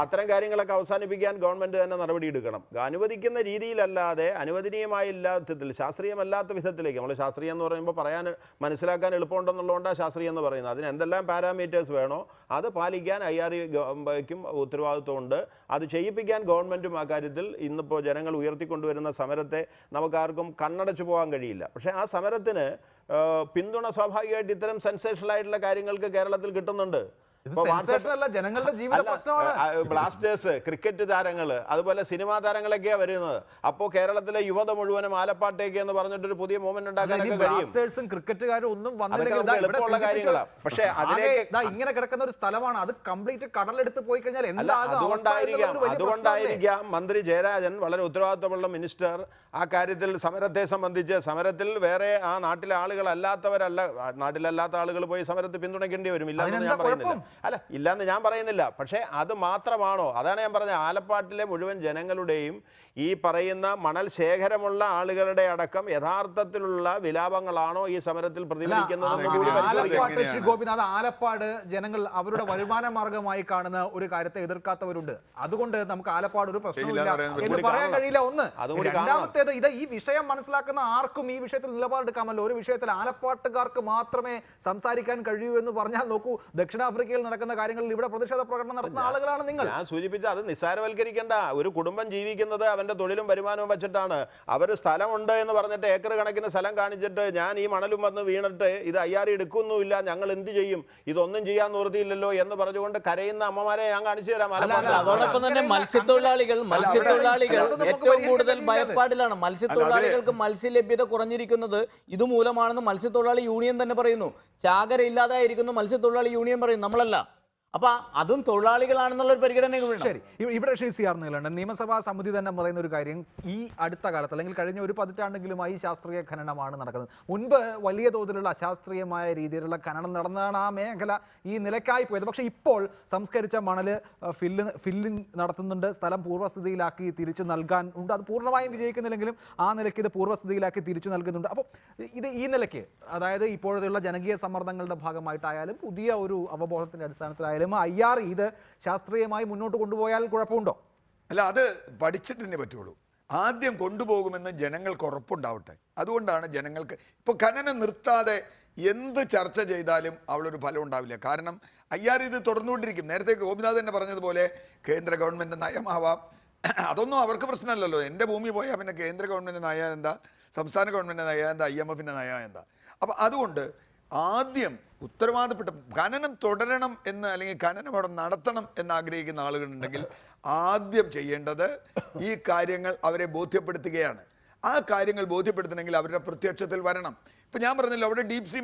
അത്തരം കാര്യങ്ങളൊക്കെ അവസാനിപ്പിക്കാൻ ഗവൺമെന്റ് തന്നെ നടപടി എടുക്കണം. അനുവദിക്കുന്ന രീതിയിലല്ലാതെ അനുവദനീയമായ വിധത്തിൽ ശാസ്ത്രീയമല്ലാത്ത വിധത്തിലേക്ക്, നമ്മൾ ശാസ്ത്രീയം എന്ന് പറയുമ്പോൾ മനസ്സിലാക്കാൻ എളുപ്പമുണ്ടെന്നുള്ളതുകൊണ്ടാണ് ശാസ്ത്രീയം എന്ന് പറയുന്നത്. അതിന് എന്തെല്ലാം പാരാമീറ്റേഴ്സ് വേണോ അത് പാലിക്കാൻ IREക്കും ഉത്തരവാദിത്വമുണ്ട്. അത് ചെയ്യിപ്പിക്കാൻ ഗവൺമെന്റും ആ കാര്യത്തിൽ ഇന്നിപ്പോൾ ജനങ്ങൾ ഉയർത്തിക്കൊണ്ടുവരുന്ന സമരത്തെ നമുക്കാർക്കും കണ്ണടച്ചു പോകാൻ കഴിയില്ല. പക്ഷേ ആ സമരത്തിന് പിന്തുണ സ്വാഭാവികമായിട്ട് ഇത്തരം സെൻസേഷണൽ ആയിട്ടുള്ള കാര്യങ്ങൾക്ക് കേരളത്തിൽ കിട്ടുന്നുണ്ട്. ജനങ്ങളുടെ ജീവന പ്രശ്നമാണ്. ബ്ലാസ്റ്റേഴ്സ്, ക്രിക്കറ്റ് താരങ്ങൾ, അതുപോലെ സിനിമാ താരങ്ങളൊക്കെയാണ് വരുന്നത്. അപ്പോൾ കേരളത്തിലെ യുവത മുഴുവനും ആലപ്പാട്ടേക്ക് എന്ന് പറഞ്ഞിട്ടൊരു പുതിയ മൂവ്മെന്റ് ഉണ്ടാക്കാനൊക്കെ കഴിയും. ക്രിക്കറ്റുകാരും ഒന്നും എളുപ്പമുള്ള കാര്യങ്ങളാണ്. പക്ഷേ അതിലേക്ക് ഇങ്ങനെ കിടക്കുന്ന ഒരു സ്ഥലമാണ്, അത് കംപ്ലീറ്റ് കടലെടുത്ത് പോയി കഴിഞ്ഞാൽ അതുകൊണ്ടായിരിക്കാം മന്ത്രി ജയരാജൻ, വളരെ ഉത്തരവാദിത്തമുള്ള മിനിസ്റ്റർ, ആ കാര്യത്തിൽ സമരത്തെ സംബന്ധിച്ച് സമരത്തിൽ വേറെ ആ നാട്ടിലെ നാട്ടിലല്ലാത്ത ആളുകൾ പോയി സമരത്തെ പിന്തുണയ്ക്കേണ്ടി വരും. ഇല്ലെന്ന് ഞാൻ പറയുന്നില്ല. ഇല്ലാന്ന് ഞാൻ പറയുന്നില്ല. പക്ഷേ അത് മാത്രമാണോ? അതാണ് ഞാൻ പറഞ്ഞത്. ആലപ്പാട്ടിലെ മുഴുവൻ ജനങ്ങളുടെയും ഈ പറയുന്ന മണൽ ശേഖരമുള്ള ആളുകളുടെ അടക്കം യഥാർത്ഥത്തിലുള്ള വിലാപങ്ങളാണോ ഈ സമരത്തിൽ പ്രതിഫലിക്കുന്നതെന്ന് കൂടി പരിശോധിക്കണം. ആലപ്പാട് ശ്രീ ഗോപിനാഥ്, ആലപ്പാട് ജനങ്ങൾ അവരുടെ വരുമാന മാർഗമായി കാണുന്ന ഒരു കാര്യത്തെ എതിർക്കാത്തവരുണ്ട്. അതുകൊണ്ട് നമുക്ക് ആലപ്പാട് ഒരു പ്രശ്നമില്ല എന്ന് പറയാൻ കഴിയില്ല. ഒന്ന്. രണ്ടാമത്തേത്, ഇത് ഈ വിഷയം മനസ്സിലാക്കുന്ന ആർക്കും ഈ വിഷയത്തിൽ നിലപാടെടുക്കാമല്ലോ. ഒരു വിഷയത്തിൽ ആലപ്പാട്ടുകാർക്ക് മാത്രമേ സംസാരിക്കാൻ കഴിയൂ എന്ന് പറഞ്ഞാൽ നോക്കൂ, ദക്ഷിണാഫ്രിക്കയിൽ നടക്കുന്ന കാര്യങ്ങളിൽ ഇവിടെ പ്രതിഷേധ പ്രകടനം നടത്തുന്ന ആളുകളാണ് നിങ്ങൾ. ഞാൻ സൂചിപ്പിച്ച അത് നിസ്സാരവൽക്കരിക്കേണ്ട. ഒരു കുടുംബം ജീവിക്കുന്നത് അവന്റെ തൊഴിലും വരുമാനവും വെച്ചിട്ടാണ്. അവർ സ്ഥലമുണ്ട് എന്ന് പറഞ്ഞിട്ട് ഏക്കർ കണക്കിന് സ്ഥലം കാണിച്ചിട്ട് ഞാൻ ഈ മണലും വന്ന് വീണിട്ട് ഇത് അയ്യാറി എടുക്കുന്നുമില്ല, ഞങ്ങൾ എന്ത് ചെയ്യും, ഇതൊന്നും ചെയ്യാൻ നിവൃത്തിയില്ലല്ലോ എന്ന് പറഞ്ഞുകൊണ്ട് കരയുന്ന അമ്മമാരെ ഞാൻ കാണിച്ചു തരാം. അതോടൊപ്പം തന്നെ മത്സ്യത്തൊഴിലാളികൾ ഏറ്റവും കൂടുതൽ ഭയപ്പാടിലാണ്. മത്സ്യത്തൊഴിലാളികൾക്ക് മത്സ്യലഭ്യത കുറഞ്ഞിരിക്കുന്നത് ഇതുമൂലമാണെന്ന് മത്സ്യത്തൊഴിലാളി യൂണിയൻ തന്നെ പറയുന്നു. ചാകര ഇല്ലാതായിരിക്കുന്നു മത്സ്യത്തൊഴിലാളി യൂണിയൻ പറയും, നമ്മളല്ല. അപ്പൊ അതും തൊഴിലാളികളാണെന്നുള്ള ഒരു പരിഗണന. ശരി, ഇവിടെ ശ്രീ CR നീലകണ്ഠൻ, നിയമസഭാ സമിതി തന്നെ പറയുന്ന ഒരു കാര്യം, ഈ അടുത്ത കാലത്ത് അല്ലെങ്കിൽ കഴിഞ്ഞ ഒരു പതിറ്റാണ്ടെങ്കിലുമായി ശാസ്ത്രീയ ഖനനമാണ് നടക്കുന്നത്. മുൻപ് വലിയ തോതിലുള്ള അശാസ്ത്രീയമായ രീതിയിലുള്ള ഖനനം നടന്നതാണ് ആ മേഖല ഈ നിലയ്ക്കായി പോയത്. പക്ഷേ ഇപ്പോൾ സംസ്കരിച്ച മണല് ഫില്ലിംഗ് നടത്തുന്നുണ്ട്, സ്ഥലം പൂർവ്വസ്ഥിതിയിലാക്കി തിരിച്ചു നൽകാൻ ഉണ്ട്. അത് പൂർണ്ണമായും വിജയിക്കുന്നില്ലെങ്കിലും ആ നിലയ്ക്ക് ഇത് പൂർവ്വസ്ഥിതിയിലാക്കി തിരിച്ചു നൽകുന്നുണ്ട്. അപ്പോൾ ഇത് ഈ നിലയ്ക്ക്, അതായത് ഇപ്പോഴത്തെയുള്ള ജനകീയ സമ്മർദ്ദങ്ങളുടെ ഭാഗമായിട്ടായാലും പുതിയ ഒരു അവബോധത്തിന്റെ അടിസ്ഥാനത്തിലായാലും IR ഇത് ശാസ്ത്രീയമായി മുന്നോട്ട് കൊണ്ടുപോയാൽ കുഴപ്പമുണ്ടോ? അല്ല, അത് പഠിച്ചിട്ട് തന്നെ പറ്റുള്ളൂ. ആദ്യം കൊണ്ടുപോകുമെന്ന് ജനങ്ങൾക്ക് ഉറപ്പുണ്ടാവട്ടെ. അതുകൊണ്ടാണ് ജനങ്ങൾക്ക് ഇപ്പോൾ ഖനനം നിർത്താതെ എന്ത് ചർച്ച ചെയ്താലും അവളൊരു ഫലം ഉണ്ടാവില്ല. കാരണം IR ഇത് തുടർന്നുകൊണ്ടിരിക്കും. നേരത്തെ ഗോപിനാഥ് തന്നെ പറഞ്ഞതുപോലെ കേന്ദ്ര ഗവൺമെൻറ് നയമാവാം, അതൊന്നും അവർക്ക് പ്രശ്നമല്ലല്ലോ. എൻ്റെ ഭൂമി പോയാൽ പിന്നെ കേന്ദ്ര ഗവൺമെൻറ് നയം എന്താ, സംസ്ഥാന ഗവൺമെൻറ് നയം എന്താ, IMFൻ്റെ നയം എന്താ. അപ്പം അതുകൊണ്ട് ആദ്യം ഉത്തരവാദപ്പെട്ട ഖനനം തുടരണം എന്ന്, അല്ലെങ്കിൽ ഖനനം അവിടെ നടത്തണം എന്ന് ആഗ്രഹിക്കുന്ന ആളുകളുണ്ടെങ്കിൽ ആദ്യം ചെയ്യേണ്ടത് ഈ കാര്യങ്ങൾ അവരെ ബോധ്യപ്പെടുത്തുകയാണ്. ആ കാര്യങ്ങൾ ബോധ്യപ്പെടുത്തണമെങ്കിൽ അവരുടെ പ്രത്യക്ഷത്തിൽ വരണം. ഇപ്പം ഞാൻ പറഞ്ഞല്ലോ, അവിടെ ഡീപ് സീ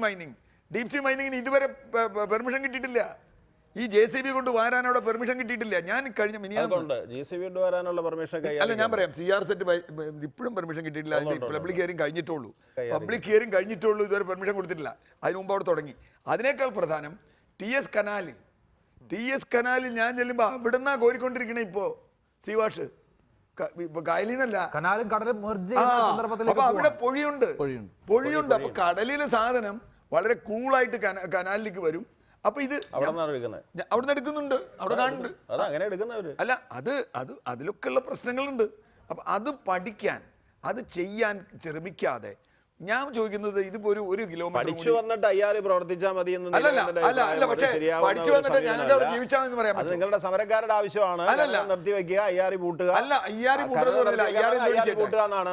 മൈനിങ്ങിന് ഇതുവരെ പെർമിഷൻ കിട്ടിയിട്ടില്ല. ഈ JCB കൊണ്ട് വാരാൻ അവിടെ പെർമിഷൻ കിട്ടിയിട്ടില്ല. ഞാൻ കഴിഞ്ഞ അല്ല, ഞാൻ പറയാം, CR സെറ്റ് ഇപ്പോഴും പെർമിഷൻ കിട്ടിയിട്ടില്ല. അതിന്റെ പബ്ലിക് ഹിയറിംഗ് കഴിഞ്ഞിട്ടുള്ളൂ. ഇതുവരെ പെർമിഷൻ കൊടുത്തിട്ടില്ല. അതിന് മുമ്പ് അവിടെ തുടങ്ങി. അതിനേക്കാൾ പ്രധാനം TS കനാലിൽ ഞാൻ ചെല്ലുമ്പോൾ അവിടുന്നാ കോരിക്കൊണ്ടിരിക്കണേ ഇപ്പോ സീവാഷ് കായലിന്നല്ല. അപ്പൊ അവിടെ പൊഴിയുണ്ട്. അപ്പൊ കടലിലെ സാധനം വളരെ കൂളായിട്ട് കനാലിലേക്ക് വരും. അപ്പൊ ഇത് അവിടെ എടുക്കുന്നുണ്ട്, അവിടെ കാണുന്നുണ്ട്. അല്ല, അതിലൊക്കെയുള്ള പ്രശ്നങ്ങളുണ്ട്. അപ്പൊ അത് പഠിക്കാൻ, അത് ചെയ്യാൻ ശ്രമിക്കാതെ ഞാൻ ചോദിക്കുന്നത്, ഇതിപ്പോ ഒരു കിലോമീറ്റർ പഠിച്ചു വന്നിട്ട് IR പ്രവർത്തിച്ചാൽ മതി എന്ന് പഠിച്ചു വന്നിട്ട് ഞങ്ങളുടെ അവിടെ ജീവിച്ചാൽ എന്ന് പറയാം. അത് നിങ്ങളുടെ സമരക്കാരുടെ ആവശ്യമാണ്. നിർത്തിവെക്കുക, IR പൂട്ടുക. അല്ല, IR പൂട്ടുക എന്നാണ്.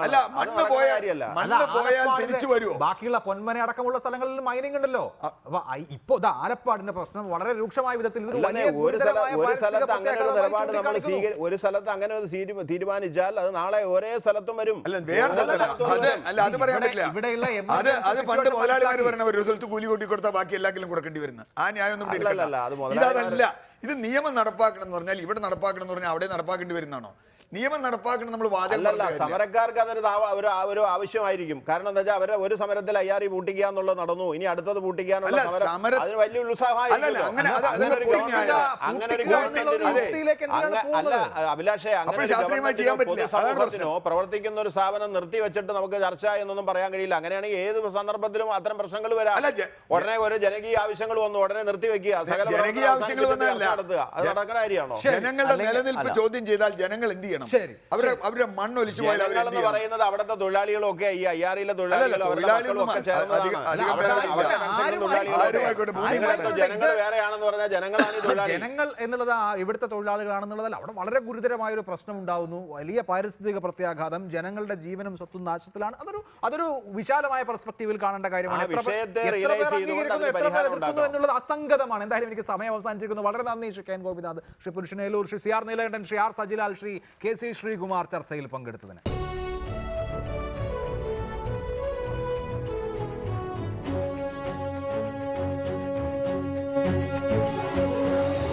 അല്ല, മണ്ണ് പോയാൽ തിരിച്ചു വരുമോ? ബാക്കിയുള്ള പൊന്മന അടക്കമുള്ള സ്ഥലങ്ങളിൽ മൈനിങ് ഉണ്ടല്ലോ. ഇപ്പൊ ആലപ്പാടിന്റെ പ്രശ്നം വളരെ രൂക്ഷമായ വിധത്തിൽ ഒരു സ്ഥലത്ത് അങ്ങനെ ഒരു നിലപാട് നമ്മൾ ഒരു സ്ഥലത്ത് അങ്ങനെ തീരുമാനിച്ചാൽ അത് നാളെ ഒരേ സ്ഥലത്തും വരും. അല്ല, അത് പറയാൻ പറ്റില്ല. അത് പണ്ട് മുതലാളിമാർ പറഞ്ഞ ഒരു സ്ഥലത്ത് കൂലി കൂട്ടി കൊടുത്താൽ ബാക്കി എല്ലാത്തിലും കൊടുക്കേണ്ടി വരുന്നത്. ആ ന്യായം ഒന്നും ഇതല്ല. ഇത് നിയമം നടപ്പാക്കണം എന്ന് പറഞ്ഞാൽ ഇവിടെ നടപ്പാക്കണം എന്ന് പറഞ്ഞാൽ അവിടെ നടപ്പാക്കേണ്ടി വരുന്നതാണോ? നിയമം നടപ്പാക്കണം നമ്മൾ വാചകമല്ല. സമരക്കാർക്ക് അതൊരു ആവശ്യമായിരിക്കും. കാരണം എന്താ വെച്ചാൽ അവരെ ഒരു സമരത്തിൽ IR പൂട്ടിക്കുക എന്നുള്ളത് നടന്നു, ഇനി അടുത്തത് പൂട്ടിക്കാനുള്ള അതിന് വലിയ ഉത്സാഹമായിരിക്കും. അല്ല അഭിലാഷേ, പൊതുസമൂഹത്തിനോ പ്രവർത്തിക്കുന്ന ഒരു സ്ഥാപനം നിർത്തിവെച്ചിട്ട് നമുക്ക് ചർച്ച എന്നൊന്നും പറയാൻ കഴിയില്ല. അങ്ങനെയാണെങ്കിൽ ഏത് സന്ദർഭത്തിലും അത്തരം പ്രശ്നങ്ങൾ വരാം. ഉടനെ ഒരു ജനകീയ ആവശ്യങ്ങൾ വന്നു, ഉടനെ നിർത്തിവെക്കുക, ജനകീയ ആവശ്യങ്ങൾ നടത്തുക. അത് നടക്കുന്ന കാര്യമാണോ? ജനങ്ങളുടെ നിലനിൽപ്പ് ചോദ്യം ചെയ്താൽ ജനങ്ങൾ എന്ത് ചെയ്യണം? അവരുടെ മണ്ണൊലിച്ചു പോയാൽ പറയുന്നത് അവിടുത്തെ തൊഴിലാളികളൊക്കെ ഈ IR-ലെ ജനങ്ങൾ വേറെയാണെന്ന് പറഞ്ഞാൽ ജനങ്ങൾ എന്നുള്ളത് ഇവിടുത്തെ തൊഴിലാളികളാണെന്നുള്ളതല്ല. അവിടെ വളരെ ഗുരുതരമായ ഒരു പ്രശ്നം ഉണ്ടാവുന്നു. വലിയ പാരിസ്ഥിതിക പ്രത്യാഘാതം, ജനങ്ങളുടെ ജീവനും സ്വത്തും നാശത്തിലാണ്. അതൊരു വിശാലമായ പെർസ്പെക്റ്റീവിൽ കാണേണ്ട കാര്യമാണ്. എന്നുള്ളത് അസംഗതമാണ്. എന്തായാലും എനിക്ക് സമയം അവസാനിച്ചിരിക്കുന്നു. വളരെ നന്ദി Shri KN Gopinath, Shri പുരുഷനേലൂർ, Shri CR Neelakantan, Shri R Sajilal, Shri KC Sreekumar ചർച്ചയിൽ പങ്കെടുത്തതിന്.